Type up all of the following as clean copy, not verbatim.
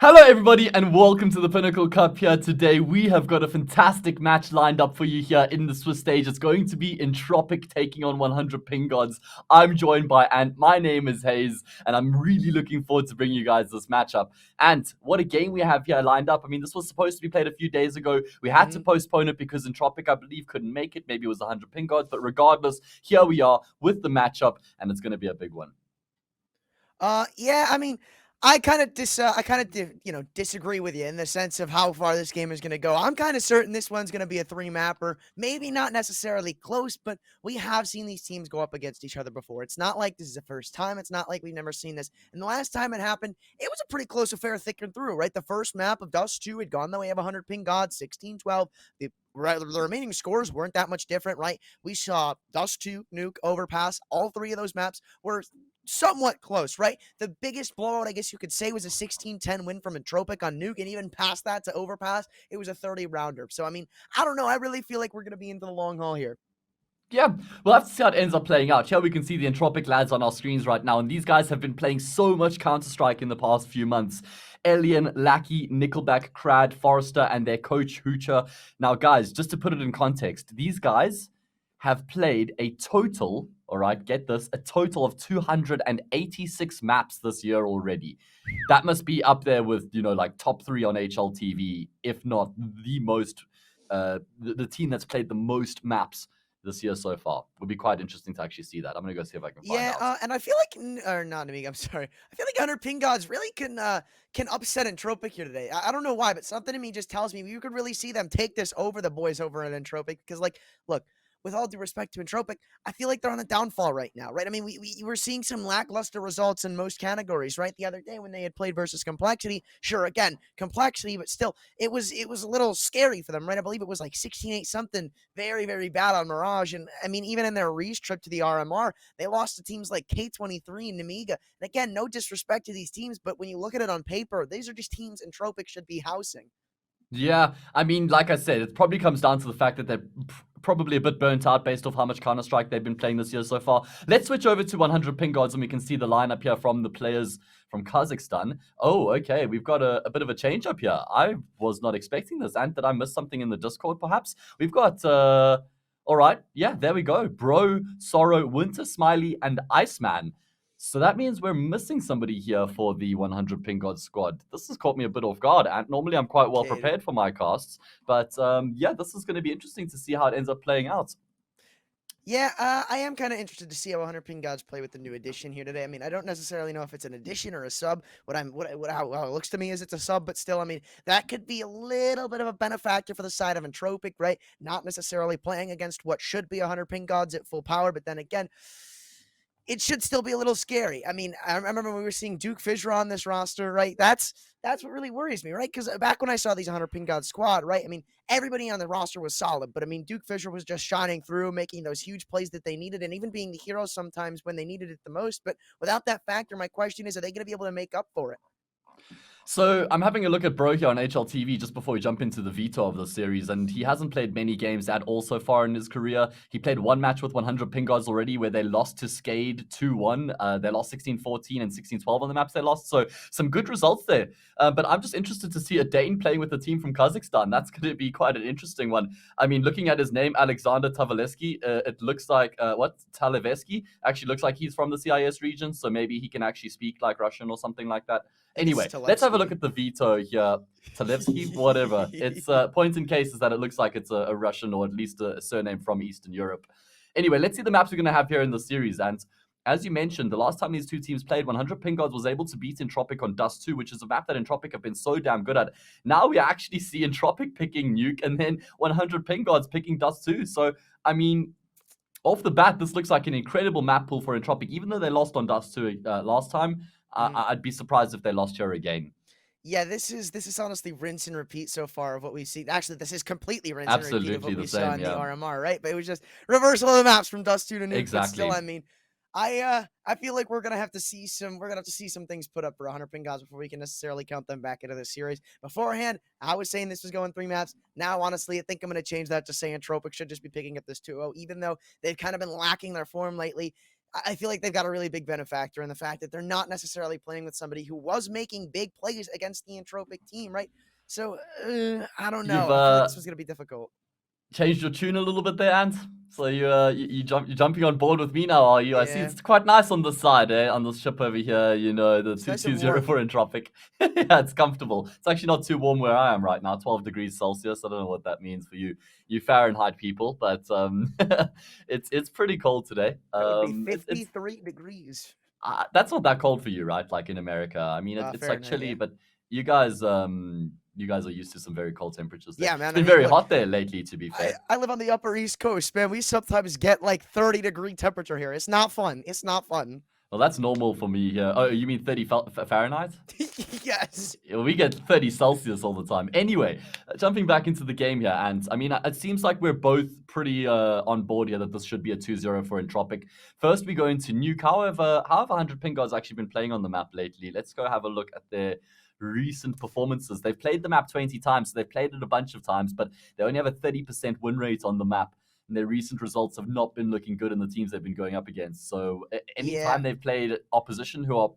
Hello, everybody, and welcome to the Pinnacle Cup here. Today, we have got a fantastic match lined up for you here in the Swiss stage. It's going to be Entropiq taking on 100PingGods. I'm joined by Ant. My name is Hayes, and I'm really looking forward to bringing you guys this matchup. And what a game we have here lined up. I mean, this was supposed to be played a few days ago. We had to postpone it because Entropiq, I believe, couldn't make it. Maybe it was 100PingGods, but regardless, here we are with the matchup, and it's going to be a big one. Yeah, I mean, I kind of disagree with you in the sense of how far this game is going to go. I'm kind of certain this one's going to be a three mapper. Maybe not necessarily close, but we have seen these teams go up against each other before. It's not like this is the first time. It's not like we've never seen this. And the last time it happened, it was a pretty close affair, thick and through, right? The first map of Dust 2 had gone the way of 100PingGods, 16-12. The remaining scores weren't that much different, right? We saw Dust 2, Nuke, Overpass. All three of those maps were somewhat close, right? The biggest blowout, I guess you could say, was a 16-10 win from Entropiq on Nuke, and even past that to Overpass, it was a 30-rounder. So, I mean, I don't know. I really feel like we're going to be into the long haul here. Yeah, we'll have to see how it ends up playing out. Here we can see the Entropiq lads on our screens right now, and these guys have been playing so much Counter-Strike in the past few months. Alien, Lackey, Nickelback, Crad, Forrester, and their coach, Hoocher. Now, guys, just to put it in context, these guys have played a total, all right, get this, a total of 286 maps this year already. That must be up there with, like top 3 on HLTV, if not the most, the team that's played the most maps this year so far. Would be quite interesting to actually see that. I'm gonna go see if I can find out. And I feel like, or not Amiga, I'm sorry. I feel like 100PingGods really can upset Entropiq here today. I don't know why, but something in me just tells me you could really see them take this over the boys over at Entropiq because, like, look, with all due respect to Entropiq, I feel like they're on a downfall right now, right? I mean, we were seeing some lackluster results in most categories, right? The other day when they had played versus Complexity, sure, again, Complexity, but still, it was a little scary for them, right? I believe it was like 16-8 something, very, very bad on Mirage. And I mean, even in their Reach trip to the RMR, they lost to teams like K23 and Namiga. And again, no disrespect to these teams, but when you look at it on paper, these are just teams Entropiq should be housing. Yeah, I mean, like I said, it probably comes down to the fact that they're probably a bit burnt out based off how much Counter-Strike they've been playing this year so far. Let's switch over to 100PingGods and we can see the lineup here from the players from Kazakhstan. Oh, okay, we've got a bit of a change up here. I was not expecting this. And did I miss something in the Discord, perhaps? We've got, all right, yeah, there we go. Bro, Sorrow, Winter Smiley, and Iceman. So that means we're missing somebody here for the 100PingGods squad. This has caught me a bit off guard, and normally I'm quite well Okay. prepared for my casts. But yeah, this is going to be interesting to see how it ends up playing out. Yeah, I am kind of interested to see how 100PingGods play with the new edition here today. I mean, I don't necessarily know if it's an addition or a sub. How it looks to me is it's a sub, but still, I mean, that could be a little bit of a benefactor for the side of Entropiq, right? Not necessarily playing against what should be 100PingGods at full power, but then again, it should still be a little scary. I mean, I remember when we were seeing Duke Fissure on this roster, right? That's what really worries me, right? Because back when I saw these 100PingGods squad, right? I mean, everybody on the roster was solid, but I mean, Duke Fissure was just shining through, making those huge plays that they needed, and even being the hero sometimes when they needed it the most. But without that factor, my question is, are they going to be able to make up for it? So I'm having a look at Bro here on HLTV just before we jump into the veto of the series, and he hasn't played many games at all so far in his career. He played one match with 100PingGods already where they lost to Skade 2-1. They lost 16-14 and 16-12 on the maps they lost, so some good results there. But I'm just interested to see a Dane playing with a team from Kazakhstan. That's going to be quite an interesting one. I mean, looking at his name, Alexander Tavaleski, it looks like, Talevesky? Actually looks like he's from the CIS region, so maybe he can actually speak like Russian or something like that. Anyway, let's have a look at the veto here. Talevsky, whatever. It's point in case is that it looks like it's a Russian or at least a surname from Eastern Europe. Anyway, let's see the maps we're going to have here in the series. And as you mentioned, the last time these two teams played, 100PingGods was able to beat Entropiq on Dust 2, which is a map that Entropiq have been so damn good at. Now we actually see Entropiq picking Nuke and then 100PingGods picking Dust 2. So, I mean, off the bat, this looks like an incredible map pool for Entropiq. Even though they lost on Dust 2 last time, I'd be surprised if they lost here again. Yeah, this is honestly rinse and repeat so far of what we've seen. Actually, this is completely rinse and repeat of Absolutely what the we saw same, in the yeah. RMR, right? But it was just reversal of the maps from Dust 2 to Nuke. But still, Exactly. I mean, I feel like we're gonna have to see some things put up for 100PingGods before we can necessarily count them back into the series. Beforehand, I was saying this was going 3 maps. Now, honestly, I think I'm gonna change that to say Entropiq should just be picking up this 2-0, even though they've kind of been lacking their form lately. I feel like they've got a really big benefactor in the fact that they're not necessarily playing with somebody who was making big plays against the Entropiq team, right? So I don't You've know. I feel like this was going to be difficult. changed your tune a little bit there, Ant. So you're jumping on board with me now, are you? I see Yeah. it's quite nice on this side, on this ship over here. You know, the It's two nice two and zero warm. for Entropiq. Yeah, it's comfortable. It's actually not too warm where I am right now. 12 degrees Celsius. I don't know what that means for you Fahrenheit people, but it's pretty cold today. That would be It's 53 degrees. that's not that cold for you, right? Like in America. I mean, it's like Fahrenheit, chilly, yeah. but you guys are used to some very cold temperatures there. Yeah, It's man. been I mean, very look, hot there lately, to be fair. I live on the Upper East Coast, man. We sometimes get like 30-degree temperature here. It's not fun. It's not fun. Well, that's normal for me here. Oh, you mean 30 Fahrenheit? Yes. We get 30 Celsius all the time. Anyway, jumping back into the game here, and I mean, it seems like we're both pretty on board here that this should be a 2-0 for Entropiq. First, we go into Nuke. However, 100PingGods actually been playing on the map lately. Let's go have a look at their recent performances. They've played the map 20 times, so they've played it a bunch of times, but they only have a 30% win rate on the map. And their recent results have not been looking good in the teams they've been going up against. So anytime they've played opposition who are,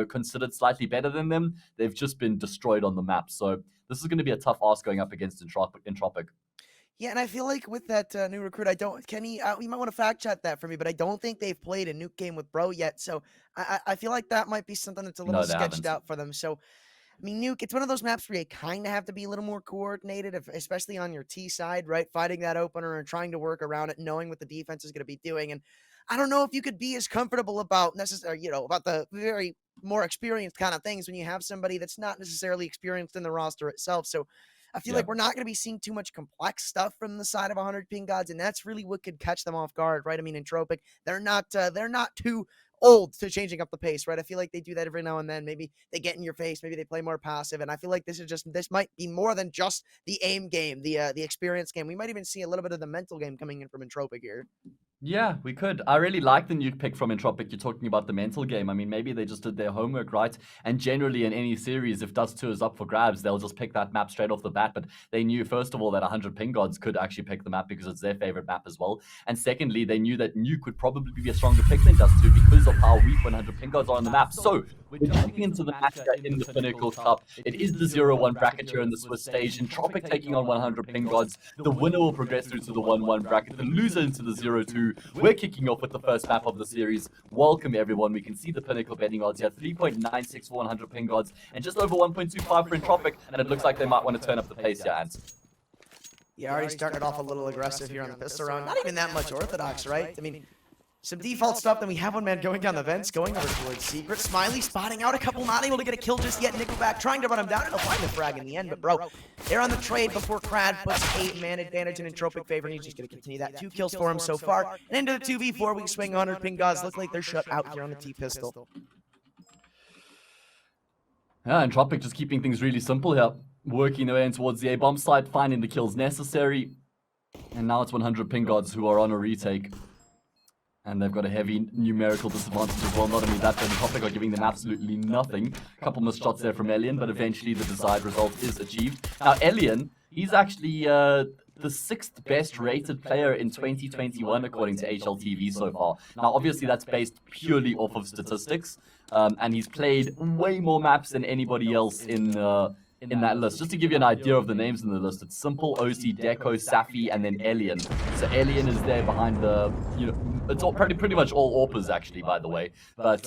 considered slightly better than them, they've just been destroyed on the map. So this is going to be a tough ask going up against Entropiq. Yeah, and I feel like with that new recruit, Kenny, you might want to fact check that for me, but I don't think they've played a Nuke game with Bro yet. So I feel like that might be something that's a little No, they sketched haven't. out for them. So I mean, Nuke, it's one of those maps where you kind of have to be a little more coordinated, especially on your T side, right? Fighting that opener and trying to work around it, knowing what the defense is going to be doing. And I don't know if you could be as comfortable about about the very more experienced kind of things when you have somebody that's not necessarily experienced in the roster itself. So I feel like we're not going to be seeing too much complex stuff from the side of 100PingGods, and that's really what could catch them off guard, right? I mean, Entropiq, they're not too old to changing up the pace, right? I feel like they do that every now and then. Maybe they get in your face, maybe they play more passive, and I feel like this might be more than just the aim game, the experience game. We might even see a little bit of the mental game coming in from Entropiq here. Yeah, we could. I really like the Nuke pick from Entropiq. You're talking about the mental game. I mean, maybe they just did their homework right. And generally in any series, if Dust 2 is up for grabs, they'll just pick that map straight off the bat. But they knew, first of all, that 100PingGods could actually pick the map because it's their favorite map as well. And secondly, they knew that Nuke would probably be a stronger pick than Dust 2 because of how weak 100PingGods are on the map. So we're jumping into the match in the Pinnacle Cup. It is the 0-1 bracket here in the Swiss stage. Entropiq taking on 100PingGods. The winner will progress through to the 1-1 bracket. The loser into the 0-2. We're kicking off with the first map of the series. Welcome, everyone. We can see the Pinnacle betting odds here. 3.96 for 100PingGods and just over 1.25 for Entropiq. And it looks like they might want to turn up the pace here, Ant. Yeah, already started off a little aggressive here on the pistol round. Not even that much orthodox, right? I mean, some default stuff. Then we have one man going down the vents, going over towards Secret. Smiley spotting out a couple, not able to get a kill just yet. Nickelback trying to run him down. He'll find the frag in the end, but bro, they're on the trade before Crad puts 8-man advantage in Entropiq favor, and he's just going to continue that. 2 kills for him so far. And into the 2v4, we swing 100PingGods. Look like they're shut out here on the T-pistol. Yeah, Entropiq just keeping things really simple here. Working their way in towards the A-bomb site, finding the kills necessary. And now it's 100PingGods who are on a retake. And they've got a heavy numerical disadvantage as well. Not only that, but Entropiq are giving them absolutely nothing. A couple missed shots there from Elian, but eventually the desired result is achieved. Now, Elian, he's actually the 6th best rated player in 2021 according to HLTV so far. Now, obviously, that's based purely off of statistics. And he's played way more maps than anybody else in that list. Just to give you an idea of the names in the list, it's Simple, OC, Deco, Safi, and then Elian. So Elian is there behind the, it's all pretty much all AWPers actually, by the way. But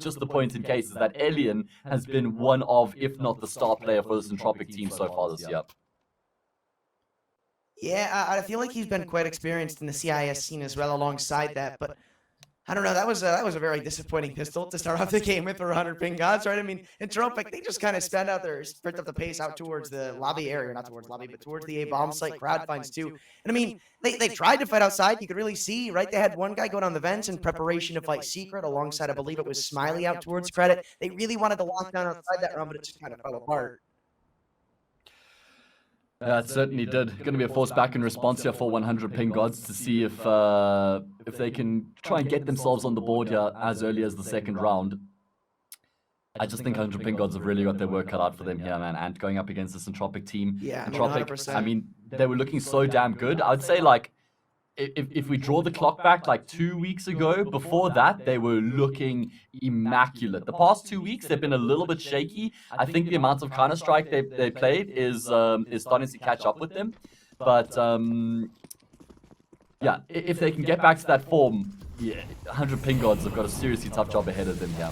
just the point in case is that Elian has been one of, if not the star player for this Entropiq team so far this year. Yeah, I feel like he's been quite experienced in the CIS scene as well alongside that, but I don't know, that was a very disappointing pistol to start off the game with for 100PingGods, right? I mean, Entropiq, they just kind of sprint up the pace out towards the lobby area, not towards lobby, but towards the A-bomb site. Crowd finds 2. And I mean, they tried to fight outside. You could really see, right? They had one guy go down the vents in preparation to fight Secret alongside, I believe it was Smiley out towards Credit. They really wanted to lock down outside that round, but it just kind of fell apart. Yeah, it certainly did. Going to be a force back in response here for 100PingGods to see if they can try and get themselves on the board here as early as the second round. I just think 100PingGods have really got their work cut out for them here, man. And going up against this Entropiq team, Yeah, Entropiq, 100%. I mean, they were looking so damn good. I'd say like if we draw the clock back like 2 weeks ago, before that, they were looking immaculate. The past 2 weeks, they've been a little bit shaky. I think the amount of Counter-Strike they played is starting to catch up with them. But yeah, if they can get back to that form, yeah, 100PingGods have got a seriously tough job ahead of them here.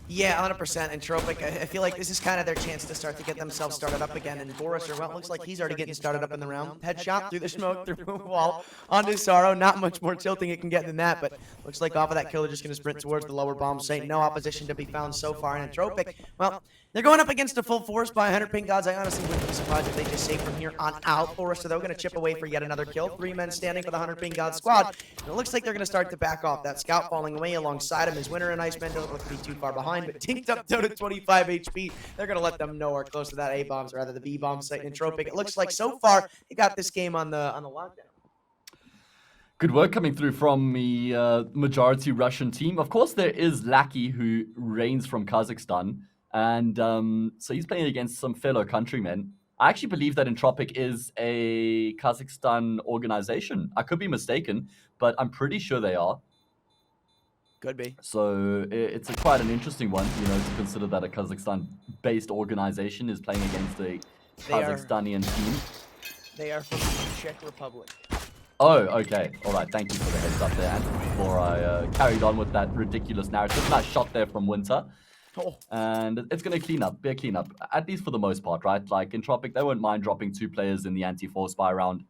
Yeah, 100%. Entropiq, I feel like this is kind of their chance to start to get themselves started up again. And Boris, well, it looks like he's already getting started up in the round. Headshot through the smoke, through the wall, onto Sorrow. Not much more tilting it can get than that, but looks like off of that kill, they're just going to sprint towards the lower bomb site. No opposition to be found so far in Entropiq. Well, they're going up against a full force by 100PingGods. I honestly wouldn't be surprised if they just save from here on out. Forrester, though, going to chip away for yet another kill. 3 men standing for the 100PingGods squad. And it looks like they're going to start to back off. That scout falling away alongside him. His Winter and Iceman don't look to be too far behind, but tinked up down to 25 HP. They're going to let them know we're close to that A-bombs, or rather the B-bomb site in Entropiq. It looks like so far they got this game on the lockdown. Good work coming through from the majority Russian team. Of course, there is Lackey, who reigns from Kazakhstan. And so he's playing against some fellow countrymen. I actually believe that Entropiq is a Kazakhstan organization. I could be mistaken, but I'm pretty sure they are. Could be. So it's quite an interesting one, you know, to consider that a Kazakhstan-based organization is playing against a Kazakhstanian team. They are from the Czech Republic. Oh, okay. All right. Thank you for the heads up there. And before I carried on with that ridiculous narrative, nice shot there from Winter. Oh. And it's going to be a cleanup, at least for the most part, right? Like Entropiq, they won't mind dropping 2 players in the anti-4 spy round,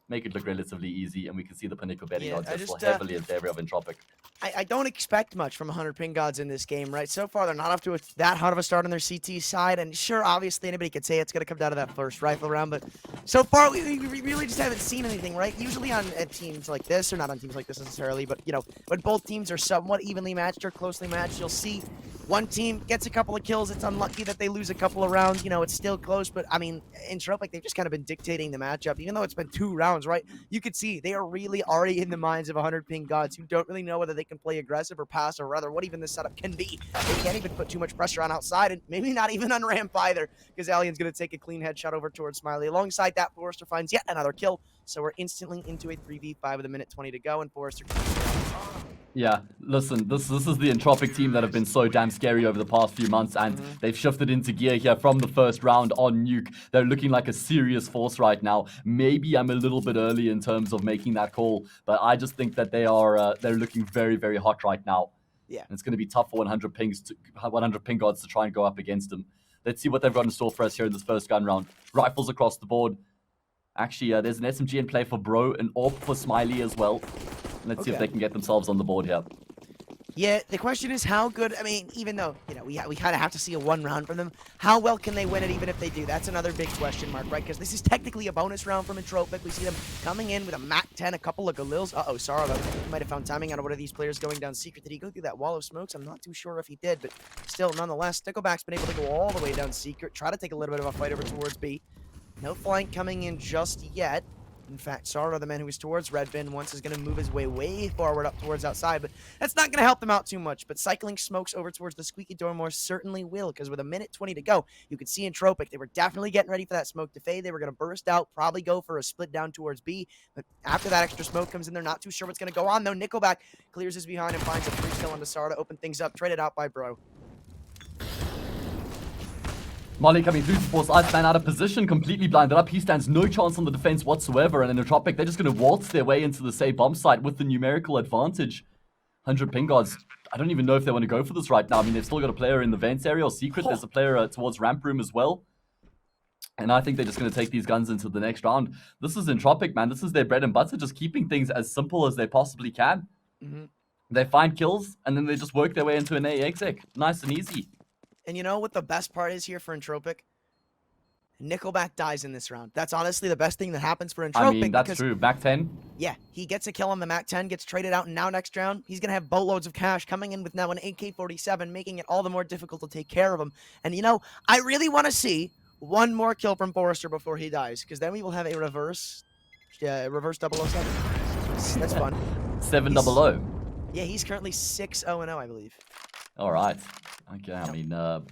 make it look relatively easy, and we can see the Pinnacle betting odds are still heavily in favor of Entropiq. I don't expect much from 100PingGods in this game, right? So far, they're not off to that hot of a start on their CT side, and sure, obviously, anybody could say it's going to come down to that first rifle round, but so far, we really just haven't seen anything, right? Usually on teams like this, or not on teams like this necessarily, but, you know, when both teams are somewhat evenly matched or closely matched, you'll see one team gets a couple of kills. It's unlucky that they lose a couple of rounds. You know, it's still close, but, I mean, Entropiq, they've just kind of been dictating the matchup, even though it's been 2 rounds, right? You could see they are really already in the minds of 100PingGods, who don't really know whether they can play aggressive or pass, or rather what even this setup can be. They can't even put too much pressure on outside, and maybe not even on ramp either, because Alien's going to take a clean headshot over towards Smiley. Alongside that, Forrester finds yet another kill, so we're instantly into a 3v5 with a minute 20 to go, and Forrester... Yeah, listen, this is the Entropiq team that have been so damn scary over the past few months, and they've shifted into gear here from the first round on Nuke. They're looking like a serious force right now. Maybe I'm a little bit early in terms of making that call, but I just think that they're looking very, very hot right now. Yeah, and it's going to be tough for 100PingGods to try and go up against them. Let's see what they've got in store for us here in this first gun round. Rifles across the board. Actually, there's an SMG in play for Bro, an AWP for Smiley as well. Let's see if they can get themselves on the board here. Yeah, the question is how good, I mean, even though, you know, we kind of have to see a 1 round from them, how well can they win it even if they do? That's another big question mark, right? Because this is technically a bonus round from Entropiq. We see them coming in with a MAC 10, a couple of Galils. Uh-oh, Sorrow, he might have found timing out of one of these players going down secret. Did he go through that wall of smokes? I'm not too sure if he did, but still, nonetheless, Stickleback's been able to go all the way down secret, try to take a little bit of a fight over towards B. No flank coming in just yet. In fact, Sorrow, the man who is towards Red Bin, once is going to move his way forward up towards outside, but that's not going to help them out too much. But cycling smokes over towards the Squeaky Door more certainly will, because with a minute 20 to go, you could see Entropiq, they were definitely getting ready for that smoke to fade. They were going to burst out, probably go for a split down towards B, but after that extra smoke comes in, they're not too sure what's going to go on, though. Nickelback clears his behind and finds a free kill onto Sorrow to open things up, traded out by Bro. Molly coming through to force Iceman out of position, completely blinded up. He stands no chance on the defense whatsoever. And in Entropiq, they're just going to waltz their way into the safe bomb site with the numerical advantage. 100PingGods, I don't even know if they want to go for this right now. I mean, they've still got a player in the vents area or secret. There's a player towards ramp room as well. And I think they're just going to take these guns into the next round. This is Entropiq, man. This is their bread and butter, just keeping things as simple as they possibly can. They find kills, and then they just work their way into an A exec. Nice and easy. And you know what the best part is here for Entropiq? Nickelback dies in this round. That's honestly the best thing that happens for Entropiq. I mean, that's true. Mac 10? Yeah, he gets a kill on the Mac 10, gets traded out, and now next round, he's going to have boatloads of cash coming in with now an AK-47, making it all the more difficult to take care of him. And, you know, I really want to see 1 more kill from Forrester before he dies, because then we will have a reverse 007. That's fun. 700. Yeah, he's currently 6-0-0, I believe. All right. Okay, I mean,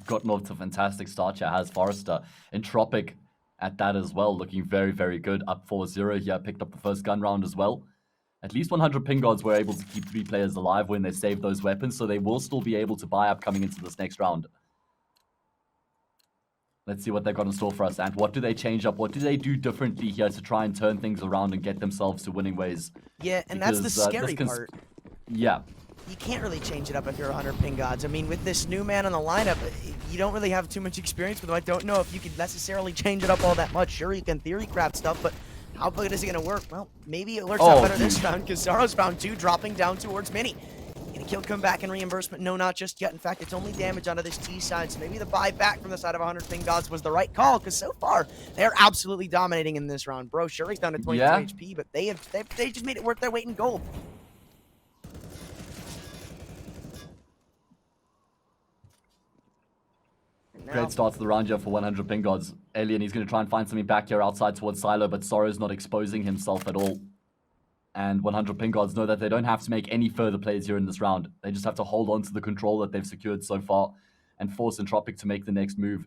gotten off to a fantastic start here has Forrester. Entropiq, at that as well. Looking very, very good. Up 4-0 here. Picked up the first gun round as well. At least 100PingGods were able to keep 3 players alive when they saved those weapons, so they will still be able to buy up coming into this next round. Let's see what they've got in store for us. And what do they change up? What do they do differently here to try and turn things around and get themselves to winning ways? Yeah, and that's the scary part. Yeah. You can't really change it up if you're 100PingGods. I mean, with this new man on the lineup, you don't really have too much experience with him. I don't know if you could necessarily change it up all that much. Sure, you can theory craft stuff, but how good is it going to work? Well, maybe it works out better this round, because Zaro's found 2 dropping down towards Mini. Can a kill come back in reimbursement? No, not just yet. In fact, it's only damage onto this T side, so maybe the buyback from the side of 100PingGods was the right call, because so far, they're absolutely dominating in this round. Bro, sure, he's down to 22 HP, but they just made it worth their weight in gold. Great start to the round here for 100PingGods. Alien, he's going to try and find something back here outside towards Silo, but Soro's not exposing himself at all. And 100PingGods know that they don't have to make any further plays here in this round. They just have to hold on to the control that they've secured so far and force Entropiq to make the next move.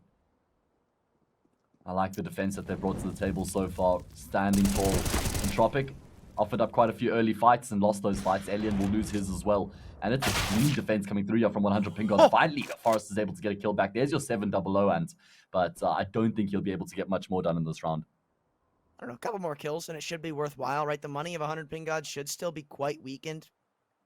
I like the defense that they've brought to the table so far. Standing tall. Entropiq offered up quite a few early fights and lost those fights. Alien will lose his as well. And it's a clean defense coming through here from 100PingGods. Finally, Forrest is able to get a kill back. There's your 700, but I don't think he'll be able to get much more done in this round. I don't know, a couple more kills and it should be worthwhile, right? The money of 100PingGods should still be quite weakened.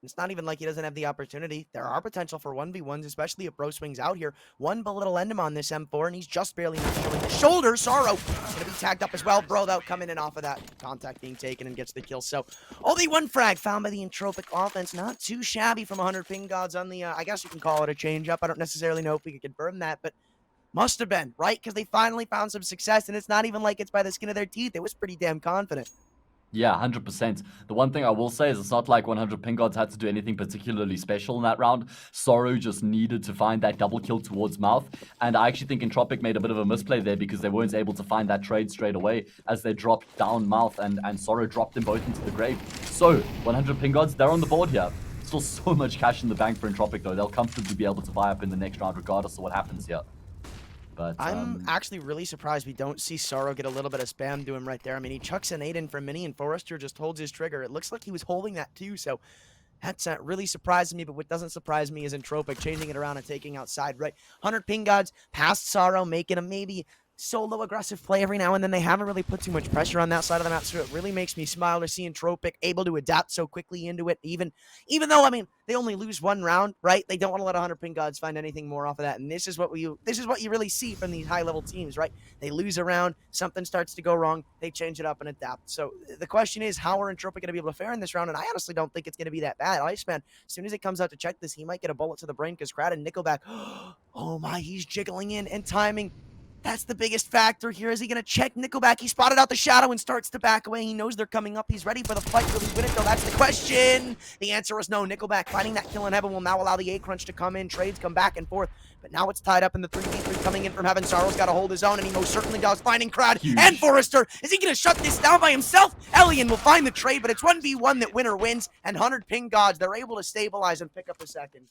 It's not even like he doesn't have the opportunity. There are potential for 1v1s, especially if Bro swings out here. One bullet will end him on this M4, and he's just barely feeling the shoulder. Soro going to be tagged up as well. Bro, though, coming in off of that. Contact being taken and gets the kill. So, only 1 frag found by the Entropiq offense. Not too shabby from 100PingGods on the, I guess you can call it a change-up. I don't necessarily know if we can confirm that, but must have been, right? Because they finally found some success, and it's not even like it's by the skin of their teeth. It was pretty damn confident. Yeah, 100%. The one thing I will say is it's not like 100PingGods had to do anything particularly special in that round. Soro just needed to find that double kill towards Mouth. And I actually think Entropiq made a bit of a misplay there because they weren't able to find that trade straight away as they dropped down Mouth and Soro dropped them both into the grave. So, 100PingGods, they're on the board here. Still so much cash in the bank for Entropiq though. They'll comfortably be able to buy up in the next round regardless of what happens here. But, I'm actually really surprised we don't see Soro get a little bit of spam to him right there. I mean, he chucks an 8 in for Mini, and Forrester just holds his trigger. It looks like he was holding that too, so that's really surprising me. But what doesn't surprise me is Entropiq changing it around and taking outside, right? 100PingGods past Soro, making a maybe solo aggressive play every now and then. They haven't really put too much pressure on that side of the map, so it really makes me smile to see Entropiq able to adapt so quickly into it, even though, I mean, they only lose 1 round, right? They don't want to let 100PingGods find anything more off of that, and this is what you really see from these high-level teams, right? They lose a round, something starts to go wrong, they change it up and adapt. So the question is, how are Entropiq going to be able to fare in this round? And I honestly don't think it's going to be that bad. Iceman, as soon as it comes out to check this, he might get a bullet to the brain because Crad and Nickelback, oh my, he's jiggling in and timing. That's the biggest factor here. Is he going to check Nickelback? He spotted out the shadow and starts to back away. He knows they're coming up. He's ready for the fight. Will he win it, though? That's the question. The answer is no. Nickelback finding that kill in heaven will now allow the A-Crunch to come in. Trades come back and forth. But now it's tied up in the 3v3 coming in from heaven. Soro's got to hold his own, and he most certainly does. Finding Crowd and Forrester. Is he going to shut this down by himself? Elian will find the trade, but it's 1v1 that winner wins. And 100PingGods, they're able to stabilize and pick up a second.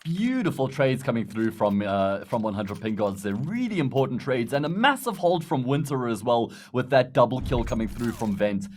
Beautiful trades coming through from 100PingGods. They're really important trades, and a massive hold from Winter as well with that double kill coming through from Vent.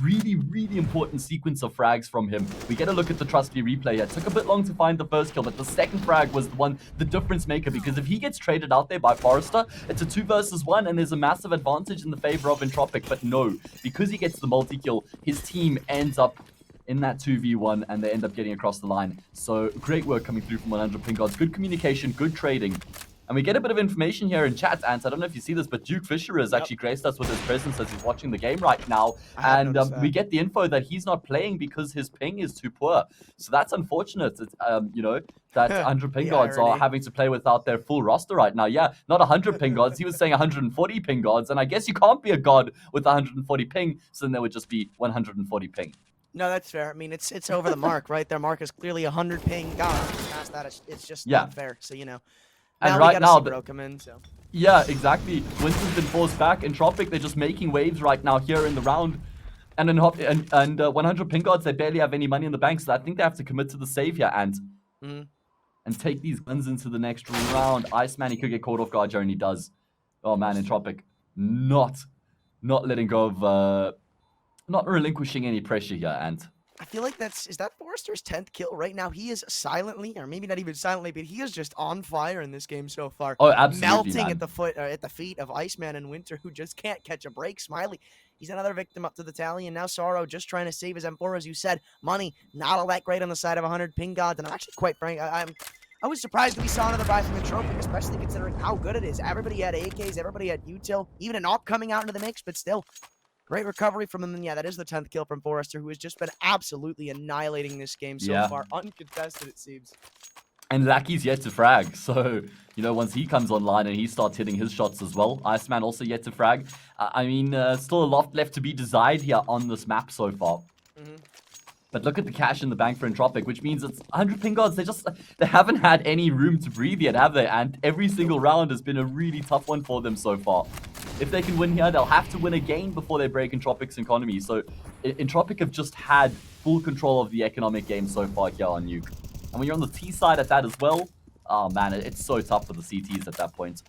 Really, really important sequence of frags from him. We get a look at the trusty replay here. It took a bit long to find the first kill, but the second frag was the difference maker, because if he gets traded out there by Forrester, it's a 2 versus 1, and there's a massive advantage in the favor of Entropiq. But no, because he gets the multi-kill, his team ends up in that 2v1, and they end up getting across the line. So great work coming through from 100PingGods. Good communication, good trading. And we get a bit of information here in chat, Ant. I don't know if you see this, but Duke Fisher has actually graced us with his presence as he's watching the game right now. And we get the info that he's not playing because his ping is too poor. So that's unfortunate. It's, you know, that 100PingGods are having to play without their full roster right now. Yeah, not 100PingGods. He was saying 140PingGods. And I guess you can't be a god with 140 ping. So then there would just be 140 ping. No, that's fair. I mean, it's over the mark, right? Their mark is clearly 100PingGods. Past that, it's just not fair. So, you know. And right now, Bro come in, so. Yeah, exactly. Winston's been forced back. Entropiq, they're just making waves right now here in the round. And 100PingGods, they barely have any money in the bank, so I think they have to commit to the save here, and take these guns into the next round. Iceman, he could get caught off guard here, and he does. Oh man, Entropiq. not letting go of, not relinquishing any pressure here, and I feel like is that Forrester's 10th kill right now? He is silently, or maybe not even silently, but he is just on fire in this game so far. oh, absolutely, Melting man. at the feet of Iceman and Winter, who just can't catch a break. Smiley, he's another victim up to the tally, and now Sorrow just trying to save his M4, as you said. Money, not all that great on the side of 100PingGods, and I'm actually quite frank, I was surprised that we saw another buy from Entropiq, especially considering how good it is. Everybody had AKs, everybody had util, even an AWP coming out into the mix, but still, great recovery from him. And yeah, that is the 10th kill from Forrester, who has just been absolutely annihilating this game so far. Uncontested, it seems. And Lucky's yet to frag, so, once he comes online and he starts hitting his shots as well, Iceman also yet to frag. I mean, still a lot left to be desired here on this map so far. But look at the cash in the bank for Entropiq, which means it's 100PingGods. They haven't had any room to breathe yet, have they? And every single round has been a really tough one for them so far. If they can win here, they'll have to win again before they break Entropiq's economy. So Entropiq have just had full control of the economic game so far here on Nuke. And when you're on the T side at that as well, oh man, it's so tough for the CTs at that point.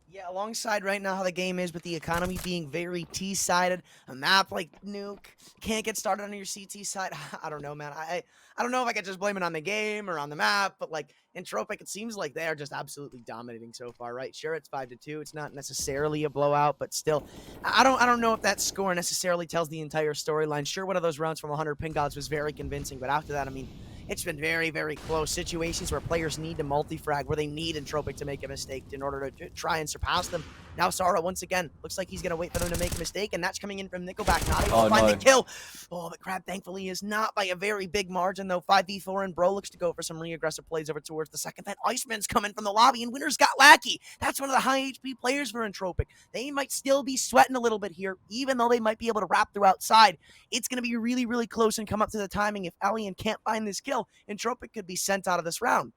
Yeah, alongside right now how the game is with the economy being very T-sided, a map like Nuke can't get started on your CT side. I don't know, man. I don't know if I could just blame it on the game or on the map, but like Entropiq, it seems like they are just absolutely dominating so far, right? Sure, it's 5-2. It's not necessarily a blowout, but still, I don't know if that score necessarily tells the entire storyline. Sure, one of those rounds from 100PingGods was very convincing, but after that, I mean, it's been very, very close. Situations where players need to multi-frag, where they need Entropiq to make a mistake in order to try and surpass them. Now Sorrow, once again, looks like he's going to wait for them to make a mistake, and that's coming in from Nickelback, not able to find the kill. Oh, but Crab, thankfully, is not by a very big margin, though. 5v4, and Bro looks to go for some re-aggressive plays over towards the second. That Iceman's coming from the lobby, and Winner's got Lackey. That's one of the high HP players for Entropiq. They might still be sweating a little bit here, even though they might be able to wrap through outside. It's going to be really, really close and come up to the timing. If Alien can't find this kill, Entropiq could be sent out of this round.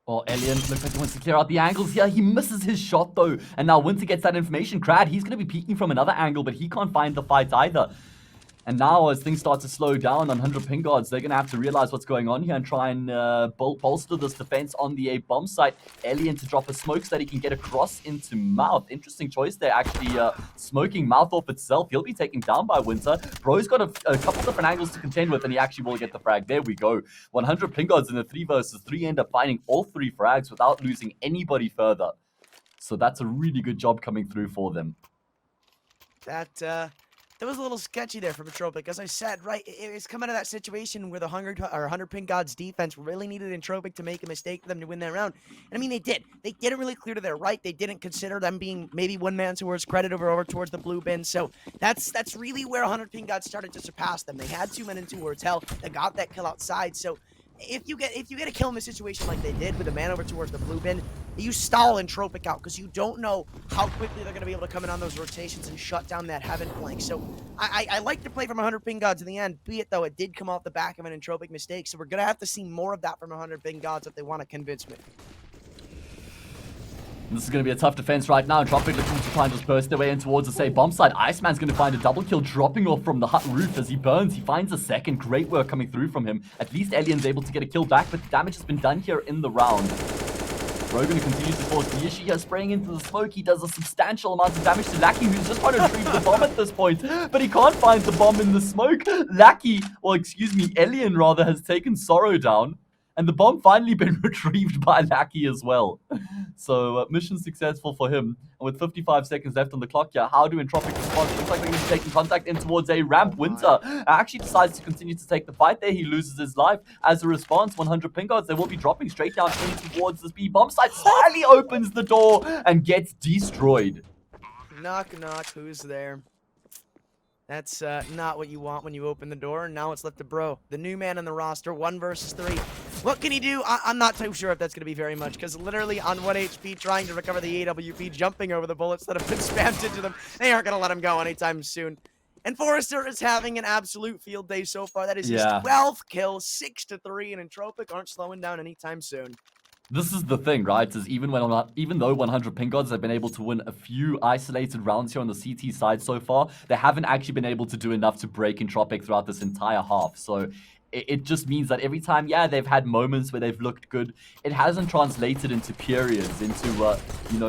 Well, Alien looks like he wants to clear out the angles here. He misses his shot, though. And now Winter gets that information. Crad, he's going to be peeking from another angle, but he can't find the fight either. And now, as things start to slow down on 100PingGods, they're going to have to realize what's going on here and try and bolster this defense on the A bomb site. Alien to drop a smoke so that he can get across into Mouth. Interesting choice there, actually smoking Mouth off itself. He'll be taken down by Winter. Bro's got a couple different angles to contend with, and he actually will get the frag. There we go. 100PingGods in the 3 versus 3 end up finding all 3 frags without losing anybody further. So that's a really good job coming through for them. That was a little sketchy there from Entropiq. As I said, right, it's coming to that situation where the 100PingGods defense really needed Entropiq to make a mistake for them to win that round. And I mean, they did. They didn't really clear to their right. They didn't consider them being maybe one man towards credit over towards the blue bin. So that's really where 100PingGods started to surpass them. They had 2 men in towards hell. They got that kill outside. So if you get a kill in a situation like they did with a man over towards the blue bin, you stall Entropiq out because you don't know how quickly they're going to be able to come in on those rotations and shut down that heaven flank. So I like to play from 100PingGods in the end, be it though it did come off the back of an Entropiq mistake. So we're going to have to see more of that from 100PingGods if they want to convince me. This is going to be a tough defense right now. Entropiq looking to try and just burst their way in towards the safe bomb site. Iceman's going to find a double kill dropping off from the hut roof as he burns. He finds a second. Great work coming through from him. At least Alien's able to get a kill back, but the damage has been done here in the round. Bro going to continue to force the issue here, spraying into the smoke. He does a substantial amount of damage to Lackey, who's just trying to retrieve the bomb at this point, but he can't find the bomb in the smoke. Alien rather, has taken Sorrow down. And the bomb finally been retrieved by Lackey as well. So mission successful for him. And with 55 seconds left on the clock here, how do Entropiq respond? Looks like they're going to be taking contact in towards a ramp. Winter actually decides to continue to take the fight there. He loses his life. As a response, 100PingGods, they will be dropping straight down in towards this B bomb site. Smiley opens the door and gets destroyed. Knock, knock, who's there? That's not what you want when you open the door. And now it's left to Bro, the new man in the roster, 1 versus 3. What can he do? I'm not too sure if that's going to be very much, because literally on 1 HP, trying to recover the AWP, jumping over the bullets that have been spammed into them, they aren't going to let him go anytime soon. And Forrester is having an absolute field day so far. That is his 12th kill, 6-3, and Entropiq aren't slowing down anytime soon. This is the thing, right? Is even though 100PingGods have been able to win a few isolated rounds here on the CT side so far, they haven't actually been able to do enough to break Entropiq throughout this entire half. So It just means that every time, yeah, they've had moments where they've looked good, it hasn't translated into periods, into,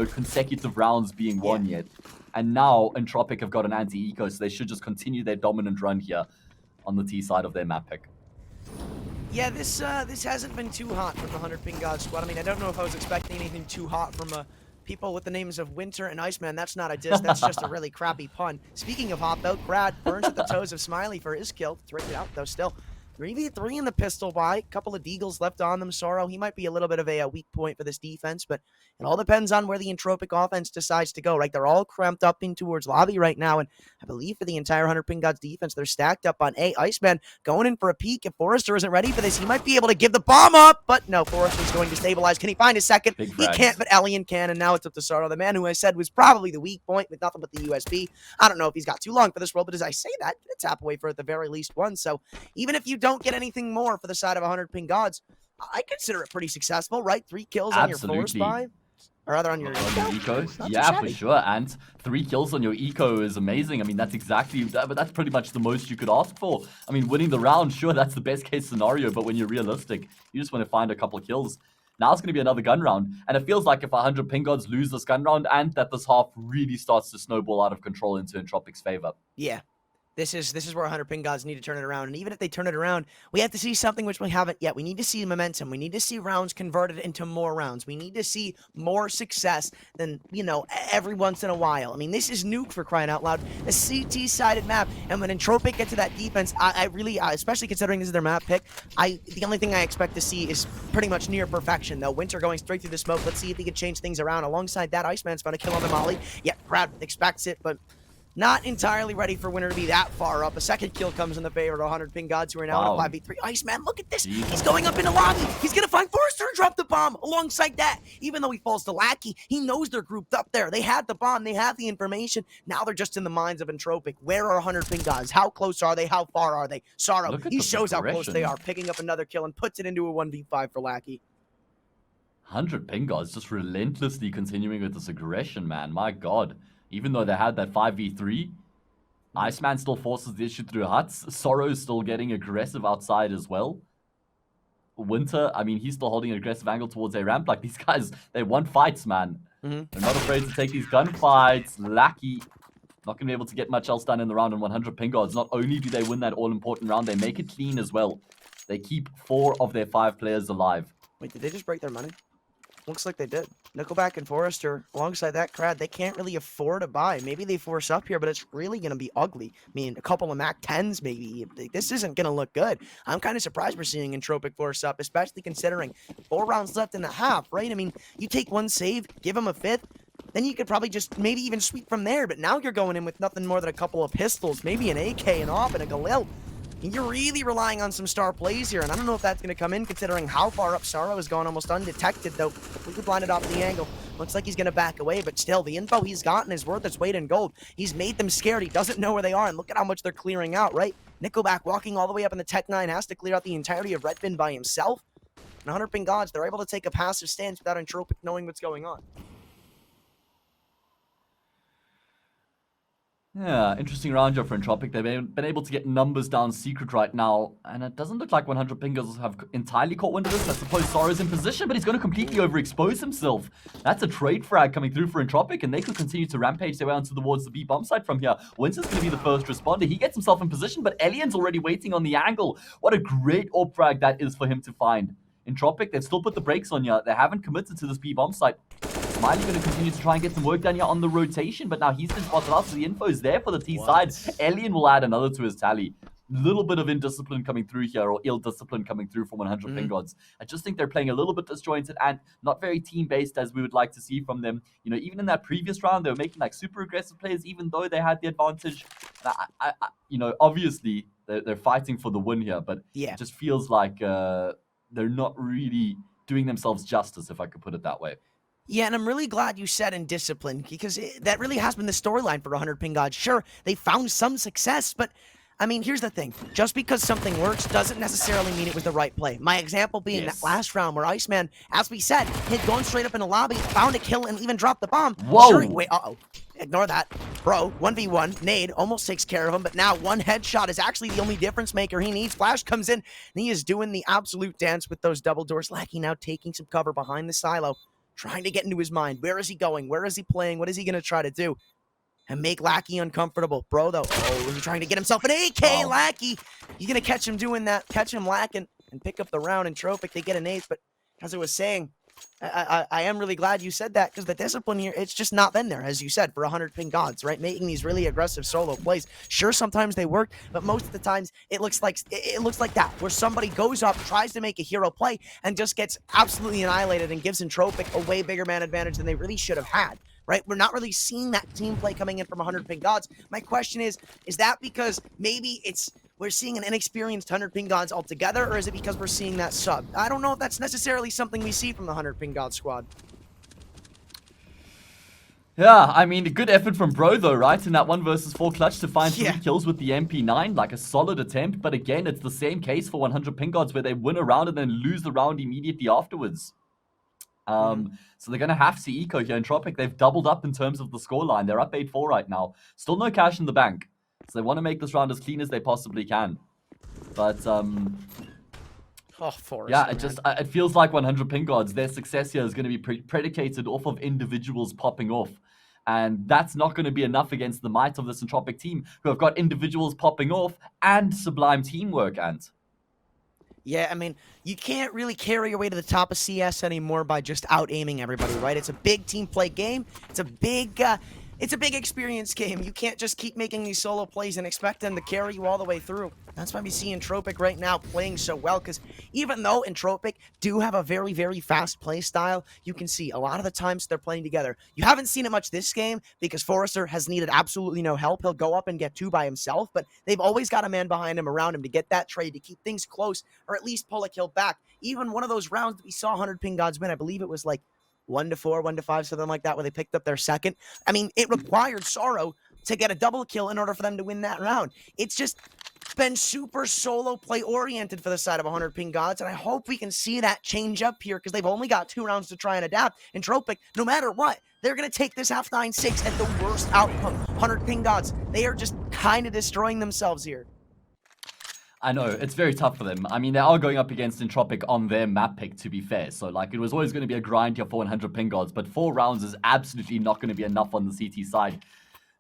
consecutive rounds being won yet. And now Entropiq have got an anti-eco, so they should just continue their dominant run here on the T side of their map pick. Yeah, this hasn't been too hot from the 100PingGods squad. I mean, I don't know if I was expecting anything too hot from people with the names of Winter and Iceman. That's not a diss. That's just a really crappy pun. Speaking of hot, though, Brad burns at the toes of Smiley for his kill. 3 out, though, still. 3v3 in the pistol buy. Couple of deagles left on them. Sorrow, he might be a little bit of a weak point for this defense, but it all depends on where the Entropiq offense decides to go, right? They're all cramped up in towards lobby right now, and I believe for the entire 100PingGods defense, they're stacked up on A. Iceman going in for a peek. If Forrester isn't ready for this, he might be able to give the bomb up, but no, Forrester's going to stabilize. Can he find a second? He can't, but Elian can, and now it's up to Sorrow, the man who I said was probably the weak point with nothing but the USB. I don't know if he's got too long for this role, but as I say that, get a tap away for at the very least one. So even if you don't get anything more for the side of 100PingGods, I consider it pretty successful, right? 3 kills on your force buy. Or rather on your eco. Yeah, for sure. And 3 kills on your eco is amazing. I mean, that's exactly that, but that's pretty much the most you could ask for. I mean, winning the round, sure, that's the best case scenario, but when you're realistic, you just want to find a couple of kills. Now it's going to be another gun round, and it feels like if 100PingGods lose this gun round and that this half really starts to snowball out of control into Entropiq's favor. Yeah. This is where 100PingGods need to turn it around. And even if they turn it around, we have to see something which we haven't yet. We need to see momentum. We need to see rounds converted into more rounds. We need to see more success than, every once in a while. I mean, this is Nuke, for crying out loud. A CT-sided map. And when Entropiq get to that defense, I really, especially considering this is their map pick, the only thing I expect to see is pretty much near perfection, though. Winter going straight through the smoke. Let's see if he can change things around. Alongside that, Iceman's found a kill on the molly. Yeah, Brad expects it, but not entirely ready for Winter to be that far up. A second kill comes in the favor of 100PingGods, who are now in a 5v3. Iceman, look at this. He's going up in the lobby. He's going to find Forrester and drop the bomb. Alongside that, even though he falls to Lackey, he knows they're grouped up there. They had the bomb. They have the information. Now they're just in the minds of Entropiq. Where are 100PingGods? How close are they? How far are they? Sorrow, he shows how close they are, picking up another kill and puts it into a 1v5 for Lackey. 100PingGods just relentlessly continuing with this aggression, man. My God. Even though they had that 5v3, Iceman still forces the issue through huts. Sorrow's still getting aggressive outside as well. Winter, I mean, he's still holding an aggressive angle towards a ramp. Like, these guys, they want fights, man. They're not afraid to take these gunfights. Lackey, not going to be able to get much else done in the round on 100PingGods. Not only do they win that all-important round, they make it clean as well. They keep 4 of their 5 players alive. Wait, did they just break their money? Looks like they did. Nickelback and Forrester, alongside that crowd, they can't really afford to buy. Maybe they force up here, but it's really going to be ugly. I mean, a couple of Mac 10s, maybe. This isn't going to look good. I'm kind of surprised we're seeing Entropiq force up, especially considering 4 rounds left in the half, right? I mean, you take 1 save, give them a 5th, then you could probably just maybe even sweep from there, but now you're going in with nothing more than a couple of pistols, maybe an AK, an AWP, and a Galil. You're really relying on some star plays here, and I don't know if that's going to come in, considering how far up Sorrow has gone almost undetected, though. We could blind it off the angle. Looks like he's going to back away, but still, the info he's gotten is worth its weight in gold. He's made them scared. He doesn't know where they are, and look at how much they're clearing out, right? Nickelback walking all the way up in the Tech 9 has to clear out the entirety of Red Bin by himself. And 100PingGods, they're able to take a passive stance without Entropiq knowing what's going on. Yeah, interesting round here for Entropiq. They've been able to get numbers down secret right now, and it doesn't look like 100PingGods have entirely caught wind of this. I suppose Sorrow's in position, but he's going to completely overexpose himself. That's a trade frag coming through for Entropiq, and they could continue to rampage their way onto towards the B bomb site from here. Winter's going to be the first responder. He gets himself in position, but Elian's already waiting on the angle. What a great AWP frag that is for him to find. Entropiq, they've still put the brakes on here. They haven't committed to this B bomb site. Smiley going to continue to try and get some work done here on the rotation, but now he's been spotted out, so the info is there for the T side. Elian will add another to his tally. Little bit of indiscipline coming through here, or ill discipline coming through from 100PingGods. I just think they're playing a little bit disjointed and not very team-based as we would like to see from them. You know, even in that previous round, they were making like super aggressive plays, even though they had the advantage. Obviously they're fighting for the win here, but yeah, it just feels like they're not really doing themselves justice, if I could put it that way. Yeah, and I'm really glad you said in discipline, because that really has been the storyline for 100PingGods. Sure, they found some success, but I mean, here's the thing. Just because something works doesn't necessarily mean it was the right play. My example being that last round where Iceman, as we said, had gone straight up in the lobby, found a kill, and even dropped the bomb. Whoa! Sure, wait, ignore that. Bro, 1v1, nade, almost takes care of him, but now one headshot is actually the only difference maker he needs. Flash comes in, and he is doing the absolute dance with those double doors. Lackey now taking some cover behind the silo, trying to get into his mind. Where is he going? Where is he playing? What is he going to try to do? And make Lackey uncomfortable. Bro, though, oh, he's trying to get himself an AK. Wow. Lackey, he's going to catch him doing that, catch him lacking, and pick up the round. Entropiq, they get an ace, but as I was saying, I am really glad you said that, because the discipline here, it's just not been there, as you said, for 100PingGods, right? Making these really aggressive solo plays. Sure, sometimes they work, but most of the times it looks like that, where somebody goes up, tries to make a hero play, and just gets absolutely annihilated and gives Entropiq a way bigger man advantage than they really should have had. Right? We're not really seeing that team play coming in from 100PingGods. My question is that because maybe we're seeing an inexperienced 100PingGods altogether, or is it because we're seeing that sub? I don't know if that's necessarily something we see from the 100PingGods squad. Yeah, I mean, a good effort from Bro, though, right? In that 1 versus 4 clutch to find 3 kills with the MP9, like a solid attempt. But again, it's the same case for 100PingGods, where they win a round and then lose the round immediately afterwards. So they're going to have to eco here. Entropiq, they've doubled up in terms of the scoreline. They're up 8-4 right now. Still no cash in the bank. So they want to make this round as clean as they possibly can. But, Forrest, yeah, it feels like 100PingGods, their success here is going to be predicated off of individuals popping off. And that's not going to be enough against the might of this Entropiq team, who have got individuals popping off and sublime teamwork, Ant. Yeah, I mean, you can't really carry your way to the top of CS anymore by just out-aiming everybody, right? It's a big team play game. It's a big experience game. You can't just keep making these solo plays and expect them to carry you all the way through. That's why we see Entropiq right now playing so well, because even though Entropiq do have a very, very fast play style, you can see a lot of the times they're playing together. You haven't seen it much this game because Forrester has needed absolutely no help. He'll go up and get 2 by himself, but they've always got a man behind him, around him, to get that trade, to keep things close, or at least pull a kill back. Even one of those rounds that we saw 100PingGods win, I believe it was like 1-4, 1-5, something like that, where they picked up their second. I mean, it required Sorrow to get a double kill in order for them to win that round. It's just been super solo play oriented for the side of 100PingGods, and I hope we can see that change up here, because they've only got 2 rounds to try and adapt. Entropiq, no matter what, they're going to take this half 9-6 at the worst outcome. 100PingGods, they are just kind of destroying themselves here. I know, it's very tough for them. I mean, they are going up against Entropiq on their map pick, to be fair. So, like, it was always going to be a grind here for 100PingGods, but 4 rounds is absolutely not going to be enough on the CT side.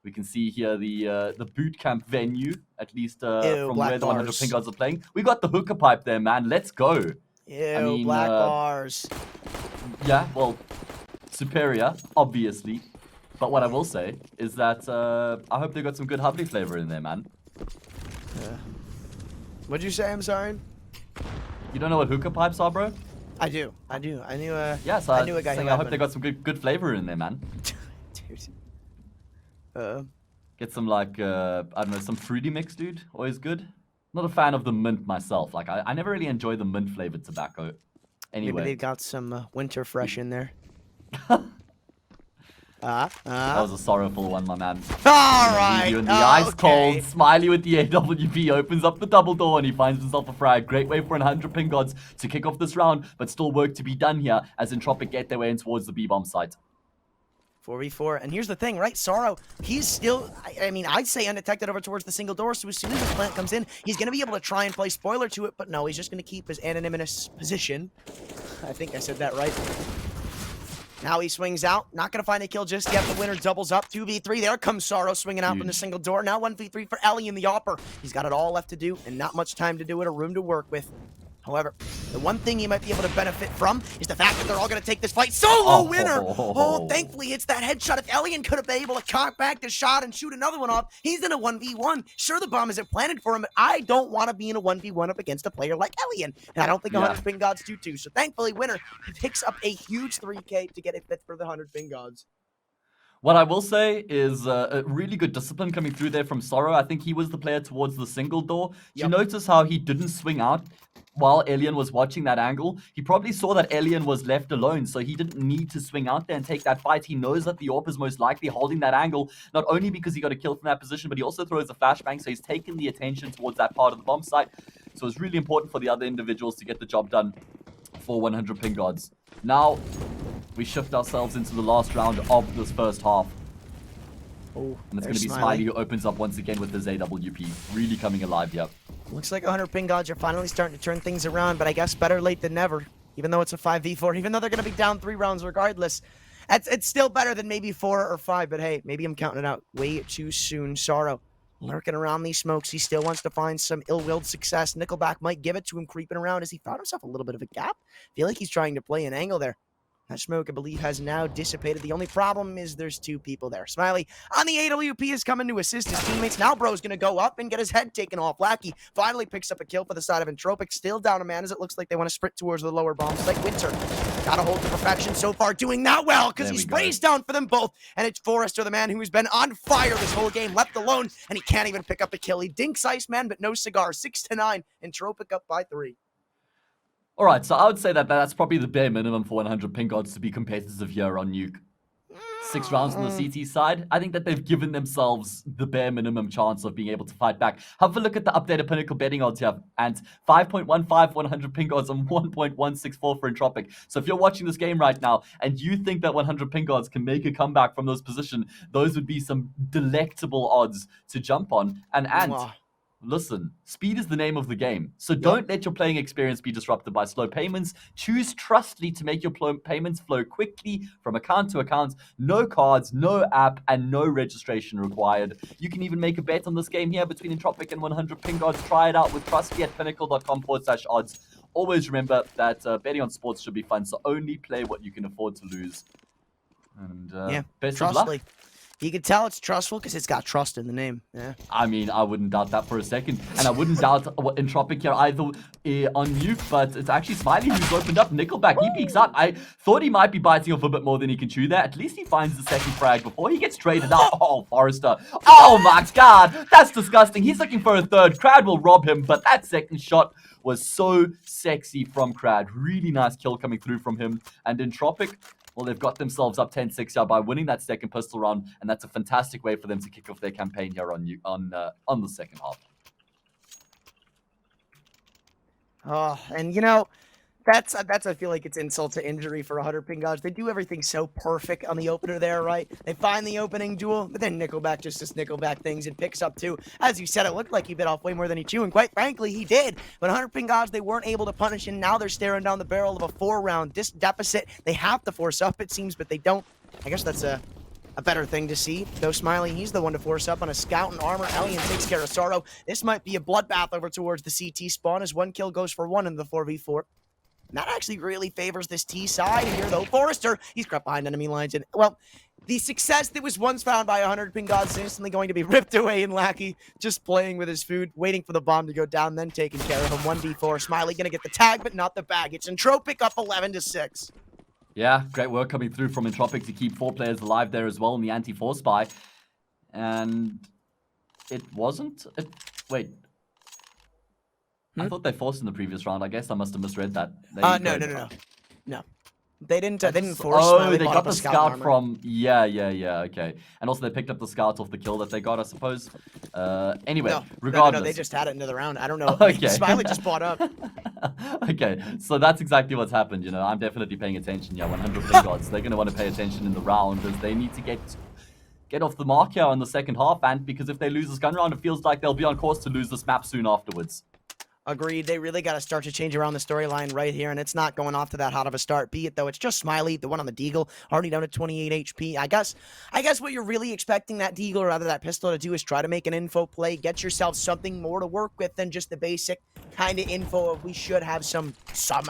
We can see here the boot camp venue, at least from where the 100PingGods are playing. We got the hookah pipe there, man. Let's go. Ew, I mean, black bars. Yeah, well, superior, obviously. But what I will say is that I hope they got some good hubbly flavor in there, man. Yeah. What'd you say? I'm sorry. You don't know what hookah pipes are, bro? I do. I knew. Yeah, so I knew a guy. I hope they got some good flavor in there, man. Dude. Get some like I don't know, some fruity mix, dude. Always good. Not a fan of the mint myself. Like I never really enjoy the mint flavored tobacco. Anyway, maybe they got some winter fresh in there. That was a sorrowful one, my man. All right. In the ice cold, Smiley with the AWP opens up the double door and he finds himself a frag. Great way for 100PingGods to kick off this round, but still work to be done here as Entropiq get their way in towards the B-bomb site. 4v4, and here's the thing, right? Sorrow, he's still, I mean, I'd say undetected over towards the single door, so as soon as the plant comes in, he's going to be able to try and play spoiler to it, but no, he's just going to keep his anonymous position. I think I said that right. Now he swings out, not going to find a kill just yet. The winner doubles up, 2v3. There comes Sorrow swinging out from the single door. Now 1v3 for Ellie in the Opper. He's got it all left to do and not much time to do it, a room to work with. However, the one thing you might be able to benefit from is the fact that they're all going to take this fight. Solo winner! Oh, thankfully, it's that headshot. If Elian could have been able to cock back the shot and shoot another one off, he's in a 1v1. Sure, the bomb isn't planted for him, but I don't want to be in a 1v1 up against a player like Elian. And I don't think 100PingGods do too. So thankfully, winner picks up a huge 3K to get a fifth for the 100PingGods. What I will say is a really good discipline coming through there from Sorrow. I think he was the player towards the single door. You notice how he didn't swing out while Elian was watching that angle. He probably saw that Elian was left alone, so he didn't need to swing out there and take that fight. He knows that the AWP is most likely holding that angle, not only because he got a kill from that position, but he also throws a flashbang, so he's taken the attention towards that part of the bomb site. So it's really important for the other individuals to get the job done for 100PingGods. Now, we shift ourselves into the last round of this first half. Oh, And it's going to be Smiley who opens up once again with his AWP. Really coming alive here. Looks like 100PingGods are finally starting to turn things around, but I guess better late than never. Even though it's a 5v4, even though they're going to be down 3 rounds regardless. It's still better than maybe 4 or 5, but hey, maybe I'm counting it out way too soon. Sorrow lurking around these smokes. He still wants to find some ill-willed success. Nickelback might give it to him creeping around as he found himself a little bit of a gap. Feel like he's trying to play an angle there. That smoke, I believe, has now dissipated. The only problem is there's 2 people there. Smiley on the AWP is coming to assist his teammates. Now Bro's going to go up and get his head taken off. Lackey finally picks up a kill for the side of Entropiq. Still down a man as it looks like they want to sprint towards the lower bombs. Like Winter got a hold to perfection so far, doing that well because he sprays down for them both. And it's Forrester, the man who has been on fire this whole game, left alone, and he can't even pick up a kill. He dinks Iceman, but no cigar. 6-9. Entropiq up by 3. All right, so I would say that that's probably the bare minimum for 100PingGods to be competitive here on Nuke. 6 rounds on the CT side. I think that they've given themselves the bare minimum chance of being able to fight back. Have a look at the updated Pinnacle betting odds here. And 5.15 for 100PingGods and 1.164 for Entropiq. So if you're watching this game right now and you think that 100PingGods can make a comeback from those positions, those would be some delectable odds to jump on. And listen, speed is the name of the game. So don't let your playing experience be disrupted by slow payments. Choose Trustly to make your payments flow quickly from account to account. No cards, no app, and no registration required. You can even make a bet on this game here between Entropiq and 100PingGods. Try it out with Trustly at pinnacle.com/odds. Always remember that betting on sports should be fun, so only play what you can afford to lose. And best of luck. You can tell it's trustful because it's got trust in the name. Yeah. I mean, I wouldn't doubt that for a second. And I wouldn't doubt Entropiq here either on Nuke, but it's actually Smiley who's opened up. Nickelback, he peeks out. I thought he might be biting off a bit more than he can chew there. At least he finds the second frag before he gets traded out. Oh, Forrester. Oh my God, that's disgusting. He's looking for a third. Crad will rob him, but that second shot was so sexy from Crad. Really nice kill coming through from him. And Entropiq, well, they've got themselves up 10-6 here by winning that second pistol round, and that's a fantastic way for them to kick off their campaign here on the second half. Oh, and you know, that's I feel like it's insult to injury for 100PingGods. They do everything so perfect on the opener there, right? They find the opening duel, but then Nickelback just does Nickelback things and picks up 2. As you said, it looked like he bit off way more than he chewed, and quite frankly, he did. But 100PingGods, they weren't able to punish, and now they're staring down the barrel of a 4-round deficit. They have to force up, it seems, but they don't. I guess that's a better thing to see. Though Smiley, he's the one to force up on a scout and armor. Alien takes care of Sorrow. This might be a bloodbath over towards the CT spawn as 1 kill goes for 1 in the 4v4. And that actually really favors this T side here, though. Forrester, he's crept behind enemy lines. And, well, the success that was once found by 100PingGods is instantly going to be ripped away in Lackey, just playing with his food, waiting for the bomb to go down, then taking care of him. 1v4. Smiley going to get the tag, but not the bag. It's Entropiq up 11-6. Yeah, great work coming through from Entropiq to keep 4 players alive there as well in the anti-force spy. And it wasn't... Wait. I thought they forced in the previous round. I guess I must have misread that. No. They didn't force. Oh, they got the scout from... Yeah, okay. And also they picked up the scout off the kill that they got, I suppose. Anyway, regardless. No, they just had it into the round. I don't know. Okay. Smiley just bought up. Okay, so that's exactly what's happened, you know. I'm definitely paying attention, yeah, 100PingGods. They're going to want to pay attention in the round as they need to get off the mark here in the second half, and because if they lose this gun round, it feels like they'll be on course to lose this map soon afterwards. Agreed. They really got to start to change around the storyline right here, and it's not going off to that hot of a start. Be it, though, it's just Smiley, the one on the Deagle, already down to 28 HP. I guess what you're really expecting that Deagle, or rather that pistol, to do is try to make an info play, get yourself something more to work with than just the basic kind of info of we should have some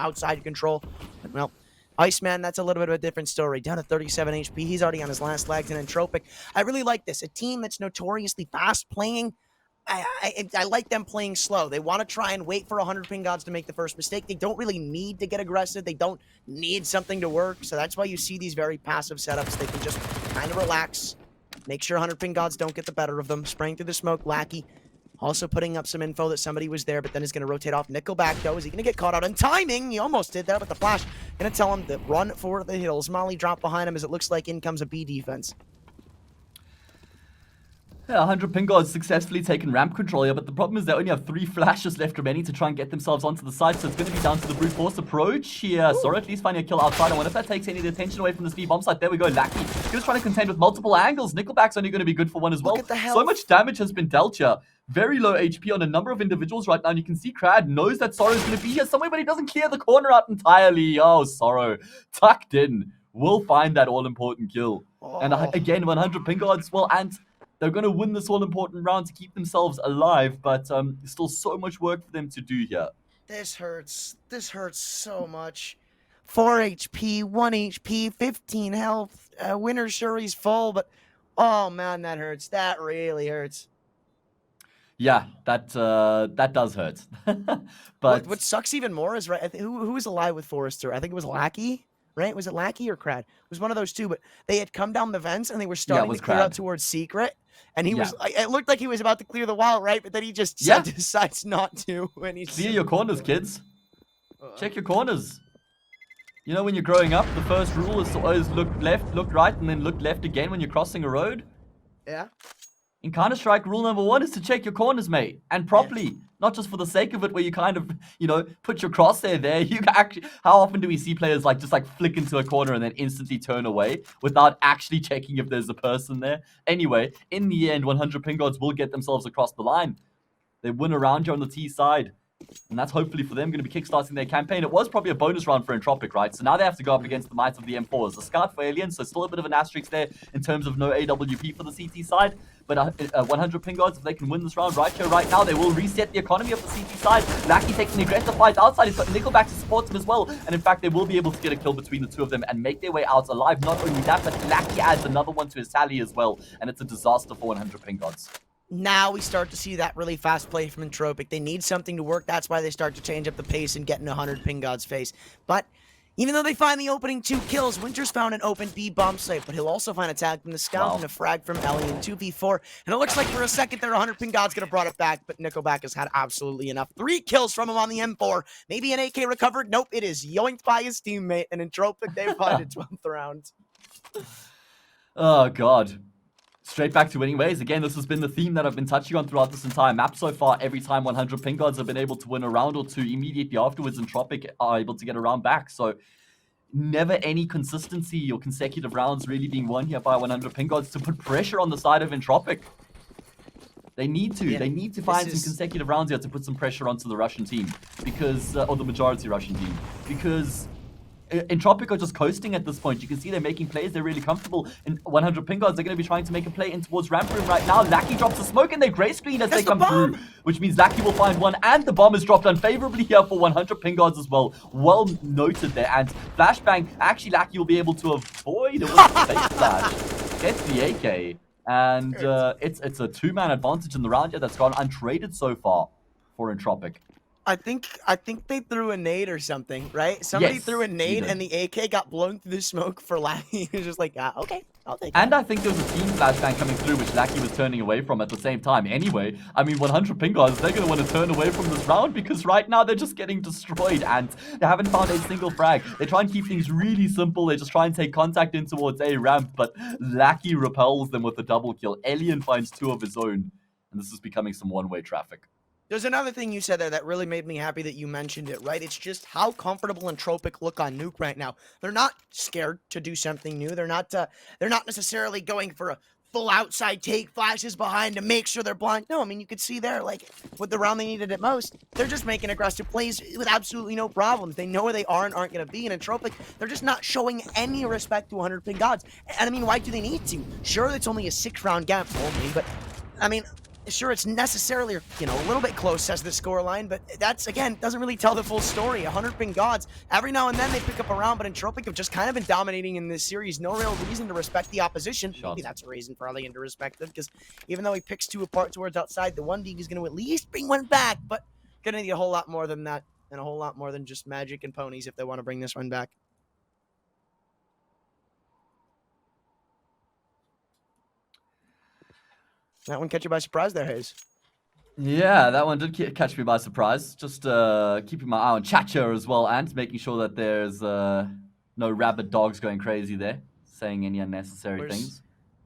outside control. But, well, Iceman, that's a little bit of a different story. Down to 37 HP. He's already on his last legs, and Entropiq. I really like this. A team that's notoriously fast playing. I like them playing slow. They want to try and wait for 100PingGods to make the first mistake. They don't really need to get aggressive. They don't need something to work. So that's why you see these very passive setups. They can just kind of relax, make sure 100PingGods don't get the better of them. Spraying through the smoke, Lackey also putting up some info that somebody was there, but then is going to rotate off. Nickelback, though, is he going to get caught out in timing? He almost did that with the flash. Going to tell him to run for the hills. Molly dropped behind him as it looks like in comes a B defense. Yeah, 100PingGods successfully taken ramp control here, but the problem is they only have 3 flashes left remaining to try and get themselves onto the side, so it's going to be down to the brute force approach here. Sorry, at least finding a kill outside. I wonder if that takes any of the attention away from the speed bomb site. There we go, Lackey. He was trying to contend with multiple angles. Nickelback's only going to be good for one as well. Look at the health. So much damage has been dealt here. Very low HP on a number of individuals right now, and you can see Crad knows that Sorrow's going to be here somewhere, but he doesn't clear the corner out entirely. Oh, Sorrow. Tucked in. Will find that all-important kill. Oh. And again, 100PingGods, well, and they're going to win this all-important round to keep themselves alive, but still so much work for them to do here. This hurts. This hurts so much. 4 HP, 1 HP, 15 health. Winner Shuri's full, but oh man, that hurts. That really hurts. Yeah, that does hurt. But what sucks even more is, right, who was alive with Forrester? I think it was Lackey, right? Was it Lackey or Crad? It was one of those two, but they had come down the vents and they were starting to clear out towards Secret. And he was, it looked like he was about to clear the wall, right? But then he just decides not to. And he's clear your corners, kids. Check your corners. You know, when you're growing up, the first rule is to always look left, look right, and then look left again when you're crossing a road. Yeah. In Counter-Strike, rule number 1 is to check your corners, mate. And properly. Yeah. Not just for the sake of it, where you kind of, put your crosshair there. You actually, how often do we see players just flick into a corner and then instantly turn away without actually checking if there's a person there? Anyway, in the end, 100PingGods will get themselves across the line. They win around here on the T side. And that's hopefully for them going to be kickstarting their campaign. It was probably a bonus round for Entropiq, right? So now they have to go up against the might of the M4s. A scout for Aliens, so still a bit of an asterisk there in terms of no AWP for the CT side. But 100PingGods, if they can win this round right here, right now, they will reset the economy of the CT side. Lackey taking aggressive fight outside. He's got Nickelback to support him as well. And in fact, they will be able to get a kill between the two of them and make their way out alive. Not only that, but Lackey adds another one to his tally as well. And it's a disaster for 100PingGods. Now we start to see that really fast play from Entropiq. They need something to work. That's why they start to change up the pace and get into 100PingGods' face. But even though they find the opening 2 kills, Winter's found an open B bomb site, but he'll also find a tag from the scout and a frag from Ellie in 2v4. And it looks like for a second there, 100PingGods could have brought it back, but Nickelback has had absolutely enough. 3 kills from him on the M4. Maybe an AK recovered. Nope, it is yoinked by his teammate, and Entropiq, they find its 12th round. Oh, God. Straight back to winning ways. Again, this has been the theme that I've been touching on throughout this entire map so far. Every time 100PingGods have been able to win a round or two, immediately afterwards, Entropiq are able to get a round back. So never any consistency or consecutive rounds really being won here by 100PingGods to put pressure on the side of Entropiq. They need to. They need to find some consecutive rounds here to put some pressure onto the Russian team. Because, or the majority Russian team. Because Entropiq are just coasting at this point. You can see they're making plays. They're really comfortable. And 100PingGods, they're going to be trying to make a play in towards ramp room right now. Lackey drops a smoke and they gray screen as they come through. Which means Lackey will find one. And the bomb is dropped unfavorably here for 100PingGods as well. Well noted there. And flashbang, actually Lackey will be able to avoid. It was a fake flash. Gets the AK. And it's a 2-man advantage in the round here that's gone untraded so far for Entropiq. I think they threw a nade or something, right? Somebody threw a nade and the AK got blown through the smoke for Lackey. He was just like, okay, I'll take it. And I think there was a team flashbang coming through, which Lackey was turning away from at the same time. Anyway, I mean, 100PingGods, they're going to want to turn away from this round because right now they're just getting destroyed and they haven't found a single frag. They try and keep things really simple. They just try and take contact in towards A ramp, but Lackey repels them with the double kill. Alien finds 2 of his own, and this is becoming some one-way traffic. There's another thing you said there that really made me happy that you mentioned it, right? It's just how comfortable Entropiq look on Nuke right now. They're not scared to do something new. They're not necessarily going for a full outside take, flashes behind to make sure they're blind. No, I mean, you could see there, like, with the round they needed at most, they're just making aggressive plays with absolutely no problems. They know where they are and aren't going to be. And Entropiq, they're just not showing any respect to 100PingGods. And I mean, why do they need to? Sure, it's only a 6-round gap only, but I mean, sure, it's necessarily, a little bit close, says the scoreline, but that's, again, doesn't really tell the full story. 100PingGods, every now and then they pick up a round, but Entropiq have just kind of been dominating in this series. No real reason to respect the opposition. Maybe that's a reason for Alien to respect them, because even though he picks 2 apart towards outside, the 1D is going to at least bring 1 back, but going to need a whole lot more than that, and a whole lot more than just magic and ponies if they want to bring this one back. That one catch you by surprise there, Hayes. Yeah, that one did catch me by surprise. Just keeping my eye on Chacha as well and making sure that there's no rabid dogs going crazy there, saying any unnecessary things.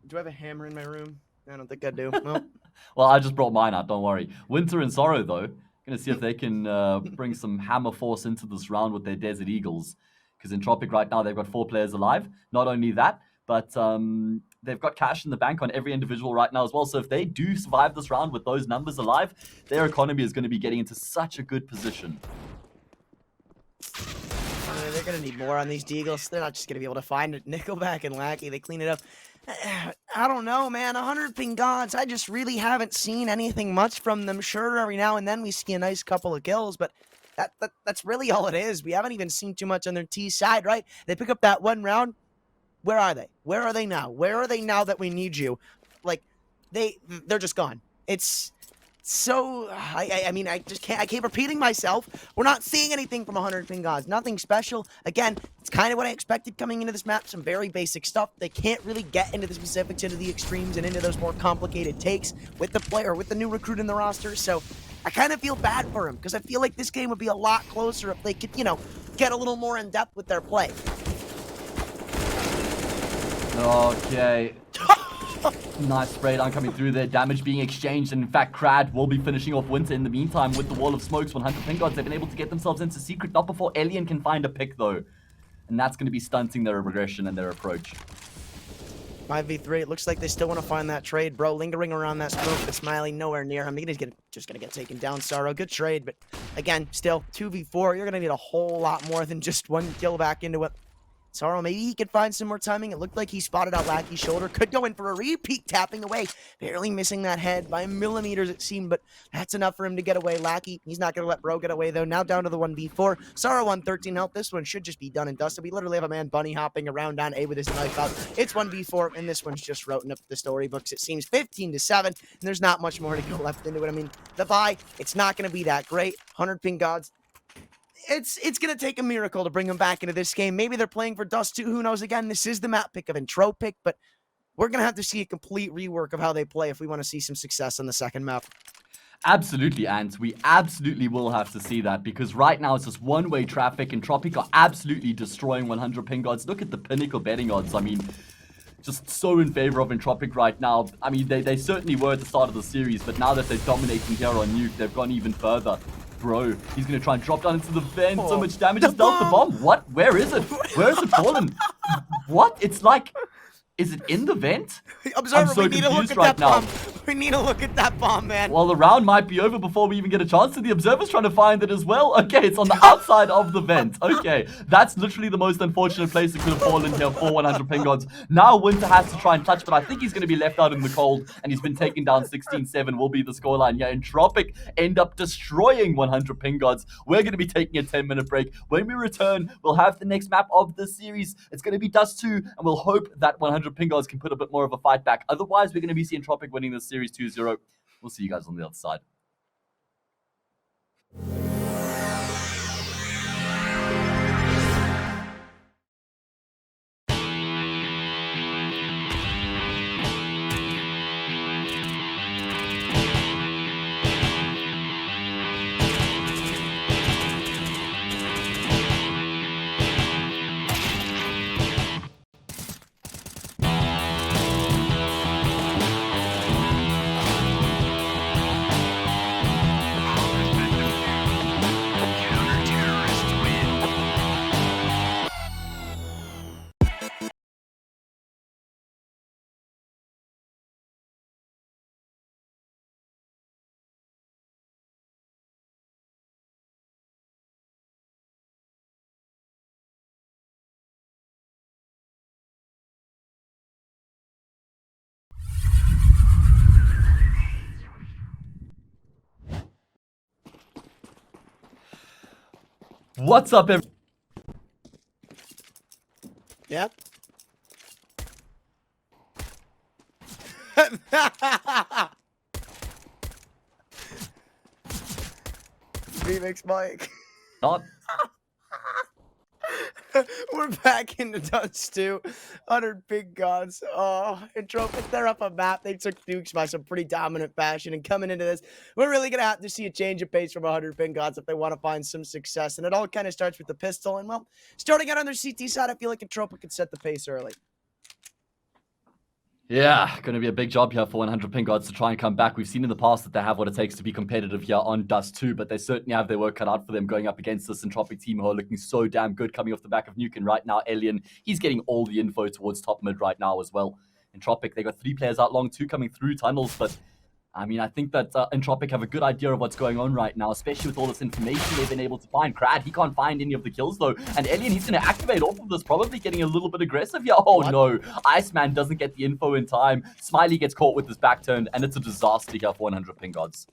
Do I have a hammer in my room? I don't think I do. Well, Well, I just brought mine out, don't worry. Winter and Sorrow, though. Gonna see if they can bring some hammer force into this round with their Desert Eagles. Because Entropiq right now, they've got 4 players alive. Not only that, but they've got cash in the bank on every individual right now as well. So if they do survive this round with those numbers alive, their economy is going to be getting into such a good position. They're going to need more on these Deagles. They're not just going to be able to find it. Nickelback and Lackey, they clean it up. I don't know, man. 100PingGods, I just really haven't seen anything much from them. Sure, every now and then we see a nice couple of kills, but that's really all it is. We haven't even seen too much on their T side, right? They pick up that one round. Where are they? Where are they now? Where are they now that we need you? Like, they're just gone. It's so, I mean, I keep repeating myself. We're not seeing anything from 100PingGods. Nothing special. Again, it's kind of what I expected coming into this map. Some very basic stuff. They can't really get into the specifics, into the extremes, and into those more complicated takes with the player, with the new recruit in the roster. So I kind of feel bad for him because I feel like this game would be a lot closer if they could, you know, get a little more in depth with their play. Okay. Nice spray down coming through there. Damage being exchanged. And in fact, Crad will be finishing off Winter in the meantime with the wall of smokes. 100PingGods, they've been able to get themselves into secret. Not before Alien can find a pick, though. And that's going to be stunting their regression and their approach. 5v3, it looks like they still want to find that trade, bro. Lingering around that smoke, but Smiley nowhere near him. He's just going to get taken down, Sorrow. Good trade, but again, still 2v4. You're going to need a whole lot more than just one kill back into it. Sorrow, maybe he could find some more timing. It looked like he spotted out Lackey's shoulder. Could go in for a repeat, tapping away. Barely missing that head by millimeters, it seemed, but that's enough for him to get away. Lackey, he's not going to let Bro get away, though. Now down to the 1v4. Sorrow on 13 health. This one should just be done and dusted. We literally have a man bunny hopping around on A with his knife out. It's 1v4, and this one's just written up the storybooks. It seems 15-7, and there's not much more to go left into it. I mean, the buy, it's not going to be that great. 100PingGods, it's going to take a miracle to bring them back into this game. Maybe they're playing for Dust 2. Who knows? Again, this is the map pick of Entropiq, but we're going to have to see a complete rework of how they play if we want to see some success on the second map. Absolutely, Ant. We absolutely will have to see that because right now it's just one-way traffic. Entropiq are absolutely destroying 100PingGods. Look at the Pinnacle betting odds. I mean, just so in favor of Entropiq right now. I mean, they certainly were at the start of the series, but now that they're dominating here on Nuke, they've gone even further. Bro, he's going to try and drop down into the vent. So much damage is dealt. The bomb. What? Where is it? Where is it fallen? What? It's like... Is it in the vent? Observer, we need to look at that bomb. We need to look at that bomb, man. Well, the round might be over before we even get a chance to. The Observer's trying to find it as well. Okay, it's on the outside of the vent. Okay, that's literally the most unfortunate place it could have fallen here for 100PingGods. Now Winter has to try and touch, but I think he's going to be left out in the cold, and he's been taken down 16-7 will be the scoreline here. Entropiq end up destroying 100PingGods. We're going to be taking a 10-minute break. When we return, we'll have the next map of the series. It's going to be Dust 2, and we'll hope that 100PingGods can put a bit more of a fight back. Otherwise, we're going to be seeing Entropiq winning this series 2-0. We'll see you guys on the other side. What's up, everyone? Yeah. Remix Mike. Not. We're back into Dust 2. 100PingGods. Oh, Entropiq, they're up a map. They took Dukes by some pretty dominant fashion. And coming into this, we're really going to have to see a change of pace from 100PingGods if they want to find some success. And it all kind of starts with the pistol. And, well, starting out on their CT side, I feel like Entropiq could set the pace early. Yeah, going to be a big job here for 100PingGods to try and come back. We've seen in the past that they have what it takes to be competitive here on Dust 2, but they certainly have their work cut out for them going up against this Entropiq team who are looking so damn good coming off the back of Nuke. And right now, Alien, he's getting all the info towards top mid right now as well. Entropiq, they got 3 players out long, 2 coming through tunnels, but I mean, I think that Entropiq have a good idea of what's going on right now, especially with all this information they've been able to find. Crad, he can't find any of the kills, though. And Alien, he's going to activate off of this, probably getting a little bit aggressive here. Oh, no. Iceman doesn't get the info in time. Smiley gets caught with his back turned, and it's a disaster here for 100PingGods.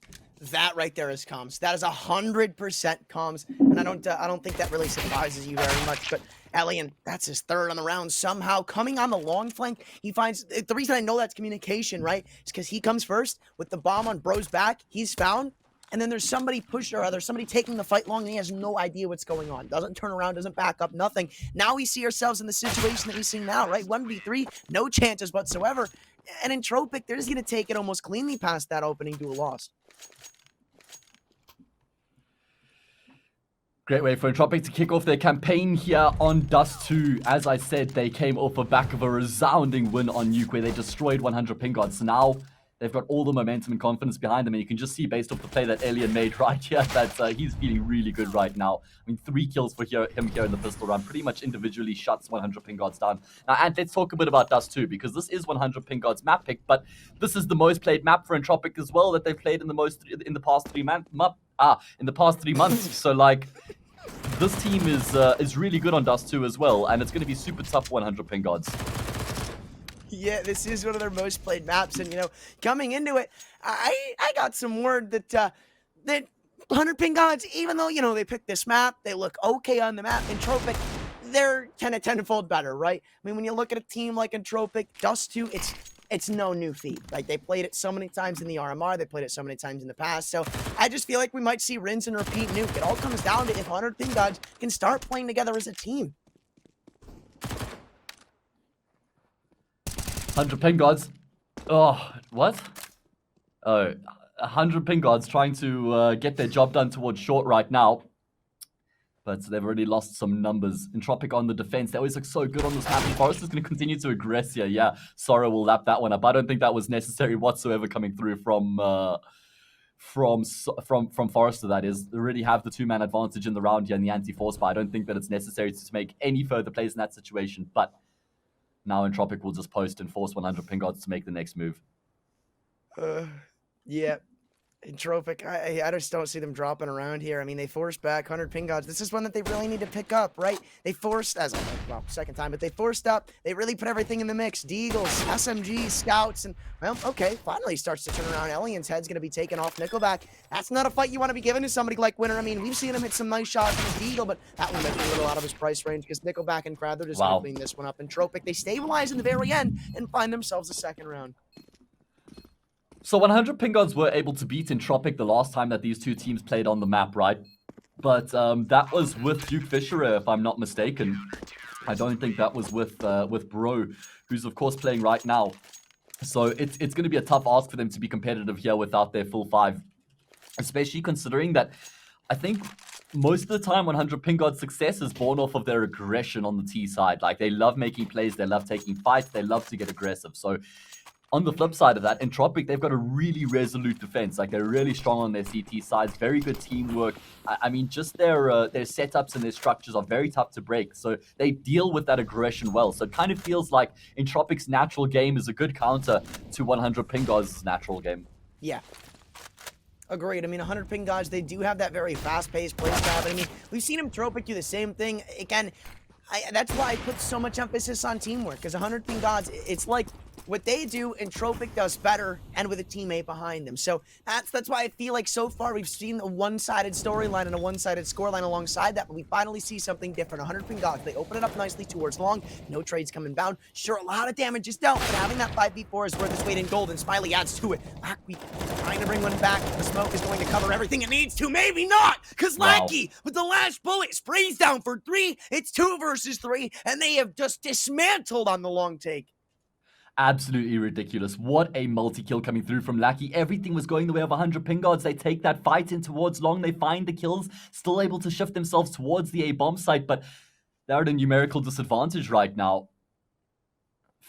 That right there is comms. That is 100% comms, and I don't think that really surprises you very much. But Alien, that's his 3rd on the round. Somehow coming on the long flank, he finds the reason I know that's communication, right? Is because he comes first with the bomb on Bro's back. He's found, and then there's somebody there's somebody taking the fight long, and he has no idea what's going on. Doesn't turn around, doesn't back up, nothing. Now we see ourselves in the situation that we see now, right? 1v3, no chances whatsoever. And Entropiq, they're just gonna take it almost cleanly past that opening to a loss. Great way for Entropiq to kick off their campaign here on Dust 2. As I said, they came off the back of a resounding win on Nuke where they destroyed 100PingGods. So now they've got all the momentum and confidence behind them, and you can just see based off the play that Alien made right here that he's feeling really good right now. I mean, 3 kills for him here in the pistol round, pretty much individually shuts 100PingGods down. Now, and let's talk a bit about Dust 2, because this is 100PingGods map pick, but this is the most played map for Entropiq as well that they've played in the past 3 months. So like, this team is really good on Dust 2 as well, and it's going to be super tough for 100PingGods. Yeah, this is one of their most played maps, and coming into it, I got some word that 100PingGods, even though they picked this map, they look okay on the map. Entropiq, they're kind of tenfold better, right? I mean, when you look at a team like Entropiq, Dust 2, it's no new feat. Like, they played it so many times in the RMR, they played it so many times in the past. So I just feel like we might see rinse and repeat Nuke. It all comes down to if 100PingGods can start playing together as a team. 100PingGods. Oh, what? Oh, 100PingGods trying to get their job done towards short right now. But they've already lost some numbers. Entropiq on the defense. They always look so good on this map. And Forest is going to continue to aggress here. Yeah, Sora will lap that one up. I don't think that was necessary whatsoever coming through from Forrester, that is. They already have the 2-man advantage in the round here in the anti-force, but I don't think that it's necessary to make any further plays in that situation. But now Entropiq will just post and force 100PingGods to make the next move. Yeah. Entropiq, I just don't see them dropping around here. I mean, they forced back 100PingGods. This is one that they really need to pick up, right? They forced, second time, but they forced up. They really put everything in the mix. Deagles, SMGs, scouts, and, well, okay, finally starts to turn around. Alien's head's going to be taken off Nickelback. That's not a fight you want to be giving to somebody like Winner. I mean, we've seen him hit some nice shots on his Deagle, but that one might be a little out of his price range because Nickelback and Crowd, they're just going to clean this one up. Entropiq, they stabilize in the very end and find themselves a second round. So 100PingGods were able to beat Entropiq the last time that these two teams played on the map, right? But that was with Duke Fisher, if I'm not mistaken. I don't think that was with Bro, who's of course playing right now. So it's going to be a tough ask for them to be competitive here without their full 5. Especially considering that I think most of the time 100PingGods' success is born off of their aggression on the T side. Like, they love making plays, they love taking fights, they love to get aggressive. So on the flip side of that, Entropiq, they've got a really resolute defense. Like, they're really strong on their CT sides, very good teamwork. I mean, just their setups and their structures are very tough to break. So they deal with that aggression well. So it kind of feels like Entropiq's natural game is a good counter to 100PingGods' natural game. Yeah. Agreed. I mean, 100PingGods, they do have that very fast-paced play style. But I mean, we've seen Entropiq do the same thing. Again, that's why I put so much emphasis on teamwork, because 100PingGods, it's like what they do, Entropiq does better, and with a teammate behind them. So that's why I feel like so far we've seen a one-sided storyline and a one-sided scoreline alongside that, but we finally see something different. 100PingGods, they open it up nicely towards long, no trades coming bound. Sure, a lot of damage is dealt, but having that 5v4 is worth its weight in gold, and Smiley adds to it. Lackey trying to bring one back. The smoke is going to cover everything it needs to. Maybe not, because Lackey, with the last bullet, sprays down for 3. It's 2 versus 3, and they have just dismantled on the long take. Absolutely ridiculous. What a multi-kill coming through from Lackey. Everything was going the way of 100PingGods. They take that fight in towards long. They find the kills, still able to shift themselves towards the A-bomb site, but they're at a numerical disadvantage right now.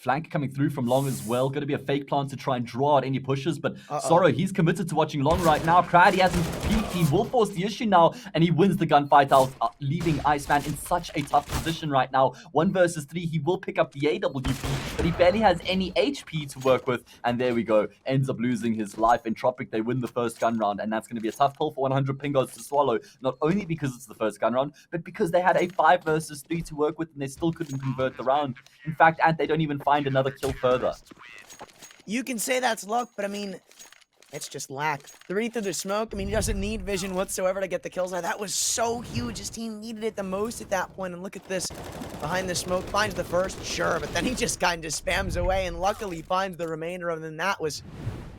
Flank coming through from Long as well. Going to be a fake plant to try and draw out any pushes, but Uh-oh. Sorrow, he's committed to watching Long right now. Crad, he hasn't peeked. He will force the issue now, and he wins the gunfight out, leaving Iceman in such a tough position right now. 1 versus 3, he will pick up the AWP, but he barely has any HP to work with, and there we go. Ends up losing his life. Entropiq, they win the first gun round, and that's going to be a tough pull for 100PingGods to swallow, not only because it's the first gun round, but because they had a 5 versus 3 to work with, and they still couldn't convert the round. In fact, and they don't even find another kill further. You can say that's luck, but I mean, it's just lack. 3 through the smoke, I mean, he doesn't need vision whatsoever to get the kills. Now, that was so huge. His team needed it the most at that point, and look at this. Behind the smoke, finds the first, sure, but then he just kind of spams away, and luckily finds the remainder of them. That was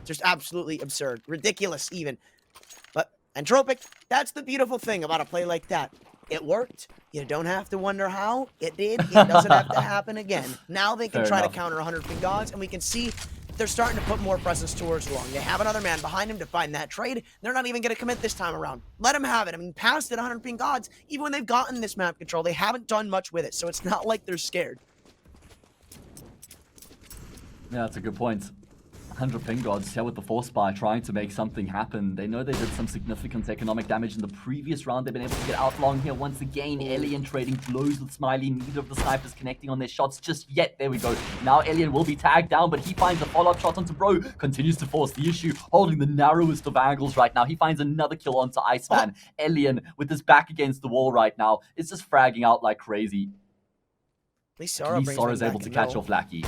just absolutely absurd. Ridiculous, even. But Entropiq, that's the beautiful thing about a play like that. It worked. You don't have to wonder how. It did. It doesn't have to happen again. Now they can try to counter 100PingGods, and we can see they're starting to put more presence towards Long. They have another man behind him to find that trade. They're not even going to commit this time around. Let him have it. I mean, past it, 100PingGods, even when they've gotten this map control, they haven't done much with it, so it's not like they're scared. Yeah, that's a good point. 100PingGods here with the Force Spy trying to make something happen. They know they did some significant economic damage in the previous round. They've been able to get out Long here once again. Alien trading blows with Smiley. Neither of the snipers connecting on their shots just yet. There we go. Now Alien will be tagged down, but he finds a follow-up shot onto Bro. Continues to force the issue, holding the narrowest of angles right now. He finds another kill onto Iceman. Alien, with his back against the wall right now, is just fragging out like crazy. At least Sorrow's able to catch off Lackey.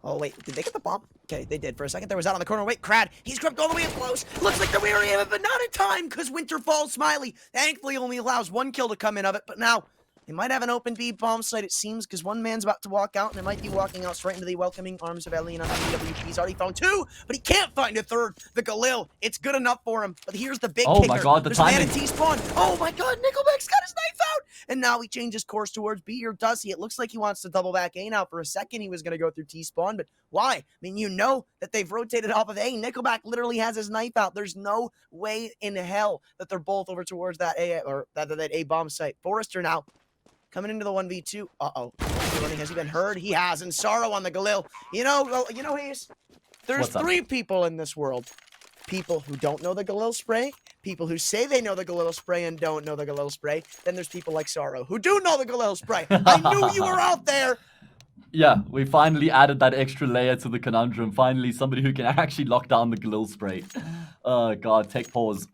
Oh, wait, did they get the bomb? Okay, they did. For a second, there was out on the corner. Wait, Crad, he's crept all the way up close. Looks like they're weary of it, but not in time, because Winter falls Smiley. Thankfully, only allows 1 kill to come in of it, but now they might have an open B bomb site, it seems, because one man's about to walk out, and they might be walking out straight into the welcoming arms of Alien on the AWP. He's already found 2, but he can't find a 3rd. The Galil, it's good enough for him, but here's the big kicker. Oh my god, the timing. There's a man in T-spawn. Oh my god, Nickelback's got his knife out! And now he changes course towards B, or does he? It looks like he wants to double back A now. For a second, he was going to go through T-spawn, but why? I mean, you know that they've rotated off of A. Nickelback literally has his knife out. There's no way in hell that they're both over towards that A, or that A bomb site. Forrester now coming into the 1v2. Uh-oh. Has he been heard? He has. And Sorrow on the Galil. You know, there's 3 people in this world. People who don't know the Galil spray, people who say they know the Galil spray and don't know the Galil spray. Then there's people like Sorrow who do know the Galil spray. I knew you were out there. Yeah, we finally added that extra layer to the conundrum. Finally, somebody who can actually lock down the Galil spray. Oh god, take pause.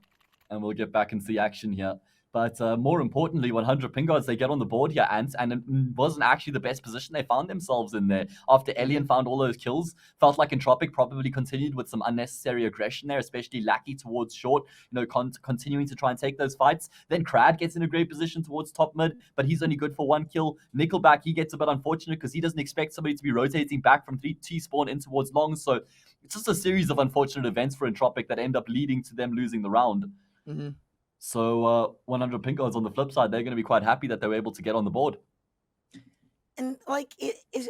And we'll get back into the action here. But more importantly, 100PingGods, they get on the board here, Ant, and it wasn't actually the best position they found themselves in there. After Alien found all those kills, felt like Entropiq probably continued with some unnecessary aggression there, especially Lackey towards short, continuing to try and take those fights. Then Crad gets in a great position towards top mid, but he's only good for 1 kill. Nickelback, he gets a bit unfortunate because he doesn't expect somebody to be rotating back from T-spawn in towards Long, so it's just a series of unfortunate events for Entropiq that end up leading to them losing the round. Mm-hmm. So 100PingGods on the flip side, they're going to be quite happy that they were able to get on the board. And like,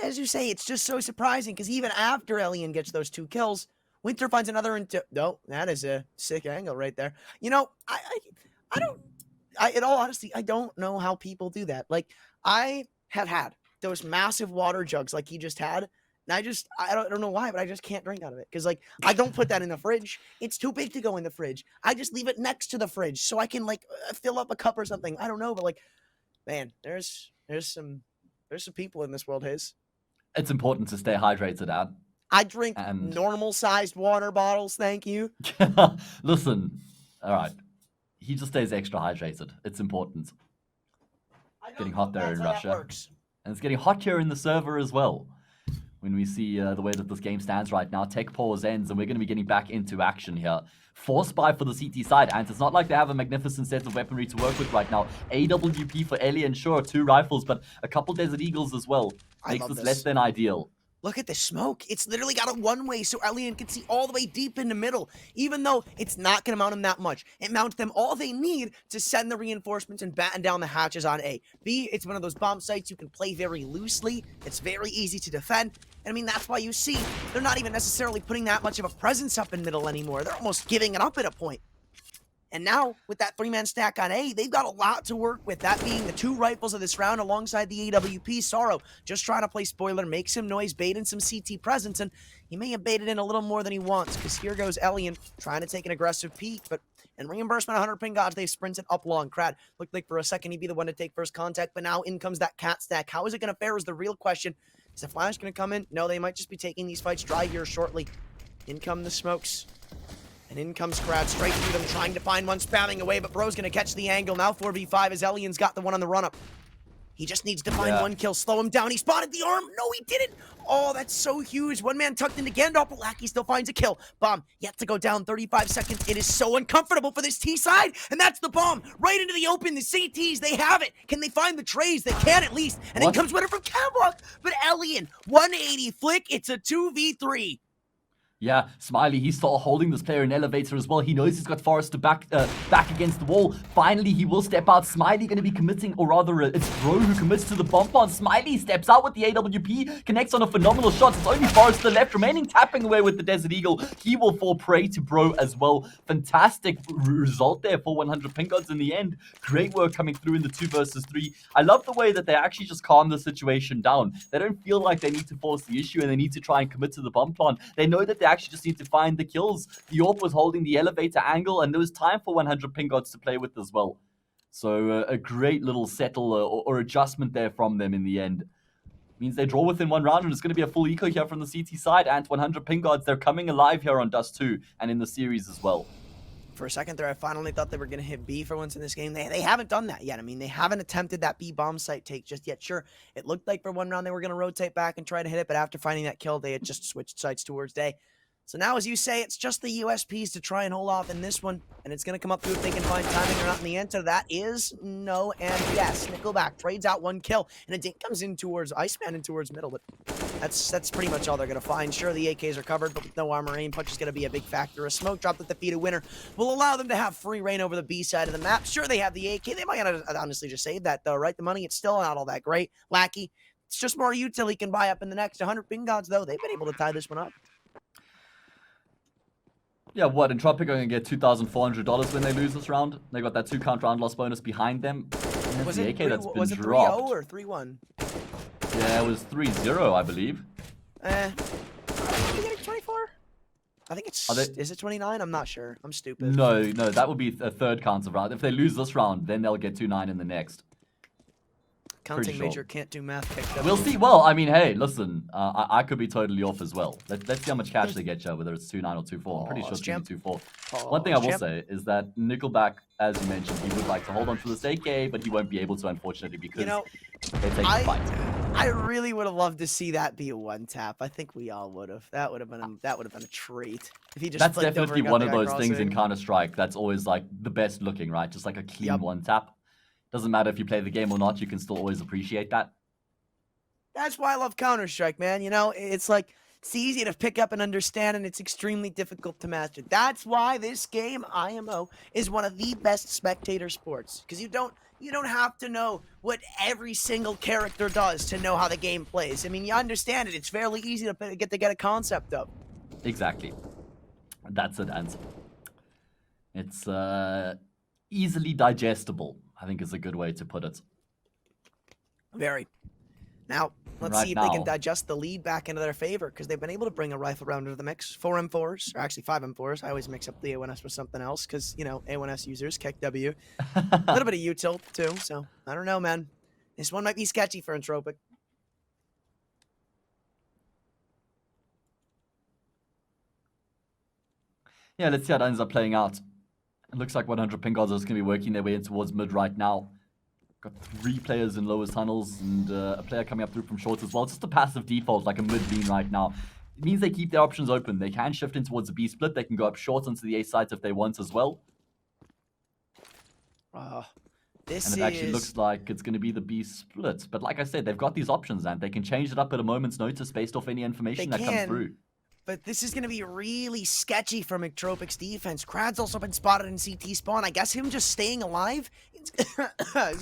as you say, it's just so surprising because even after Alien gets those 2 kills, Winter finds another no, that is a sick angle right there. You know, in all honesty, I don't know how people do that. Like, I have had those massive water jugs like he just had. And I don't know why, but I just can't drink out of it. Because, like, I don't put that in the fridge. It's too big to go in the fridge. I just leave it next to the fridge so I can, like, fill up a cup or something. I don't know, but, like, man, there's some people in this world, Hayes. It's important to stay hydrated, Ad. I drink normal-sized water bottles, thank you. Listen, all right. He just stays extra hydrated. It's important. It's getting hot there in Russia. And it's getting hot here in the server as well. When we see the way that this game stands right now, tech pause ends, and we're going to be getting back into action here. Force Spy for the CT side, and it's not like they have a magnificent set of weaponry to work with right now. AWP for Alien, sure, 2 rifles, but a couple Desert Eagles as well. Makes this less than ideal. Look at the smoke. It's literally got a one-way so Alien can see all the way deep in the middle, even though it's not going to mount them that much. It mounts them all they need to send the reinforcements and batten down the hatches on A. B, it's one of those bomb sites you can play very loosely. It's very easy to defend. And I mean, that's why you see they're not even necessarily putting that much of a presence up in middle anymore. They're almost giving it up at a point. And now, with that 3-man stack on A, they've got a lot to work with, that being the 2 rifles of this round alongside the AWP. Sorrow just trying to play spoiler, make some noise, bait in some CT presence, and he may have baited in a little more than he wants, because here goes Elian trying to take an aggressive peek, but in reimbursement, 100PingGods, they sprinted up long. Krad looked like for a second he'd be the one to take first contact, but now in comes that cat stack. How is it going to fare is the real question. Is the Flash going to come in? No, they might just be taking these fights dry here shortly. In come the smokes. And in comes Krad, straight through them, trying to find one, spamming away, but Bro's going to catch the angle. Now 4v5 as Elian's got the one on the run-up. He just needs to find one kill, slow him down. He spotted the arm. No, he didn't. Oh, that's so huge. One man tucked into Gandalf, but Lackey still finds a kill. Bomb yet to go down, 35 seconds. It is so uncomfortable for this T side, and that's the bomb. Right into the open, the CTs, they have it. Can they find the trays? They can at least. And in comes winner from Camwalk, but Elian, 180 flick. It's a 2v3. Yeah, Smiley, he's still holding this player in elevator as well. He knows he's got Forrest to back against the wall. Finally, he will step out. Smiley going to be committing, or rather, it's Bro who commits to the bomb plant. Smiley steps out with the AWP, connects on a phenomenal shot. It's only Forrest to the left, remaining, tapping away with the Desert Eagle. He will fall prey to Bro as well. Fantastic result there for 100PingGods in the end. Great work coming through in the 2 versus 3. I love the way that they actually just calm the situation down. They don't feel like they need to force the issue and they need to try and commit to the bomb plant. They know that they actually just need to find the kills. The AWP was holding the elevator angle, and there was time for 100PingGods to play with as well. So a great little settle or adjustment there from them in the end. Means they draw within 1 round, and it's going to be a full eco here from the CT side. And 100PingGods, they're coming alive here on Dust 2 and in the series as well. For a second there, I finally thought they were going to hit B for once in this game. They haven't done that yet. I mean, they haven't attempted that B bomb site take just yet. Sure, it looked like for 1 round they were going to rotate back and try to hit it, but after finding that kill, they had just switched sites towards day. So now, as you say, it's just the USPs to try and hold off in this one, and it's going to come up to if they can find timing or not in the answer. That is no and yes. Nickelback trades out 1 kill, and a dink comes in towards Iceman and towards middle, but that's pretty much all they're going to find. Sure, the AKs are covered, but with no armor, aim punch is going to be a big factor. A smoke drop that defeat a winner will allow them to have free reign over the B side of the map. Sure, they have the AK. They might honestly just save that, though, right? The money, it's still not all that great. Lackey, it's just more util he can buy up in the next 100PingGods, though. They've been able to tie this one up. Yeah, what? Entropiq are going to get $2,400 when they lose this round. They got that 2 count round loss bonus behind them. Was the it AK that's been was it 3-0 dropped. or 3-1? Yeah, it was 3-0, I believe. Are they getting 24? I think it's... Is it 29? I'm not sure. I'm stupid. No, that would be a 3rd counter round. If they lose this round, then they'll get 2-9 in the next. Counting major can't do math. We'll see. Well, I mean, hey, listen, I could be totally off as well. Let's see how much cash they get you, whether it's 2-9 or 2-4. I'm pretty sure it's going to be 2-4. One thing I will say is that Nickelback, as you mentioned, he would like to hold on to this AK, but he won't be able to, unfortunately, because they take the fight. I really would have loved to see that be a 1-tap. I think we all would have. That would have been a treat. If he just that's definitely one of those things in Counter-Strike that's always like the best looking, right? Just like a clean 1-tap. Doesn't matter if you play the game or not, you can still always appreciate that. That's why I love Counter-Strike, man. You know, it's like, it's easy to pick up and understand, and it's extremely difficult to master. That's why this game, IMO, is one of the best spectator sports. Because you don't have to know what every single character does to know how the game plays. I mean, you understand it. It's fairly easy to get a concept of. Exactly. That's it, answer. It's easily digestible, I think is a good way to put it. Very. Now, let's see if they can digest the lead back into their favor, because they've been able to bring a rifle round into the mix. 4 M4s, or actually 5 M4s. I always mix up the A1S with something else, because, you know, A1S users, kick W. A little bit of util, too, so I don't know, man. This one might be sketchy for Entropiq. Yeah, let's see how that ends up playing out. It looks like 100PingGods are just going to be working their way in towards mid right now. Got 3 players in lowest tunnels and a player coming up through from short as well. It's just a passive default, like a mid beam right now. It means they keep their options open. They can shift in towards the B split. They can go up short onto the A site if they want as well. And it actually looks like it's going to be the B split. But like I said, they've got these options, and they can change it up at a moment's notice based off any information that comes through. But this is going to be really sketchy from Entropiq's defense. Krad's also been spotted in CT spawn. I guess him just staying alive is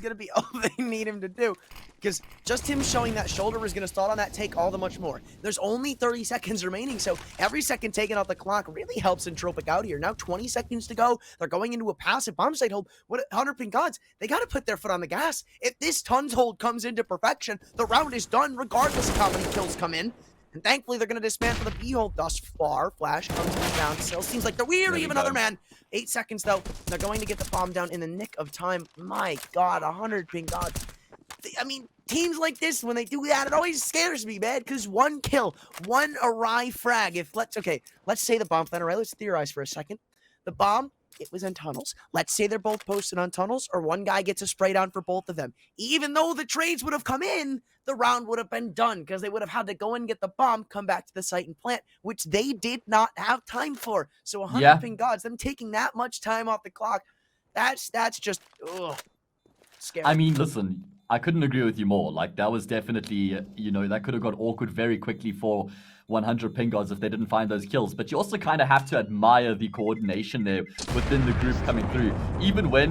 going to be all they need him to do. Because just him showing that shoulder is going to stall on that take all the much more. There's only 30 seconds remaining, so every second taken off the clock really helps Entropiq out here. Now 20 seconds to go. They're going into a passive bomb site hold. What 100PingGods, they got to put their foot on the gas. If this tons hold comes into perfection, the round is done regardless of how many kills come in. And thankfully, they're going to dismantle the B-hole thus far. Flash comes in down. Still seems like they're weary of another man. 8 seconds, though. They're going to get the bomb down in the nick of time. My God, 100PingGods. I mean, teams like this, when they do that, it always scares me, man. Because one kill, one awry frag. Let's say the bomb planner, right? Let's theorize for a second. The bomb, it was in tunnels. Let's say they're both posted on tunnels, or one guy gets a spray down for both of them. Even though the trades would have come in, the round would have been done because they would have had to go and get the bomb, come back to the site and plant, which they did not have time for. So 100PingGods, them taking that much time off the clock, that's just scary. I mean, listen, I couldn't agree with you more. Like, that was definitely, that could have got awkward very quickly for 100PingGods if they didn't find those kills. But you also kind of have to admire the coordination there within the group coming through. Even when,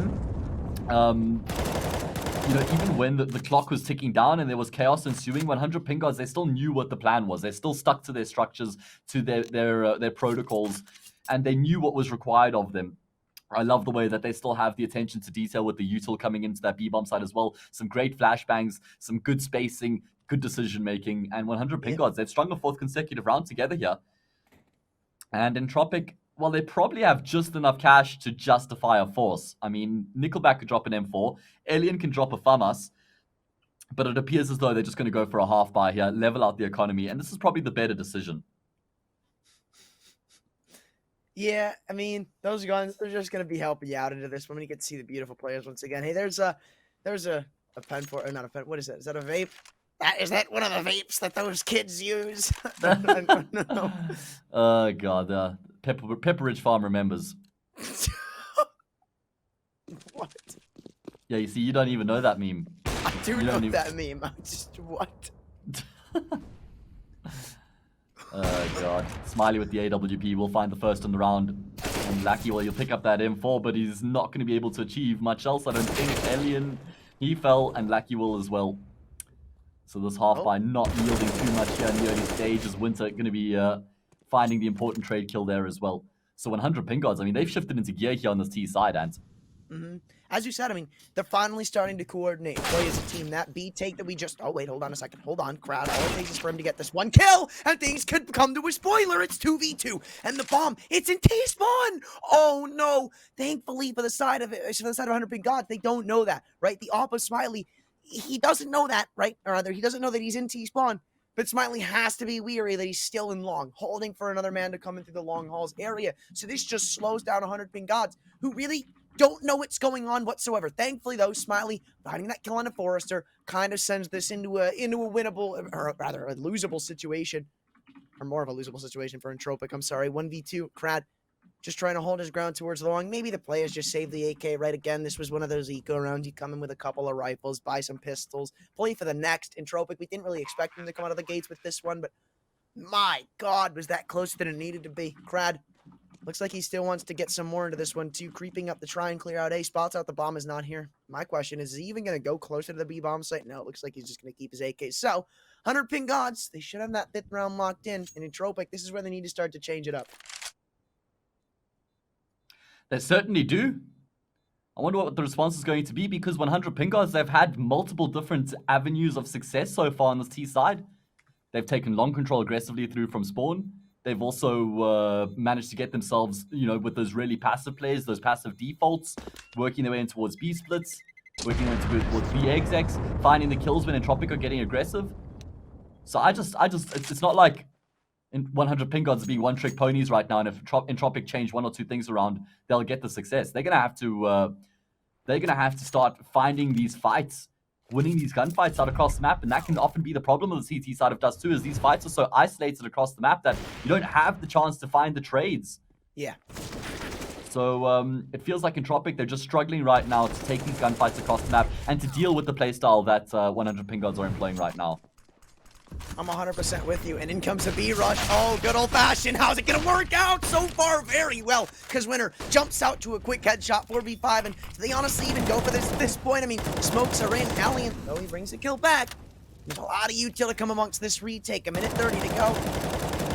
even when the clock was ticking down and there was chaos ensuing, 100PingGods, they still knew what the plan was. They still stuck to their structures, to their protocols, and they knew what was required of them. I love the way that they still have the attention to detail with the util coming into that B-bomb side as well. Some great flashbangs, some good spacing, good decision-making, and 100PingGods, they've strung a 4th consecutive round together here. And Entropiq, well, they probably have just enough cash to justify a force. I mean, Nickelback could drop an M4, Alien can drop a FAMAS, but it appears as though they're just going to go for a half buy here, level out the economy, and this is probably the better decision. Yeah, I mean, those guns, they're just going to be helping you out into this one when you get to see the beautiful players once again. Hey, there's a pen for, or not a pen, what is that? Is that a vape? Is that one of the vapes that those kids use? I don't know. Oh, God. Pepperidge Farm remembers. What? Yeah, you see, you don't even know that meme. I do know that meme. I'm just, what? Oh, God. Smiley with the AWP will find the first in the round. And Lucky, well, he'll pick up that M4, but he's not going to be able to achieve much else, I don't think. Alien, he fell, and Lucky will as well. So this half by not yielding too much here in the early stage is Winter going to be finding the important trade kill there as well. So 100PingGods, I mean, they've shifted into gear here on this T side, and as you said, I mean, they're finally starting to coordinate, play as a team. That B take that we just, oh wait, hold on a second, hold on, Krad. All it takes is for him to get this one kill, and things could come to a spoiler. It's 2v2, and the bomb, it's in T-spawn. Oh no! Thankfully, for the side of 100PingGods, they don't know that, right? The Oppa Smiley, he doesn't know that, right? Or rather, he doesn't know that he's in T-spawn. But Smiley has to be weary that he's still in long, holding for another man to come into the long halls area. So this just slows down 100PingGods, who really don't know what's going on whatsoever. Thankfully, though, Smiley finding that kill on a Forester kind of sends this into a winnable, or rather a losable situation, or more of a losable situation for Entropiq. I'm sorry, 1v2. Krad just trying to hold his ground towards the long. Maybe the players just saved the AK right again. This was one of those eco rounds. You come in with a couple of rifles, buy some pistols, play for the next. Entropiq, we didn't really expect him to come out of the gates with this one, but my God, was that closer than it needed to be. Krad, looks like he still wants to get some more into this one too, creeping up to try and clear out A. Spots out the bomb is not here. My question is he even going to go closer to the B bomb site? No, it looks like he's just going to keep his AK. So, 100PingGods, they should have that 5th round locked in. And Entropiq, this is where they need to start to change it up. They certainly do. I wonder what the response is going to be, because 100PingGods, they've had multiple different avenues of success so far on this T side. They've taken long control aggressively through from spawn. They've also managed to get themselves, with those really passive plays, those passive defaults, working their way in towards B splits, working their way towards B execs, finding the kills when Entropiq are getting aggressive. So it's not like 100PingGods being one-trick ponies right now, and if Entropiq change 1 or 2 things around, they'll get the success. They're gonna have to start finding these fights, winning these gunfights out across the map, and that can often be the problem of the CT side of Dust 2, is these fights are so isolated across the map that you don't have the chance to find the trades. Yeah. So it feels like Entropiq, they're just struggling right now to take these gunfights across the map and to deal with the playstyle that 100PingGods are employing right now. I'm 100% with you. And in comes a B-rush. Oh, good old-fashioned. How's it going to work out? So far, very well. Because Winner jumps out to a quick headshot, 4v5. And do they honestly even go for this at this point? I mean, smokes are in. Alien, though, he brings the kill back. There's a lot of utility come amongst this retake. A minute 30 to go.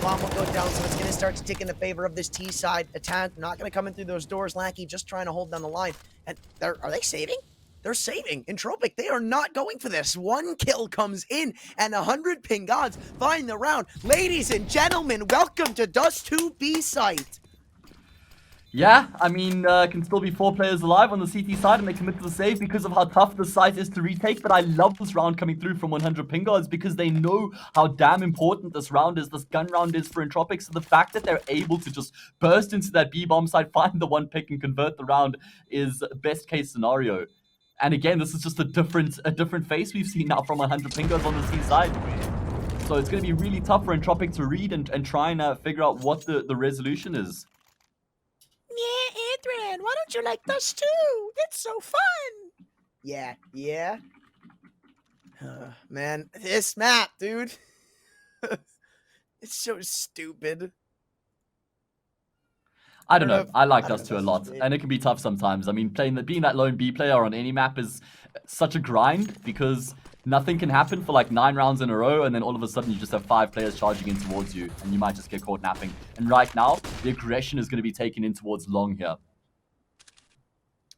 Bomb will go down, so it's going to start to tick in the favor of this T-side attack. Not going to come in through those doors. Lackey just trying to hold down the line. And are they saving? They're saving. Entropiq, they are not going for this. One kill comes in, and 100PingGods find the round. Ladies and gentlemen, welcome to Dust 2 B-site. Yeah, I mean, can still be 4 players alive on the CT side, and they commit to the save because of how tough the site is to retake. But I love this round coming through from 100PingGods because they know how damn important this round is, this gun round is for Entropiq. So the fact that they're able to just burst into that B-bomb site, find the one pick, and convert the round is best case scenario. And again, this is just a different face we've seen now from 100PingGods on the C side. So it's going to be really tough for Entropiq to read and try and figure out what the resolution is. Yeah, Adrian, why don't you like Dust 2? It's so fun. Yeah. Man, this map, dude. It's so stupid. I don't know. I like Dust 2 a lot, and it can be tough sometimes. I mean, being that lone B player on any map is such a grind because nothing can happen for like 9 rounds in a row, and then all of a sudden you just have 5 players charging in towards you, and you might just get caught napping. And right now, the aggression is going to be taken in towards long here.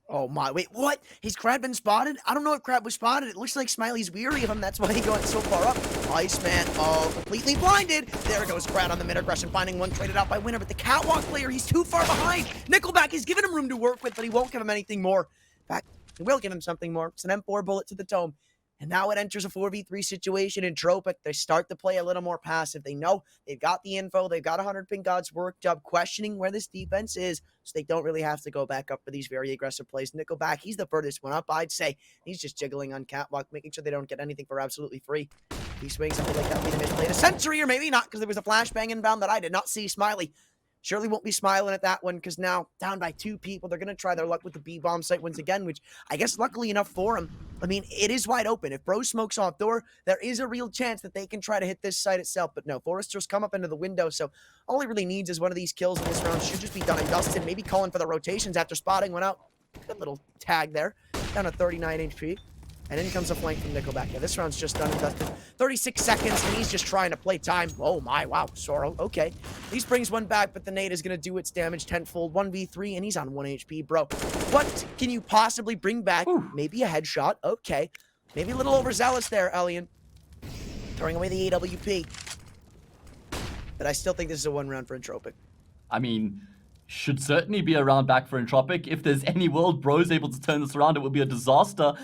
Oh my, wait, what? Has Crab been spotted? I don't know if Crab was spotted. It looks like Smiley's weary of him. That's why he got so far up. Iceman, completely blinded. There goes Crab on the mid-aggression, finding one traded out by Winner. But the Catwalk player, he's too far behind. Nickelback is giving him room to work with, but he won't give him anything more. In fact, he will give him something more. It's an M4 bullet to the dome. And now it enters a 4v3 situation in Entropiq. They start to play a little more passive. They know they've got the info. They've got 100PingGods worked up, questioning where this defense is, so they don't really have to go back up for these very aggressive plays. Nickelback, he's the furthest one up, I'd say. He's just jiggling on Catwalk, making sure they don't get anything for absolutely free. If he swings something like that, would be the misplayed a century, or maybe not, because there was a flashbang inbound that I did not see. Smiley surely won't be smiling at that one, because now down by 2 people, they're going to try their luck with the B-bomb site once again, which I guess luckily enough for them. I mean, it is wide open. If Bro smokes off door, there is a real chance that they can try to hit this site itself. But no, Forrester's come up into the window, so all he really needs is one of these kills in this round. Should just be done and dusted. Maybe calling for the rotations after spotting one out. Good little tag there. Down to 39 HP. And in comes a flank from Nickelback. Yeah, this round's just done and dusted. 36 seconds, and he's just trying to play time. Oh my, wow, Sorrel, okay. He brings one back, but the nade is going to do its damage tenfold. 1v3, and he's on 1 HP, bro. What can you possibly bring back? Ooh. Maybe a headshot, okay. Maybe a little overzealous there, Elian. Throwing away the AWP. But I still think this is a 1 round for Entropiq. I mean, should certainly be a round back for Entropiq. If there's any world Bro's able to turn this around, it would be a disaster.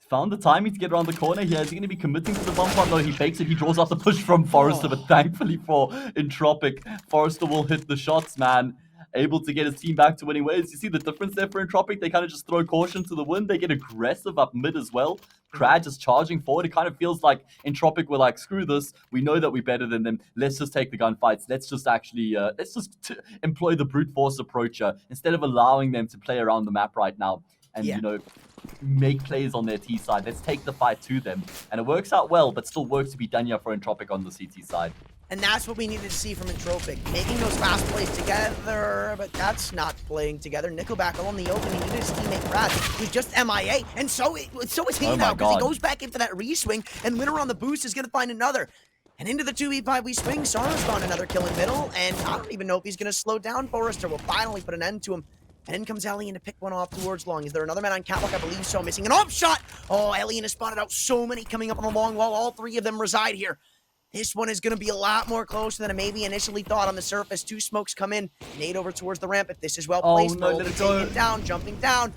Found the timing to get around the corner here. Is he going to be committing to the bump one? No, he fakes it. He draws out the push from Forrester, but thankfully for Entropiq, Forrester will hit the shots, man. Able to get his team back to winning ways. You see the difference there for Entropiq? They kind of just throw caution to the wind. They get aggressive up mid as well. Crad just charging forward. It kind of feels like Entropiq were like, screw this. We know that we're better than them. Let's just take the gunfights. Let's just actually, employ the brute force approach instead of allowing them to play around the map right now. And, you know, make plays on their T side. Let's take the fight to them. And it works out well, but still works to be done here for Entropiq on the CT side. And that's what we needed to see from Entropiq. Making those fast plays together, but that's not playing together. Nickelback all in the open. He needed his teammate Brad, who's just MIA. And so is he now, because he goes back in for that re-swing, and Winner on the boost is going to find another. And into the 2v5 we swing. Sorrow's found another kill in middle, and I don't even know if he's going to slow down Forrester. Will finally put an end to him. And in comes Alien to pick one off towards long. Is there another man on Catwalk? I believe so. Missing an off shot. Oh, Alien has spotted out so many coming up on the long wall. All 3 of them reside here. This one is going to be a lot more closer than I maybe initially thought on the surface. 2 smokes come in. Nade over towards the ramp. If this is well placed, no, let it go. Taking it down, jumping down.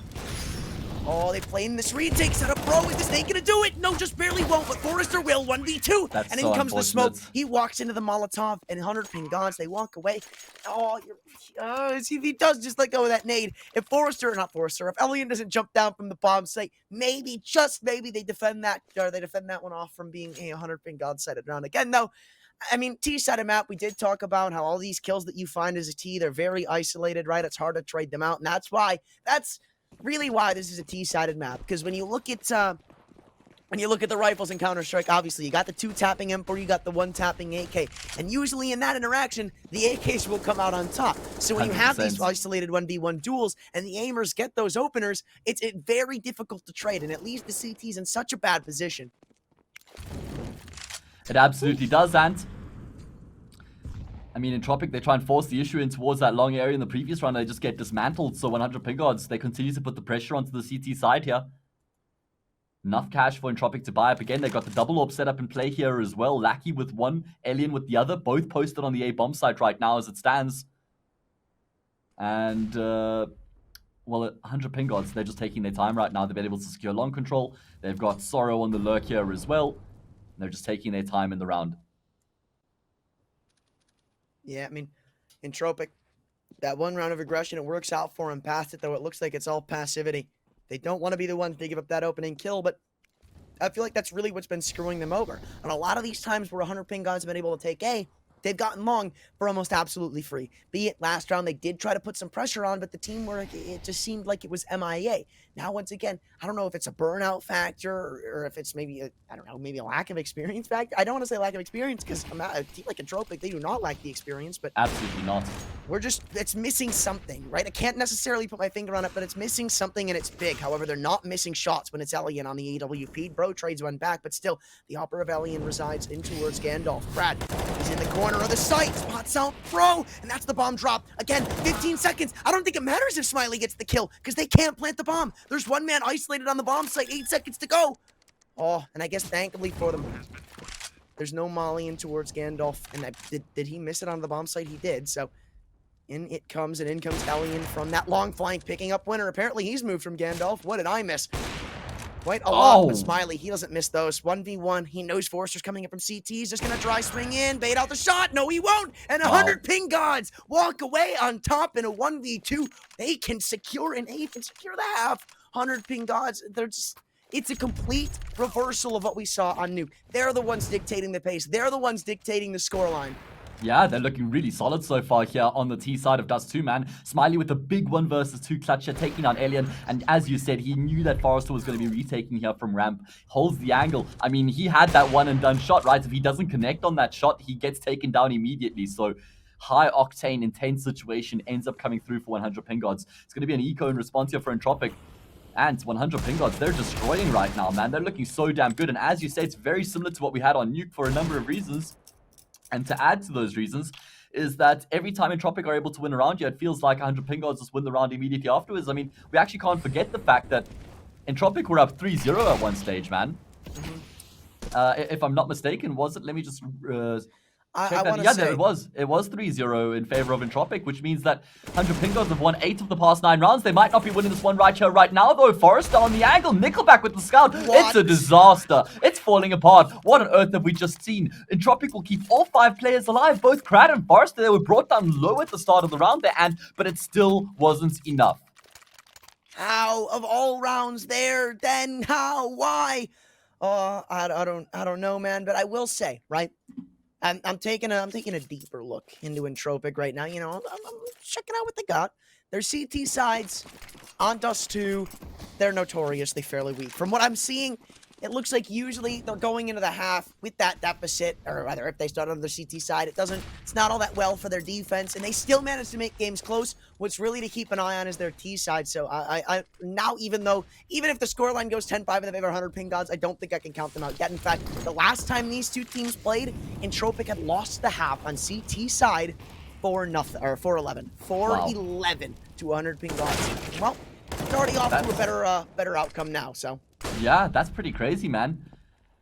Oh, they playing this retake setup, bro. Is this Nate gonna do it? No, just barely won't, but Forrester will. 1v2. That's and so in comes the smoke. unfortunate. He walks into the Molotov, and 100PingGods, they walk away. Oh, he does just let go of that nade. If Alien doesn't jump down from the bomb site, maybe, just maybe, they defend that one off from being a 100PingGods sided round. Again, though, I mean, T-sided map, we did talk about how all these kills that you find as a T, they're very isolated, right? It's hard to trade them out, and that's really why this is a T-sided map. Because when you look at when you look at the rifles in Counter-Strike, obviously, you got the 2-tapping M4, you got the 1-tapping AK. And usually in that interaction, the AKs will come out on top. So when you have these 100%. isolated 1v1 duels and the aimers get those openers, it's very difficult to trade, and it leaves the CTs in such a bad position. It absolutely does, and I mean, Entropiq, they try and force the issue in towards that long area in the previous round, they just get dismantled. So 100PingGods, they continue to put the pressure onto the CT side here. Enough cash for Entropiq to buy up again. They've got the double orb set up in play here as well. Lackey with one, Alien with the other. Both posted on the A bomb site right now as it stands. And, well, 100PingGods, they're just taking their time right now. They've been able to secure long control. They've got Sorrow on the lurk here as well. They're just taking their time in the round. Yeah, I mean, Entropiq, that one round of aggression, it works out for him. Past it, though, it looks like it's all passivity. They don't want to be the ones to give up that opening kill, but I feel like that's really what's been screwing them over. And a lot of these times where 100PingGods have been able to take A, they've gotten long for almost absolutely free. Be it last round, they did try to put some pressure on, but the teamwork, it just seemed like it was MIA. Now, once again, I don't know if it's a burnout factor or if it's maybe, I don't know, maybe a lack of experience factor. I don't want to say lack of experience because a team like Entropiq, they do not lack the experience, but Absolutely not. it's missing something, right? I can't necessarily put my finger on it, but it's missing something and it's big. However, they're not missing shots when it's Alien on the AWP. Bro trades one back, but still, the upper of Alien resides in towards Gandalf. Brad, he's in the corner of the site, spots out Bro, and that's the bomb drop. Again, 15 seconds. I don't think it matters if Smiley gets the kill because they can't plant the bomb. There's one man isolated on the bomb site, 8 seconds to go. Oh, and I guess thankfully for them, there's no molly in towards Gandalf. And did he miss it on the bomb site? He did, so in it comes, and in comes Alien from that long flank, picking up Winner. Apparently, he's moved from Gandalf. What did I miss? Quite a lot, but Smiley, he doesn't miss those. 1v1, he knows Forrester's coming in from CT. He's just going to dry swing in, bait out the shot. No, he won't. And 100PingGods walk away on top in a 1v2. They can secure an 8 and secure the half. 100PingGods, they're just... It's a complete reversal of what we saw on Nuke. They're the ones dictating the pace. They're the ones dictating the scoreline. Yeah, they're looking really solid so far here on the T side of Dust 2, man. Smiley with a big 1 versus 2 clutch here, taking out Alien. And as you said, he knew that Forrester was going to be retaking here from ramp. Holds the angle. I mean, he had that one and done shot, right? If he doesn't connect on that shot, he gets taken down immediately. So high octane, intense situation ends up coming through for 100PingGods. It's going to be an eco in response here for Entropiq. And 100PingGods, they're destroying right now, man. They're looking so damn good. And as you say, it's very similar to what we had on Nuke for a number of reasons. And to add to those reasons is that every time Entropiq are able to win around you, it feels like 100PingGods just win the round immediately afterwards. I mean, we actually can't forget the fact that Entropiq were up 3-0 at one stage, man. If I'm not mistaken, was it? Let me just... it was 3-0 in favor of Entropiq, which means that 100PingGods have won 8 of the past 9 rounds. They might not be winning this one right here, right now, though. Forrester on the angle, Nickelback with the scout. What? It's a disaster. It's falling apart. What on earth have we just seen? Entropiq will keep all 5 players alive. Both Krad and Forrester, they were brought down low at the start of the round there, but it still wasn't enough. How of all rounds there? Then how? Why? I don't know, man. But I will say, right? I'm taking a deeper look into Entropiq right now. You know, I'm checking out what they got. Their CT sides on Dust 2, they're notoriously fairly weak. From what I'm seeing, it looks like usually they're going into the half with that deficit, or rather, if they start on the CT side, it's not all that well for their defense, and they still manage to make games close. What's really to keep an eye on is their T side. So I now, even if the scoreline goes 10-5 in the favor of 100PingGods, I don't think I can count them out yet. In fact, the last time these two teams played, Entropiq had lost the half on CT side 4-0 or 4-11, 4-11 to 100PingGods. Well, it's already off to a better outcome now. So. Yeah, that's pretty crazy, man.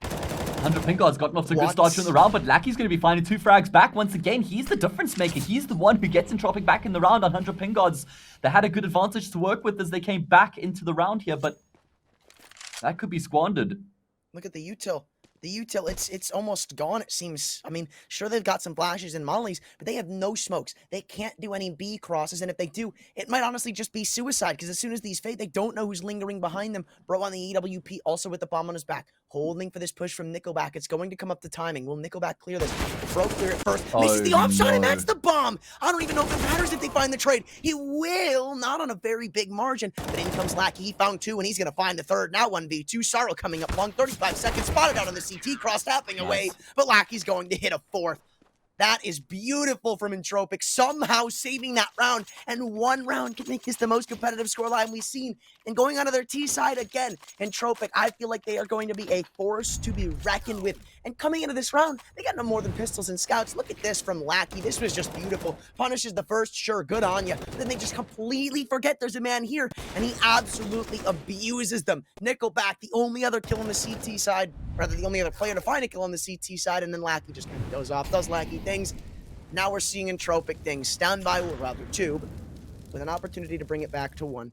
100PingGods gotten off to a good start during the round, but Lackey's going to be finding 2 frags back. Once again, he's the difference maker. He's the one who gets Entropiq back in the round on 100PingGods. They had a good advantage to work with as they came back into the round here, but that could be squandered. Look at the util. The util, it's almost gone, it seems. I mean, sure, they've got some flashes and mollies, but they have no smokes. They can't do any B crosses, and if they do, it might honestly just be suicide, because as soon as these fade, they don't know who's lingering behind them. Bro on the EWP, also with the bomb on his back. holding for this push from Nickelback. It's going to come up to timing. Will Nickelback clear this? Bro clear it first. Misses the offshot, and that's the bomb. I don't even know if it matters if they find the trade. He will, not on a very big margin, but in comes Lackey. He found 2, and he's going to find the third. Now 1v2. Sorrow coming up long, 35 seconds. Spotted out on the CT, cross tapping away, but Lackey's going to hit a 4th. That is beautiful from Entropiq, somehow saving that round, and 1 round can make this the most competitive scoreline we've seen. And going onto their T side again, Entropiq, I feel like they are going to be a force to be reckoned with. And coming into this round, they got no more than pistols and scouts. Look at this from Lackey. This was just beautiful. Punishes the first, sure, good on you. Then they just completely forget there's a man here, and he absolutely abuses them. Nickelback, the only other kill on the CT side, rather the only other player to find a kill on the CT side, and then Lackey just kind of goes off, does Lackey things. Now we're seeing Entropiq things. Standby, or rather 2, but with an opportunity to bring it back to 1.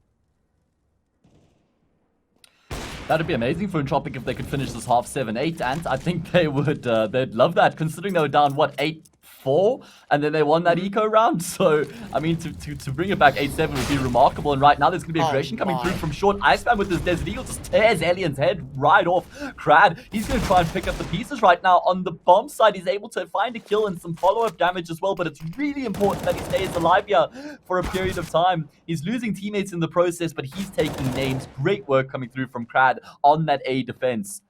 That'd be amazing for Entropiq if they could finish this half 7-8, and I think they would, they'd love that, considering they were down, what, 8-4, and then they won that eco round. So, I mean, to bring it back 8-7 would be remarkable, and right now there's going to be aggression coming through from short. Iceman with his Desert Eagle just tears Alien's head right off. Crad, he's going to try and pick up the pieces right now. On the bomb side, he's able to find a kill and some follow-up damage as well, but it's really important that he stays alive here for a period of time. He's losing teammates in the process, but he's taking names. Great work coming through from Crad on that A defense.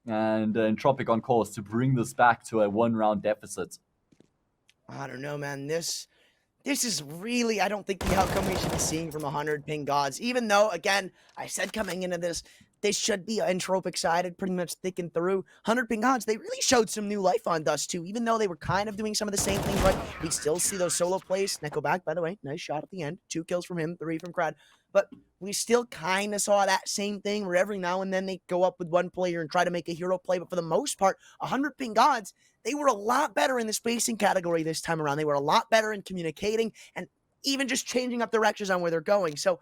And Entropiq on course to bring this back to a 1-round deficit. I don't know, man. This is really, I don't think the outcome we should be seeing from 100PingGods. Even though, again, I said coming into this should be Entropiq-sided, pretty much thickened through. 100PingGods, they really showed some new life on Dust 2. Even though they were kind of doing some of the same things, right? We still see those solo plays. Nickelback, by the way, nice shot at the end. 2 kills from him, 3 from Crad. But we still kind of saw that same thing where every now and then they go up with one player and try to make a hero play. But for the most part, 100PingGods, they were a lot better in the spacing category this time around. They were a lot better in communicating and even just changing up directions on where they're going. So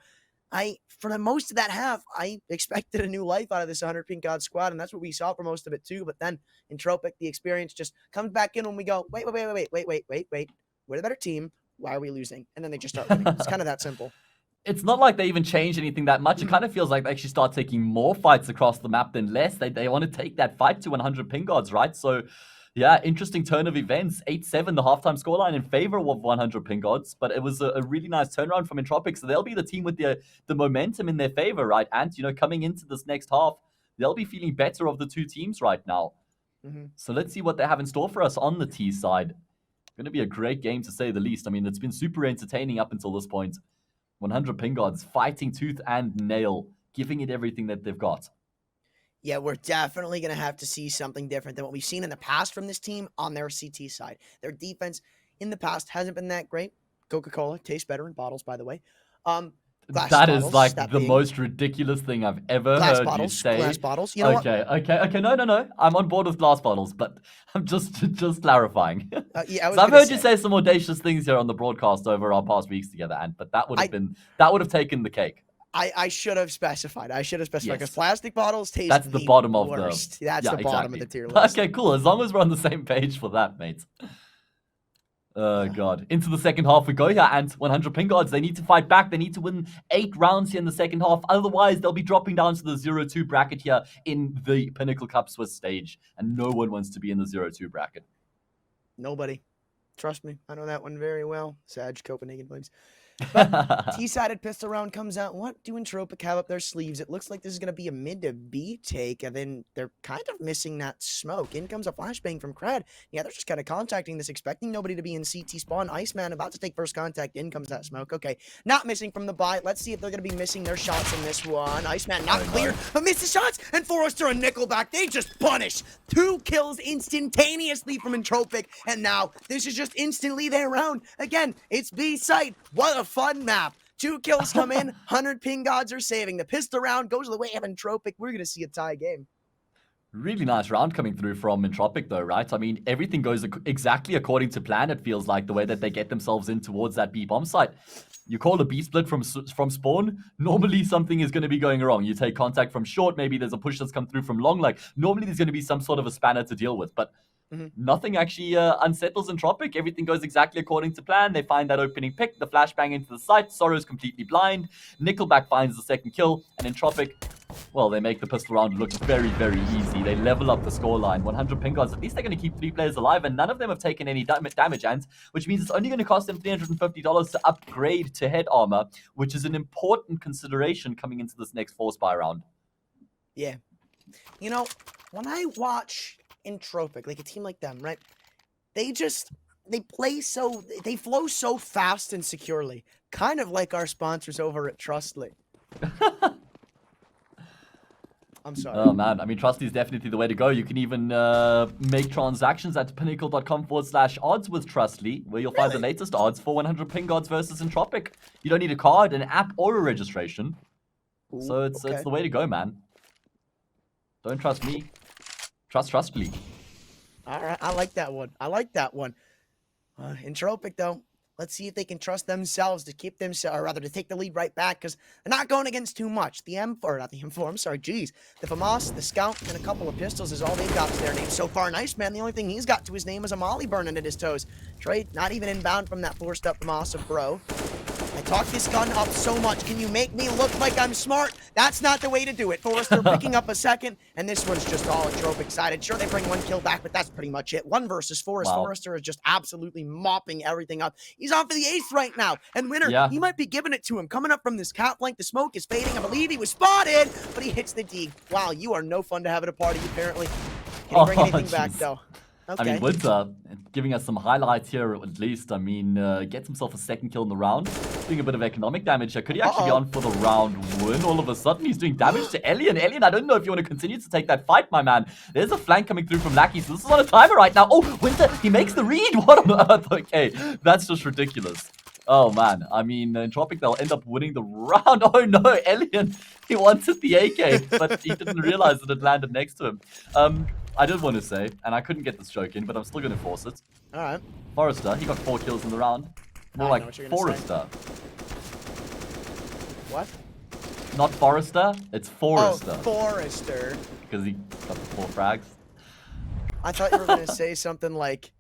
for the most of that half, I expected a new life out of this 100PingGods squad, and that's what we saw for most of it too. But then Entropiq, the experience just comes back in when we go, wait. We're the better team. Why are we losing? And then they just start winning. It's kind of that simple. It's not like they even changed anything that much. It kind of feels like they actually start taking more fights across the map than less. They want to take that fight to 100PingGods, right? So, yeah, interesting turn of events. 8-7, the halftime scoreline in favor of 100PingGods, but it was a really nice turnaround from Entropiq. So they'll be the team with the momentum in their favor, right? And, you know, coming into this next half, they'll be feeling better of the 2 teams right now. So let's see what they have in store for us on the T side. Going to be a great game, to say the least. I mean, it's been super entertaining up until this point. 100PingGods fighting tooth and nail, giving it everything that they've got. Yeah, we're definitely going to have to see something different than what we've seen in the past from this team on their CT side. Their defense in the past hasn't been that great. Coca-Cola tastes better in bottles, by the way. That bottles, is like the most ridiculous thing I've ever heard you say. Glass bottles. You know okay. No. I'm on board with glass bottles, but I'm just clarifying. Yeah, I've heard you say some audacious things here on the broadcast over our past weeks together, but that would have taken the cake. I should have specified. Because plastic bottles taste That's the bottom of worst. the. That's the bottom of the tier list. Okay, cool. As long as we're on the same page for that, mate. Oh, God. Into the second half we go here, and 100PingGods, they need to fight back. They need to win 8 rounds here in the second half. Otherwise, they'll be dropping down to the 0-2 bracket here in the Pinnacle Cup Swiss stage. And no one wants to be in the 0-2 bracket. Nobody. Trust me. I know that one very well. Sag, Copenhagen Flames. But T-sided pistol round comes out. What do Entropiq have up their sleeves? It looks like this is going to be a mid to B take, and then they're kind of missing that smoke. In comes a flashbang from Crad. Yeah, they're just kind of contacting this, expecting nobody to be in CT spawn. Iceman about to take first contact. In comes that smoke. Okay, not missing from the buy. Let's see if they're going to be missing their shots in this one. Iceman not cleared, but misses shots. And Forrester and Nickelback, they just punish. 2 kills instantaneously from Entropiq, and now this is just instantly their round. Again, it's B site. What a fun map. 2 kills come in, 100PingGods are saving. The pistol round goes the way of Entropiq. We're going to see a tie game. Really nice round coming through from Entropiq though, right? I mean, everything goes exactly according to plan, it feels like, the way that they get themselves in towards that B bomb site. You call a B split from spawn, normally something is going to be going wrong. You take contact from short, maybe there's a push that's come through from long, like, normally there's going to be some sort of a spanner to deal with, but Nothing actually unsettles Entropiq. Everything goes exactly according to plan. They find that opening pick, the flashbang into the site. Sorrow's completely blind. Nickelback finds the second kill, and Entropiq, well, they make the pistol round look very, very easy. They level up the scoreline. 100PingGods, at least they're going to keep 3 players alive, and none of them have taken any damage, and which means it's only going to cost them $350 to upgrade to head armor, which is an important consideration coming into this next 4-spy round. Yeah. You know, when I watch Entropiq, like a team like them, right? They flow so fast and securely. Kind of like our sponsors over at Trustly. I'm sorry. Oh man, I mean, Trustly is definitely the way to go. You can even make transactions at pinnacle.com/odds with Trustly, where you'll find the latest odds for 100PingGods versus Entropiq. You don't need a card, an app, or a registration. Ooh, So it's the way to go, man. Don't trust me. Trust Trustly. All right, I like that one. Entropiq, though, let's see if they can trust themselves to keep themselves, or rather to take the lead right back, because they're not going against too much. The M4, not the M4, I'm sorry, geez. The FAMAS, the Scout, and a couple of pistols is all they've got to their name so far. Nice, man. The only thing he's got to his name is a molly burning at his toes. Trade, not even inbound from that forced up FAMAS of bro. I talk this gun up so much. Can you make me look like I'm smart? That's not the way to do it. Forrester picking up a second, and this one's just all Entropiq sided. Sure, they bring 1 kill back, but that's pretty much it. 1 versus 4. Wow. Forrester is just absolutely mopping everything up. He's on for the 8th right now, and Winner, he might be giving it to him. Coming up from this cap flank, the smoke is fading. I believe he was spotted, but he hits the D. Wow, you are no fun to have at a party, apparently. Can he bring anything back, though? Okay. I mean, Winter, giving us some highlights here at least. I mean, gets himself a 2nd kill in the round, doing a bit of economic damage here. Could he actually be on for the round win? All of a sudden, he's doing damage to Elian. Elian, I don't know if you want to continue to take that fight, my man. There's a flank coming through from Lackey, so this is on a timer right now. Oh, Winter, he makes the read. What on earth? Okay, that's just ridiculous. Oh, man. I mean, Entropiq, they'll end up winning the round. Oh, no, Elian, he wanted the AK, but he didn't realize that it landed next to him. I did want to say, and I couldn't get this joke in, but I'm still going to force it. All right. Forrester, he got 4 kills in the round. More like Forrester. What? Not Forrester, it's Forrester. Oh, Forrester. Because he got the 4 frags. I thought you were going to say something like,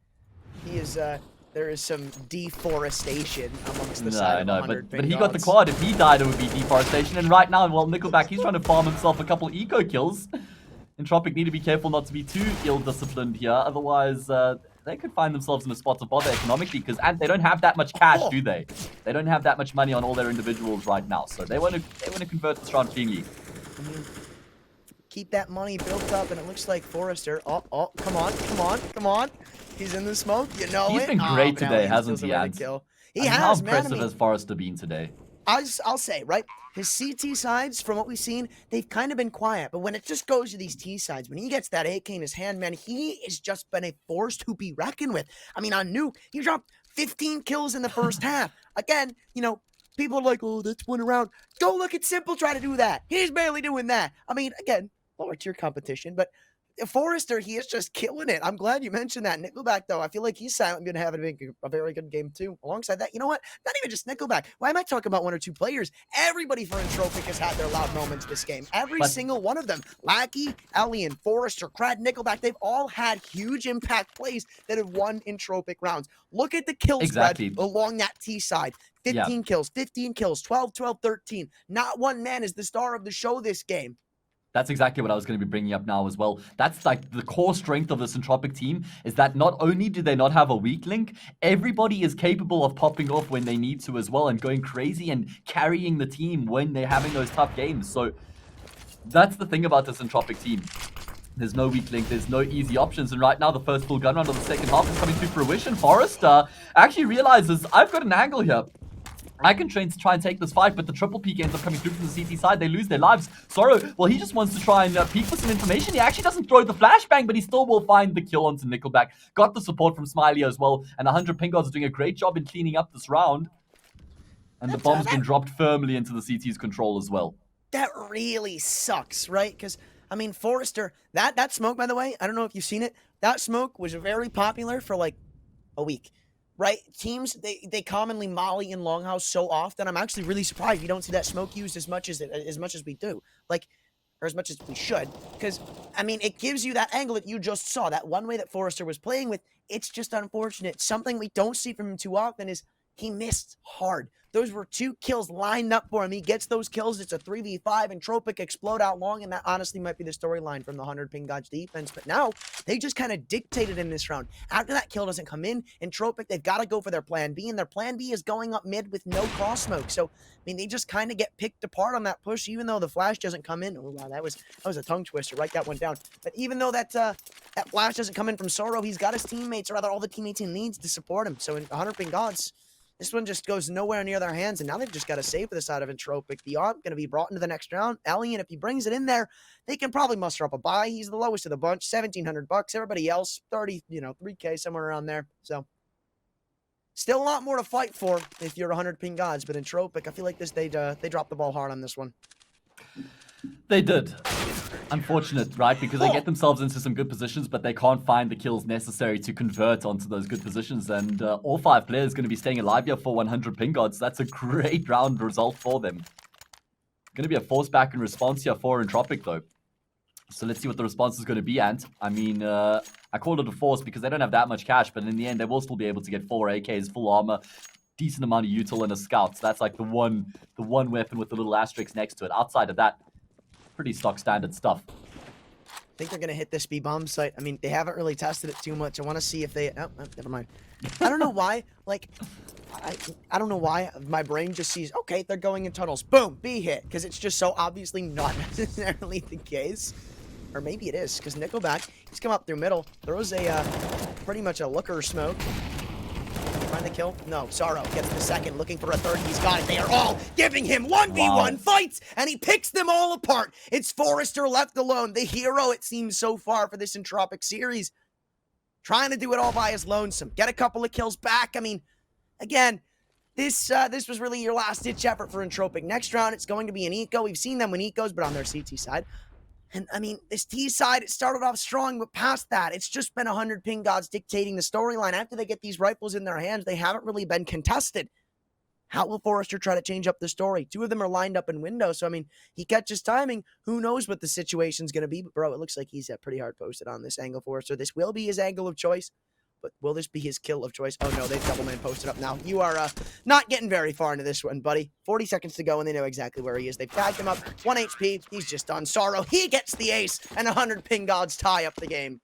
there is some deforestation amongst the side of 100 but he got the quad. If he died, it would be deforestation. And right now, well, Nickelback, he's trying to farm himself a couple eco kills. Entropiq need to be careful not to be too ill-disciplined here. Otherwise, they could find themselves in a spot to bother economically because they don't have that much cash, do they? They don't have that much money on all their individuals right now. So they want to convert this round cleanly. Keep that money built up, and it looks like Forrester. Oh, come on. He's in the smoke. You know He's been great today, hasn't he, Ant? He has, How man. impressive has Forrester been today? I'll say, right? His CT sides, from what we've seen, they've kind of been quiet. But when it just goes to these T sides, when he gets that AK in his hand, man, he has just been a force to be reckoned with. I mean, on Nuke, he dropped 15 kills in the first half. Again, you know, people are like, oh, that's 1 round. Go look at Simple try to do that. He's barely doing that. I mean, again, lower tier competition, but Forrester, he is just killing it. I'm glad you mentioned that. Nickelback, though, I feel like he's silently going to have a very good game, too. Alongside that, you know what? Not even just Nickelback. Why am I talking about 1 or 2 players? Everybody for Entropiq has had their loud moments this game. Every single one of them. Lackey, Elian, Forrester, Crad, Nickelback, they've all had huge impact plays that have won Entropiq rounds. Look at the kill spread along that T side. 15 kills, 15 kills, 12, 12, 13. Not one man is the star of the show this game. That's exactly what I was going to be bringing up now as well. That's like the core strength of this Entropiq team is that not only do they not have a weak link, everybody is capable of popping off when they need to as well and going crazy and carrying the team when they're having those tough games. So that's the thing about this Entropiq team. There's no weak link, there's no easy options, and right now the first full gun round of the second half is coming to fruition. Forrester actually realizes, I've got an angle here. I can try and take this fight, but the triple peek ends up coming through from the CT side. They lose their lives. Sorrow, well, he just wants to try and peek for some information. He actually doesn't throw the flashbang, but he still will find the kill onto Nickelback. Got the support from Smiley as well, and 100PingGods are doing a great job in cleaning up this round. And the bomb's been dropped firmly into the CT's control as well. That really sucks, right? Because, I mean, Forrester, that smoke, by the way, I don't know if you've seen it. That smoke was very popular for like a week. Right? Teams, they commonly molly in Longhouse so often. I'm actually really surprised you don't see that smoke used as much as we do. Like, or as much as we should, because, I mean, it gives you that angle that you just saw, that one way that Forrester was playing with. It's just unfortunate. Something we don't see from him too often is he missed hard. Those were 2 kills lined up for him. He gets those kills. It's a 3v5, Entropiq explode out long, and that honestly might be the storyline from the 100PingGods defense. But now, they just kind of dictated in this round. After that kill doesn't come in, Entropiq, they've got to go for their plan B, and their plan B is going up mid with no cross smoke. So, I mean, they just kind of get picked apart on that push, even though the flash doesn't come in. Oh, wow, that was a tongue twister. Write that one down. But even though that flash doesn't come in from Sorrow, he's got his teammates, or rather all the teammates he needs to support him. So in 100PingGods, this one just goes nowhere near their hands, and now they've just got to save for the side of Entropiq. The ARP going to be brought into the next round. Alien, if he brings it in there, they can probably muster up a buy. He's the lowest of the bunch, $1,700. Everybody else, 30, 3K, somewhere around there. So, still a lot more to fight for if you're 100PingGods, but Entropiq, I feel like they dropped the ball hard on this one. They did. Unfortunate, right? Because they get themselves into some good positions, but they can't find the kills necessary to convert onto those good positions. And all 5 players going to be staying alive here for 100PingGods. That's a great round result for them. Going to be a force back in response here for Entropiq, though. So let's see what the response is going to be, Ant. I mean, I called it a force because they don't have that much cash, but in the end, they will still be able to get 4 AKs, full armor, decent amount of util, and a scout. So that's like the one weapon with the little asterisk next to it. Outside of that, pretty stock standard stuff. I think they're going to hit this B bomb site. I mean, they haven't really tested it too much. I want to see if they... Oh, never mind. I don't know why. Like, I don't know why my brain just sees, okay, they're going in tunnels. Boom, B hit. Because it's just so obviously not necessarily the case. Or maybe it is. Because Nickelback, he's come up through middle. Throws a, pretty much a looker smoke. Trying to kill? No, Sorrow gets the second, looking for a third. He's got it. They are all giving him 1v1 fights, and he picks them all apart. It's Forrester left alone, the hero, it seems, so far for this Entropiq series. Trying to do it all by his lonesome. Get a couple of kills back. I mean, again, this was really your last-ditch effort for Entropiq. Next round, it's going to be an eco. We've seen them when ecos, but on their CT side. And, I mean, this T side, it started off strong, but past that, it's just been 100PingGods dictating the storyline. After they get these rifles in their hands, they haven't really been contested. How will Forrester try to change up the story? 2 of them are lined up in window, so, I mean, he catches timing. Who knows what the situation's going to be? But, bro, it looks like he's pretty hard posted on this angle, Forrester. This will be his angle of choice. But will this be his kill of choice? Oh, no, they've double man posted up now. You are not getting very far into this one, buddy. 40 seconds to go, and they know exactly where he is. They've tagged him up. 1 HP. He's just done. Sorrow, he gets the ace, and 100PingGods tie up the game.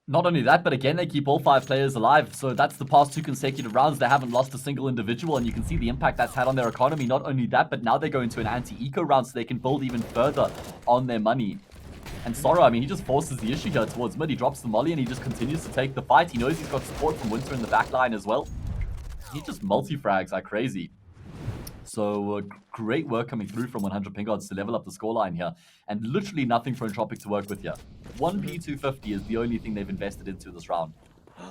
Not only that, but again, they keep all 5 players alive. So that's the past 2 consecutive rounds. They haven't lost a single individual, and you can see the impact that's had on their economy. Not only that, but now they're going to an anti-eco round, so they can build even further on their money. And Sorrow, I mean, he just forces the issue here towards mid. He drops the molly and he just continues to take the fight. He knows he's got support from Winter in the back line as well. He just multi-frags like crazy. So great work coming through from 100PingGods to level up the scoreline here. And literally nothing for Entropiq to work with here. 1P250 is the only thing they've invested into this round.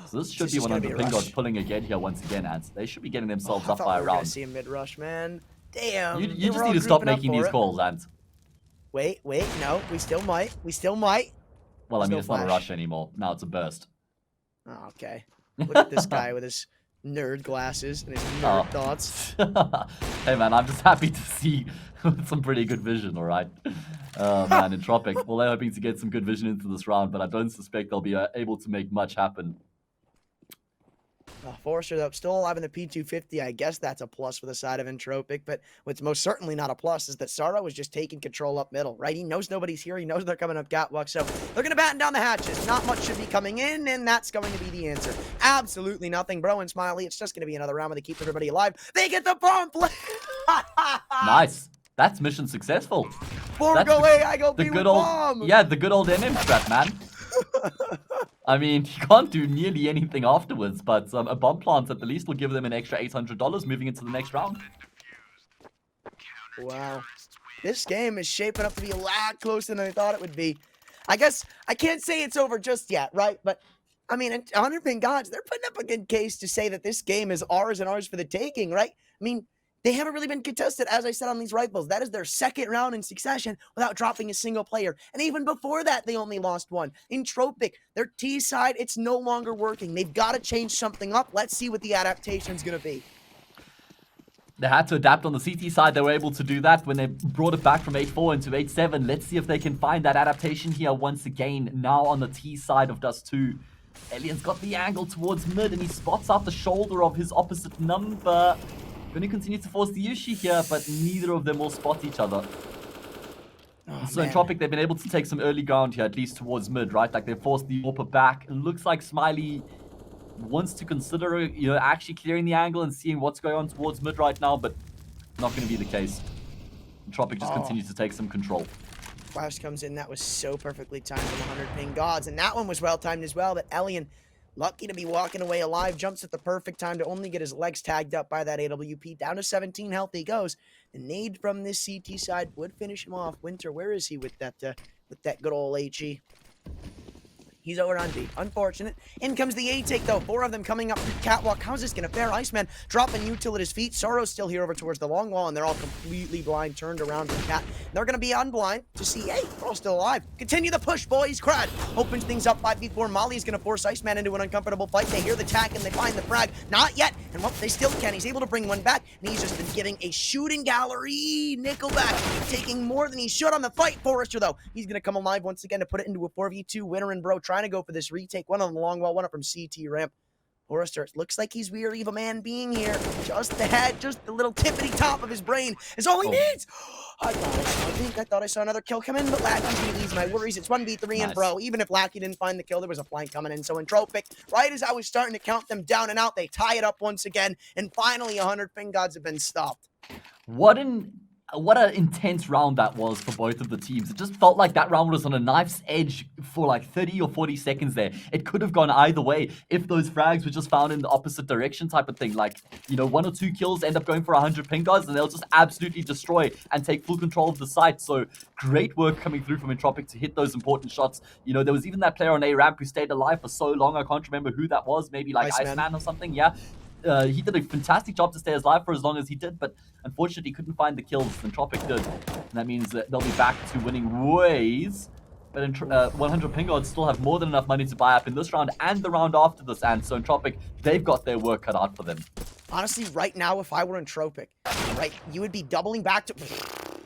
So this should be 100PingGods pulling again here once again, and they should be getting themselves up by a round. I see a mid-rush, man. Damn. You just need to stop making these calls, Ant. Wait, no, we still might. Well, I mean, it's not a rush anymore. Now it's a burst. Oh, okay. Look at this guy with his nerd glasses and his nerd thoughts. Hey, man, I'm just happy to see some pretty good vision, all right? Man, Entropiq. Well, they're hoping to get some good vision into this round, but I don't suspect they'll be able to make much happen. Forrester, though, still alive in the P250. I guess that's a plus for the side of Entropiq, but what's most certainly not a plus is that Sorrow was just taking control up middle, right? He knows nobody's here. He knows they're coming up catwalk, so they're going to batten down the hatches. Not much should be coming in, and that's going to be the answer. Absolutely nothing. Bro and Smiley, it's just going to be another round where they keep everybody alive. They get the bomb play! Nice. That's mission successful. Go A, I go B with bomb! Yeah, the good old MM strat, man. I mean, you can't do nearly anything afterwards, but a bomb plant at the least will give them an extra $800 moving into the next round. Wow. This game is shaping up to be a lot closer than I thought it would be. I guess I can't say it's over just yet, right? But, I mean, 100PingGods, they're putting up a good case to say that this game is ours and ours for the taking, right? I mean, they haven't really been contested, as I said, on these rifles. That is their second round in succession without dropping a single player. And even before that, they only lost one. Entropiq, their T side, it's no longer working. They've got to change something up. Let's see what the adaptation's going to be. They had to adapt on the CT side. They were able to do that when they brought it back from 8-4 into 8-7. Let's see if they can find that adaptation here once again. Now on the T side of Dust 2. Alien's got the angle towards mid, and he spots out the shoulder of his opposite number. Going to continue to force the issue here, but neither of them will spot each other. Oh, So man. Entropiq, they've been able to take some early ground here, at least towards mid, right? Like they've forced the AWP back. It looks like Smiley wants to consider, actually clearing the angle and seeing what's going on towards mid right now, but not going to be the case. Entropiq just continues to take some control. Flash comes in. That was so perfectly timed from 100PingGods, and that one was well timed as well. But Elian, lucky to be walking away alive, jumps at the perfect time to only get his legs tagged up by that AWP. Down to 17 health he goes. The nade from this CT side would finish him off. Winter, where is he with that good old HE? He's over on B. Unfortunate. In comes the A take, though. 4 of them coming up through catwalk. How's this going to fare? Iceman dropping util at his feet. Sorrow's still here over towards the long wall, and they're all completely blind, turned around from Cat. They're going to be unblind to see, hey, we're all still alive. Continue the push, boys. Crad opens things up 5v4. Molly's going to force Iceman into an uncomfortable fight. They hear the tack, and they find the frag. Not yet. And well, they still can. He's able to bring one back, and he's just been giving a shooting gallery. Nickelback taking more than he should on the fight. Forrester, though, he's going to come alive once again to put it into a 4v2. Winner and Bro trying to go for this retake. One on the long wall, one up from CT ramp. Forrester, looks like he's weary of a man being here. Just the head, just the little tippity top of his brain is all he needs. I thought I saw another kill come in, but Lackey relieves my worries. It's 1v3 and Bro. Even if Lackey didn't find the kill, there was a flank coming in. So Entropiq, right as I was starting to count them down and out, they tie it up once again. And finally, 100PingGods have been stopped. What an intense round that was for both of the teams. It just felt like that round was on a knife's edge for like 30 or 40 seconds there. It could have gone either way if those frags were just found in the opposite direction type of thing. Like, 1 or 2 kills end up going for 100PingGods, and they'll just absolutely destroy and take full control of the site. So great work coming through from Entropiq to hit those important shots. There was even that player on A ramp who stayed alive for so long. I can't remember who that was. Maybe like Iceman or something. Yeah. He did a fantastic job to stay alive for as long as he did, but unfortunately couldn't find the kills. Entropiq did. And that means that they'll be back to winning ways. But 100PingGods still have more than enough money to buy up in this round and the round after this. And so Entropiq, they've got their work cut out for them. Honestly, right now, if I were Entropiq, right, you would be doubling back to...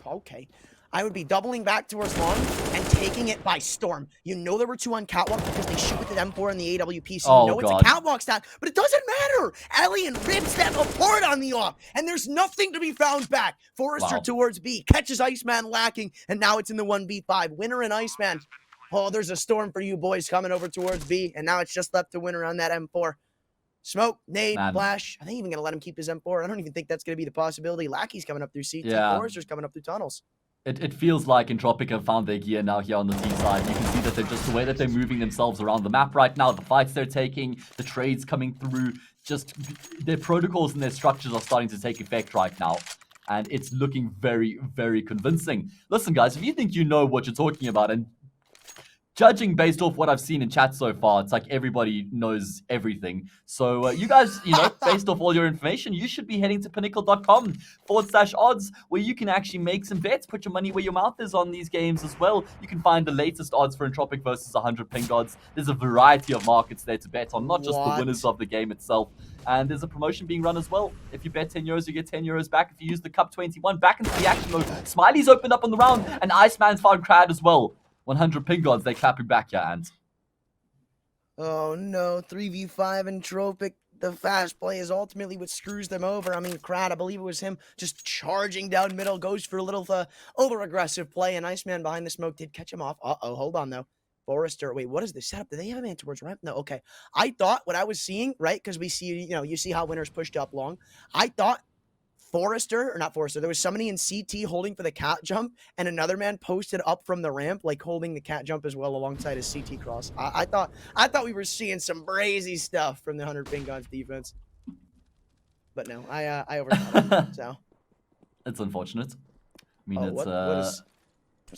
Okay. I would be doubling back towards long and taking it by storm. There were 2 on catwalk because they shoot with the M4 and the AWP, so it's a catwalk stat, but it doesn't matter. Alien rips them apart on the off, and there's nothing to be found back. Forrester towards B, catches Iceman lacking, and now it's in the 1v5. Winner and Iceman. Oh, there's a storm for you boys coming over towards B, and now it's just left to Winner on that M4. Smoke, nade, flash. Are they even going to let him keep his M4? I don't even think that's going to be the possibility. Lackey's coming up through CT. Forrester's coming up through tunnels. It feels like Entropiq have found their gear now here on the T side. You can see that they're just the way that they're moving themselves around the map right now, the fights they're taking, the trades coming through, just their protocols and their structures are starting to take effect right now. And it's looking very, very convincing. Listen, guys, if you think you know what you're talking about, and judging based off what I've seen in chat so far, it's like everybody knows everything. So you guys, based off all your information, you should be heading to pinnacle.com/odds, where you can actually make some bets, put your money where your mouth is on these games as well. You can find the latest odds for Entropiq versus 100PingGods. There's a variety of markets there to bet on, not just the winners of the game itself. And there's a promotion being run as well. If you bet 10 euros, you get 10 euros back. If you use the Cup 21, back into the action mode. Smiley's opened up on the round, and Iceman's found Crad as well. 100PingGods, they clapping back, yeah, and... Oh no, 3v5 Entropiq. The fast play is ultimately what screws them over. I mean, Crad, I believe it was him just charging down middle, goes for a little over-aggressive play, and Iceman behind the smoke did catch him off. Uh-oh, hold on, though. Forrester, wait, what is this setup? Do they have a man towards ramp? No, okay. I thought what I was seeing, right, because we see, you see how Winner's pushed up long. I thought there was somebody in CT holding for the cat jump, and another man posted up from the ramp, like holding the cat jump as well alongside his CT cross. I thought we were seeing some brazy stuff from the 100PingGods defense, but no, I overthought it. So it's unfortunate. I mean, what's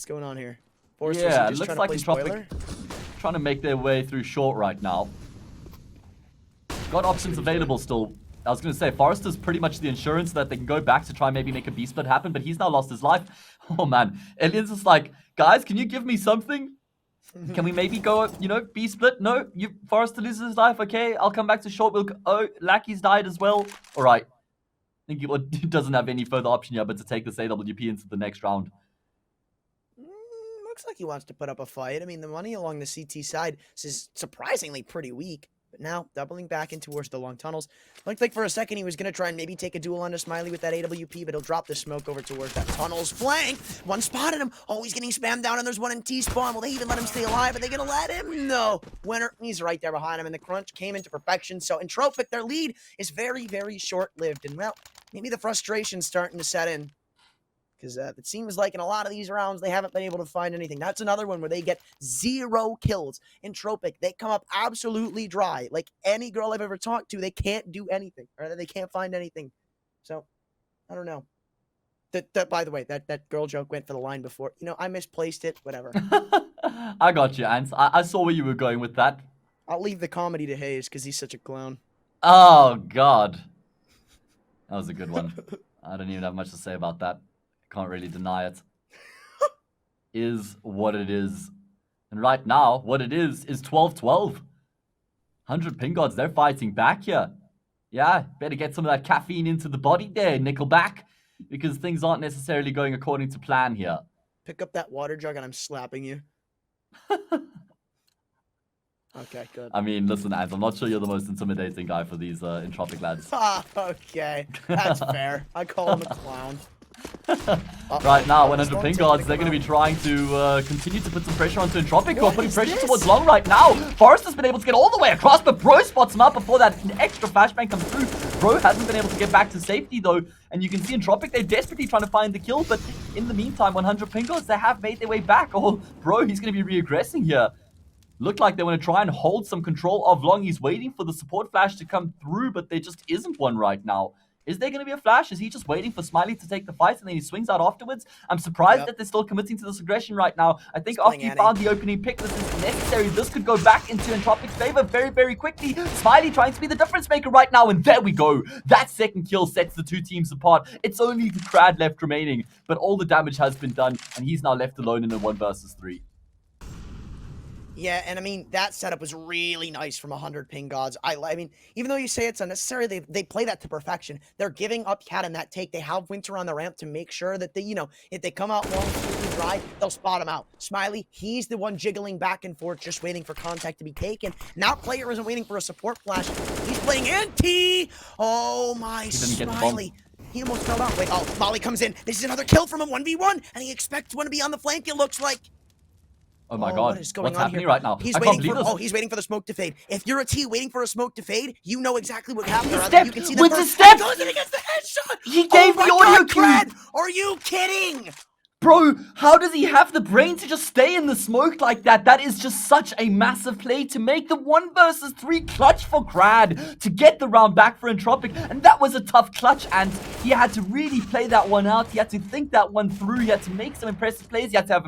going on here? Forrester's it looks like Entropiq trying to make their way through short right now. Got options available still. I was going to say, Forrester's pretty much the insurance that they can go back to try and maybe make a B-split happen, but he's now lost his life. Oh, man. Alien's just like, guys, can you give me something? Can we maybe go, B-split? No, Forrester loses his life. Okay, I'll come back to short. Oh, Lackey's died as well. All right. think he doesn't have any further option here but to take this AWP into the next round. Looks like he wants to put up a fight. I mean, the money along the CT side is surprisingly pretty weak. But now, doubling back in towards the long tunnels. Looked like for a second he was going to try and maybe take a duel onto Smiley with that AWP, but he'll drop the smoke over towards that tunnels flank. One spotted him. Oh, he's getting spammed down, and there's one in T-spawn. Will they even let him stay alive? Are they going to let him? No. Winner, he's right there behind him, and the crunch came into perfection. So Entropiq, their lead is very, very short-lived. And, well, maybe the frustration's starting to set in. Because it seems like in a lot of these rounds, they haven't been able to find anything. That's another one where they get 0 kills. Entropiq, they come up absolutely dry. Like any girl I've ever talked to, they can't do anything. Or they can't find anything. So, I don't know. By the way, that girl joke went for the line before. You know, I misplaced it. Whatever. I got you, Ants. I saw where you were going with that. I'll leave the comedy to Hayes because he's such a clown. Oh, God. That was a good one. I don't even have much to say about that. Can't really deny it. Is what it is. And right now, what it is 12-12. 100PingGods, they're fighting back here. Yeah, better get some of that caffeine into the body there, Nickelback. Because things aren't necessarily going according to plan here. Pick up that water jug and I'm slapping you. Okay, good. I mean, listen, Ant, I'm not sure you're the most intimidating guy for these Entropiq lads. Ah, okay. That's fair. I call him a clown. Right now, 100PingGods, they're going to be trying to continue to put some pressure onto Entropiq, who are putting pressure towards Long right now. Forrest has been able to get all the way across, but Bro spots him up before that extra flashbang comes through. Bro hasn't been able to get back to safety, though, and you can see Entropiq, they're desperately trying to find the kill, but in the meantime, 100PingGods, they have made their way back. Oh, Bro, he's going to be re-aggressing here. Look like they want to try and hold some control of Long. He's waiting for the support flash to come through, but there just isn't one right now. Is there going to be a flash? Is he just waiting for Smiley to take the fight and then he swings out afterwards? I'm surprised that they're still committing to this aggression right now. I think after you found the opening pick, this is necessary. This could go back into Entropiq's favor very, very quickly. Smiley trying to be the difference maker right now, and there we go. That second kill sets the two teams apart. It's only the Crad left remaining, but all the damage has been done, and he's now left alone in a 1 versus 3. Yeah, and I mean, that setup was really nice from 100PingGods. I mean, even though you say it's unnecessary, they play that to perfection. They're giving up Cat in that take. They have Winter on the ramp to make sure that they, you know, if they come out long and dry, they'll spot him out. Smiley, he's the one jiggling back and forth, just waiting for contact to be taken. Now player isn't waiting for a support flash. He's playing anti. Oh my, Smiley. He almost fell out. Wait, oh, Molly comes in. This is another kill from him, 1v1, and he expects one to be on the flank, it looks like. Oh my God, what is going what's on happening here? right now? He's I waiting can't believe this. Oh, he's waiting for the smoke to fade. If you're a T waiting for a smoke to fade, you know exactly what happened. You can see the first step. He goes in against the headshot. He gave the audio cue. Are you kidding? Bro, how does he have the brain to just stay in the smoke like that? That is just such a massive play to make the 1 versus 3 clutch for Crad to get the round back for Entropiq. And that was a tough clutch, and he had to really play that one out. He had to think that one through. He had to make some impressive plays. He had to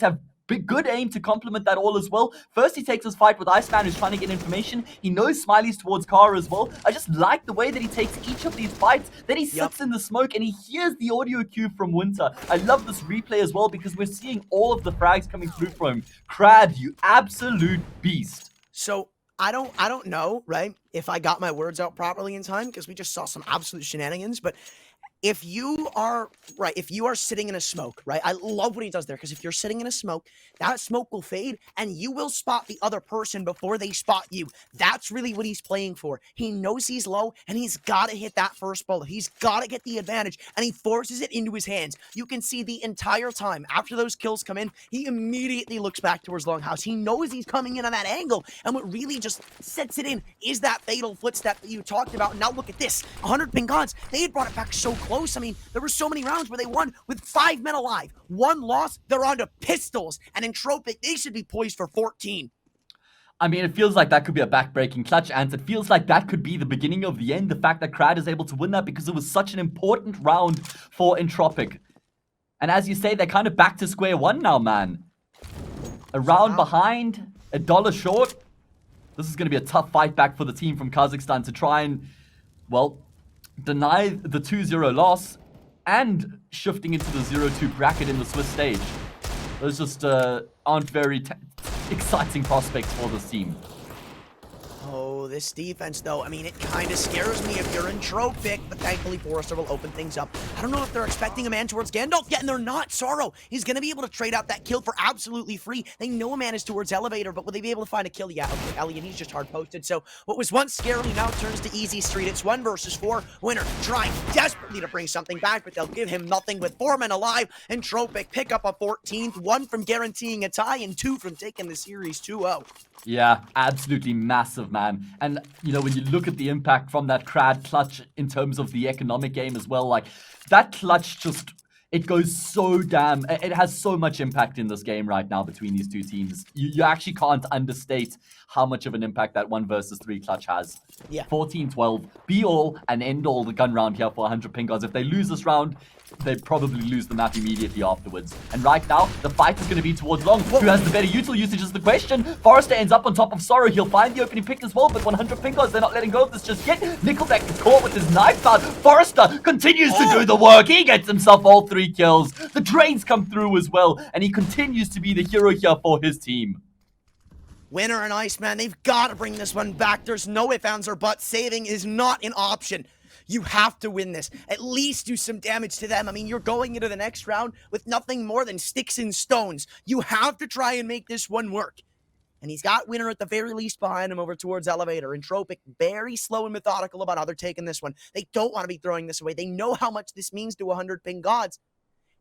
have good aim to complement that all as well. First, he takes his fight with Iceman, who's trying to get information. He knows Smiley's towards Kara as well. I just like the way that he takes each of these fights. Then he sits in the smoke and he hears the audio cue from Winter. I love this replay as well because we're seeing all of the frags coming through from him. Crad, you absolute beast. So I don't know, right, if I got my words out properly in time, because we just saw some absolute shenanigans, but if you are sitting in a smoke, right? I love what he does there, because if you're sitting in a smoke, that smoke will fade and you will spot the other person before they spot you. That's really what he's playing for. He knows he's low and he's got to hit that first bullet. He's got to get the advantage, and he forces it into his hands. You can see the entire time after those kills come in, he immediately looks back towards Longhouse. He knows he's coming in on that angle, and what really just sets it in is that fatal footstep that you talked about. Now look at this. 100PingGods, they had brought it back so close. I mean, there were so many rounds where they won with 5 men alive. 1 loss, they're on to pistols. And Entropiq, they should be poised for 14. I mean, it feels like that could be a back-breaking clutch, and it feels like that could be the beginning of the end. The fact that Crad is able to win that because it was such an important round for Entropiq. And as you say, they're kind of back to square one now, man. A round behind, $1 short. This is going to be a tough fight back for the team from Kazakhstan to try and, well, deny the 2-0 loss and shifting into the 0-2 bracket in the Swiss stage. Those just aren't very exciting prospects for this team. Oh, this defense, though, I mean, it kind of scares me if you're Entropiq, but thankfully Forrester will open things up. I don't know if they're expecting a man towards Gandalf yet, and they're not. Sorrow, he's going to be able to trade out that kill for absolutely free. They know a man is towards Elevator, but will they be able to find a kill? Yeah, okay, Elliot, he's just hard posted. So what was once scary now turns to easy street. It's 1 versus 4. Winner trying desperately to bring something back, but they'll give him nothing with 4 men alive. Entropiq pick up a 14th, 1 from guaranteeing a tie, and 2 from taking the series 2-0. Yeah, absolutely massive, man. And, you know, when you look at the impact from that Crad clutch in terms of the economic game as well, like, that clutch just, it goes so damn, it has so much impact in this game right now between these two teams. You actually can't understate how much of an impact that 1 versus 3 clutch has. Yeah. 14-12, be all and end all the gun round here for 100PingGods. If they lose this round, they probably lose the map immediately afterwards. And right now, the fight is going to be towards Long. Who has the better util usage is the question. Forrester ends up on top of Sorrow. He'll find the opening pick as well, but 100PingGods, they're not letting go of this just yet. Nickelback is caught with his knife out. Forrester continues to do the work. He gets himself all 3 kills. The trades come through as well, and he continues to be the hero here for his team. Winner and Iceman, they've got to bring this one back. There's no ifs, ands, or buts. Saving is not an option. You have to win this. At least do some damage to them. I mean, you're going into the next round with nothing more than sticks and stones. You have to try and make this one work. And he's got Winner at the very least behind him over towards Elevator. Entropiq very slow and methodical about how they're taking this one. They don't want to be throwing this away. They know how much this means to 100PingGods.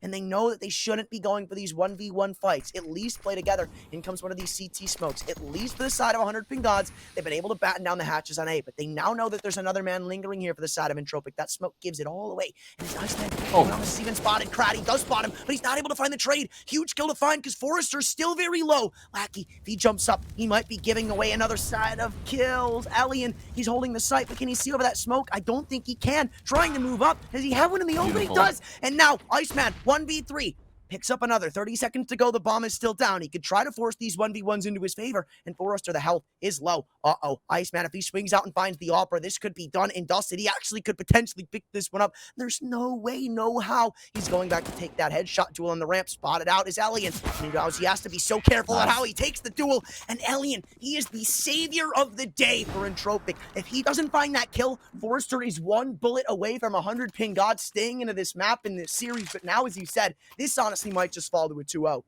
And they know that they shouldn't be going for these 1v1 fights. At least play together. In comes one of these CT smokes. At least for the side of 100PingGods, they've been able to batten down the hatches on A. But they now know that there's another man lingering here for the side of Entropiq. That smoke gives it all away. And his Iceman, this is even spotted. Crad, he does spot him, but he's not able to find the trade. Huge kill to find because Forrester's still very low. Lackey, if he jumps up, he might be giving away another side of kills. Alien, he's holding the sight, but can he see over that smoke? I don't think he can. Trying to move up. Does he have one in the open? He does. And now, Iceman, 1v3. Picks up another. 30 seconds to go. The bomb is still down. He could try to force these 1v1s into his favor. And Forrester, the health is low. Uh-oh. Iceman, if he swings out and finds the Opera, this could be done and dusted. He actually could potentially pick this one up. There's no way, no how. He's going back to take that headshot duel on the ramp. Spotted out is Alien. And he has to be so careful on how he takes the duel. And Alien, he is the savior of the day for Entropiq. If he doesn't find that kill, Forrester is 1 bullet away from 100PingGods staying into this map in this series. But now, as you said, this honestly might just fall to a 2-0.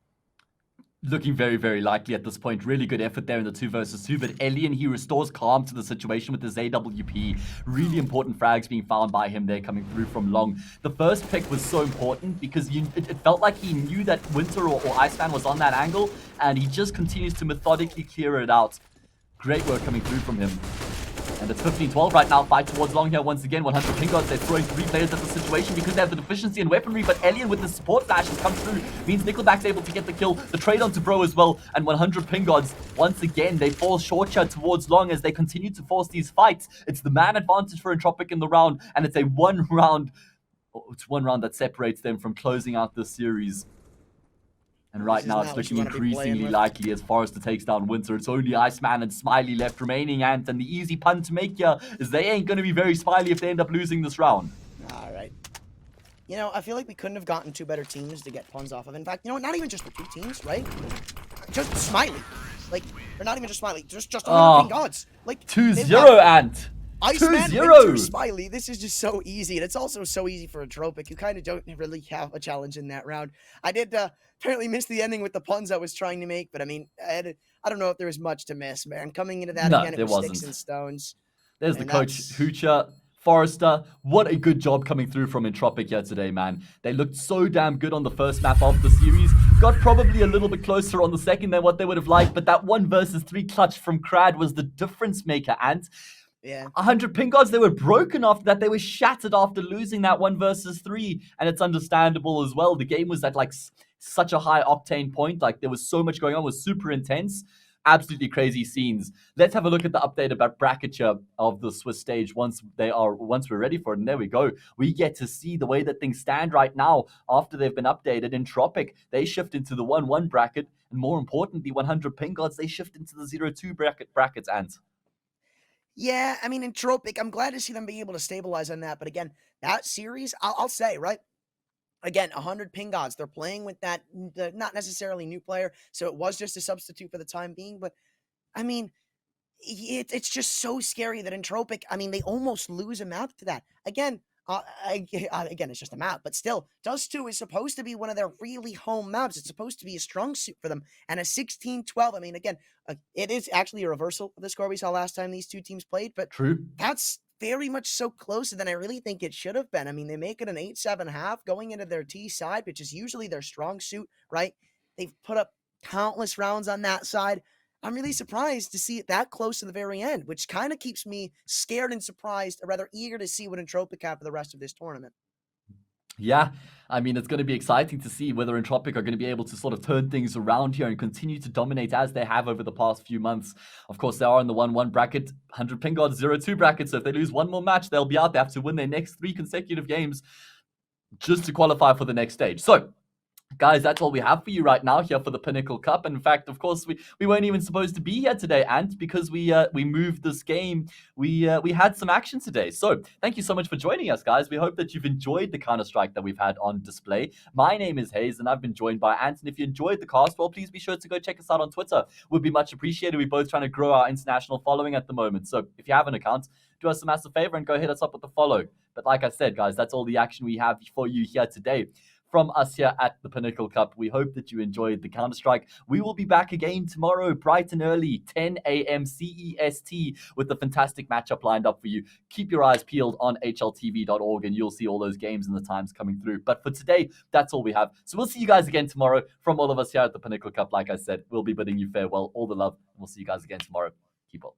Looking very, very likely at this point. Really good effort there in the 2 versus 2, but Elian, he restores calm to the situation with his AWP. Really important frags being found by him there coming through from Long. The first pick was so important because it felt like he knew that Winter or Iceman was on that angle, and he just continues to methodically clear it out. Great work coming through from him. And it's 15-12 right now. Fight towards Long here once again. 100PingGods, they're throwing 3 players at the situation because they have the deficiency in weaponry. But Alien with the support flashes come through. Means Nickelback's able to get the kill. The trade onto Bro as well. And 100PingGods, once again, they fall short here towards Long as they continue to force these fights. It's the man advantage for Entropiq in the round. And it's one round that separates them from closing out this series. And right now, it's looking increasingly likely as Forrester takes down Winter. It's only Iceman and Smiley left remaining, and the easy pun to make here is they ain't going to be very smiley if they end up losing this round. All right. You know, I feel like we couldn't have gotten 2 better teams to get puns off of. In fact, you know what? Not even just the 2 teams, right? Just Smiley. Like, or not even just Smiley. Just 100PingGods. Like 2-0, Ant. Iceman, Winter, Smiley. This is just so easy, and it's also so easy for Entropiq. You kind of don't really have a challenge in that round. I did apparently miss the ending with the puns I was trying to make, but I mean, I don't know if there was much to miss, man. Coming into that again, it was sticks and stones. There's the coach, Hoocher. Forrester, what a good job coming through from Entropiq here today, man. They looked so damn good on the first map of the series. Got probably a little bit closer on the second than what they would have liked, but that 1 versus 3 clutch from Crad was the difference maker, Ant. Yeah. 100PingGods, they were broken after that. They were shattered after losing that 1 versus 3. And it's understandable as well. The game was at like such a high octane point. Like there was so much going on. It was super intense. Absolutely crazy scenes. Let's have a look at the update about bracketure of the Swiss stage once we're ready for it. And there we go. We get to see the way that things stand right now after they've been updated. Entropiq, they shift into the 1-1 bracket. And more importantly, 100PingGods, they shift into the 0-2 brackets, and yeah, I mean, Entropiq, I'm glad to see them be able to stabilize on that. But again, that series, I'll say, right? Again, 100PingGods, they're playing with that, not necessarily new player, so it was just a substitute for the time being. But, I mean, it's just so scary that Entropiq, I mean, they almost lose a map to that. Again, again, it's just a map, but still, Dust 2 is supposed to be one of their really home maps. It's supposed to be a strong suit for them. And a 16-12, I mean, again, it is actually a reversal of the score we saw last time these two teams played, but True. that's very much so closer than I really think it should have been. I mean, they make it an 8-7 half going into their T side, which is usually their strong suit, right? They've put up countless rounds on that side. I'm really surprised to see it that close to the very end, which kind of keeps me scared and surprised, or rather eager to see what Entropiq have for the rest of this tournament. Yeah, I mean, it's going to be exciting to see whether Entropiq are going to be able to sort of turn things around here and continue to dominate as they have over the past few months. Of course, they are in the 1-1 bracket, 100PingGods 0-2 bracket, so if they lose one more match, they'll be out. They have to win their next 3 consecutive games just to qualify for the next stage. So, guys, that's all we have for you right now here for the Pinnacle Cup. And in fact, of course, we weren't even supposed to be here today, Ant, because we moved this game. We had some action today. So thank you so much for joining us, guys. We hope that you've enjoyed the Counter-Strike that we've had on display. My name is Hayes, and I've been joined by Ant. And if you enjoyed the cast, well, please be sure to go check us out on Twitter. Would be much appreciated. We're both trying to grow our international following at the moment. So if you have an account, do us a massive favor and go hit us up with a follow. But like I said, guys, that's all the action we have for you here today. From us here at the Pinnacle Cup, we hope that you enjoyed the Counter-Strike. We will be back again tomorrow, bright and early, 10 a.m. CEST, with the fantastic matchup lined up for you. Keep your eyes peeled on hltv.org, and you'll see all those games and the times coming through. But for today, that's all we have. So we'll see you guys again tomorrow. From all of us here at the Pinnacle Cup, like I said, we'll be bidding you farewell, all the love, and we'll see you guys again tomorrow. Keep up.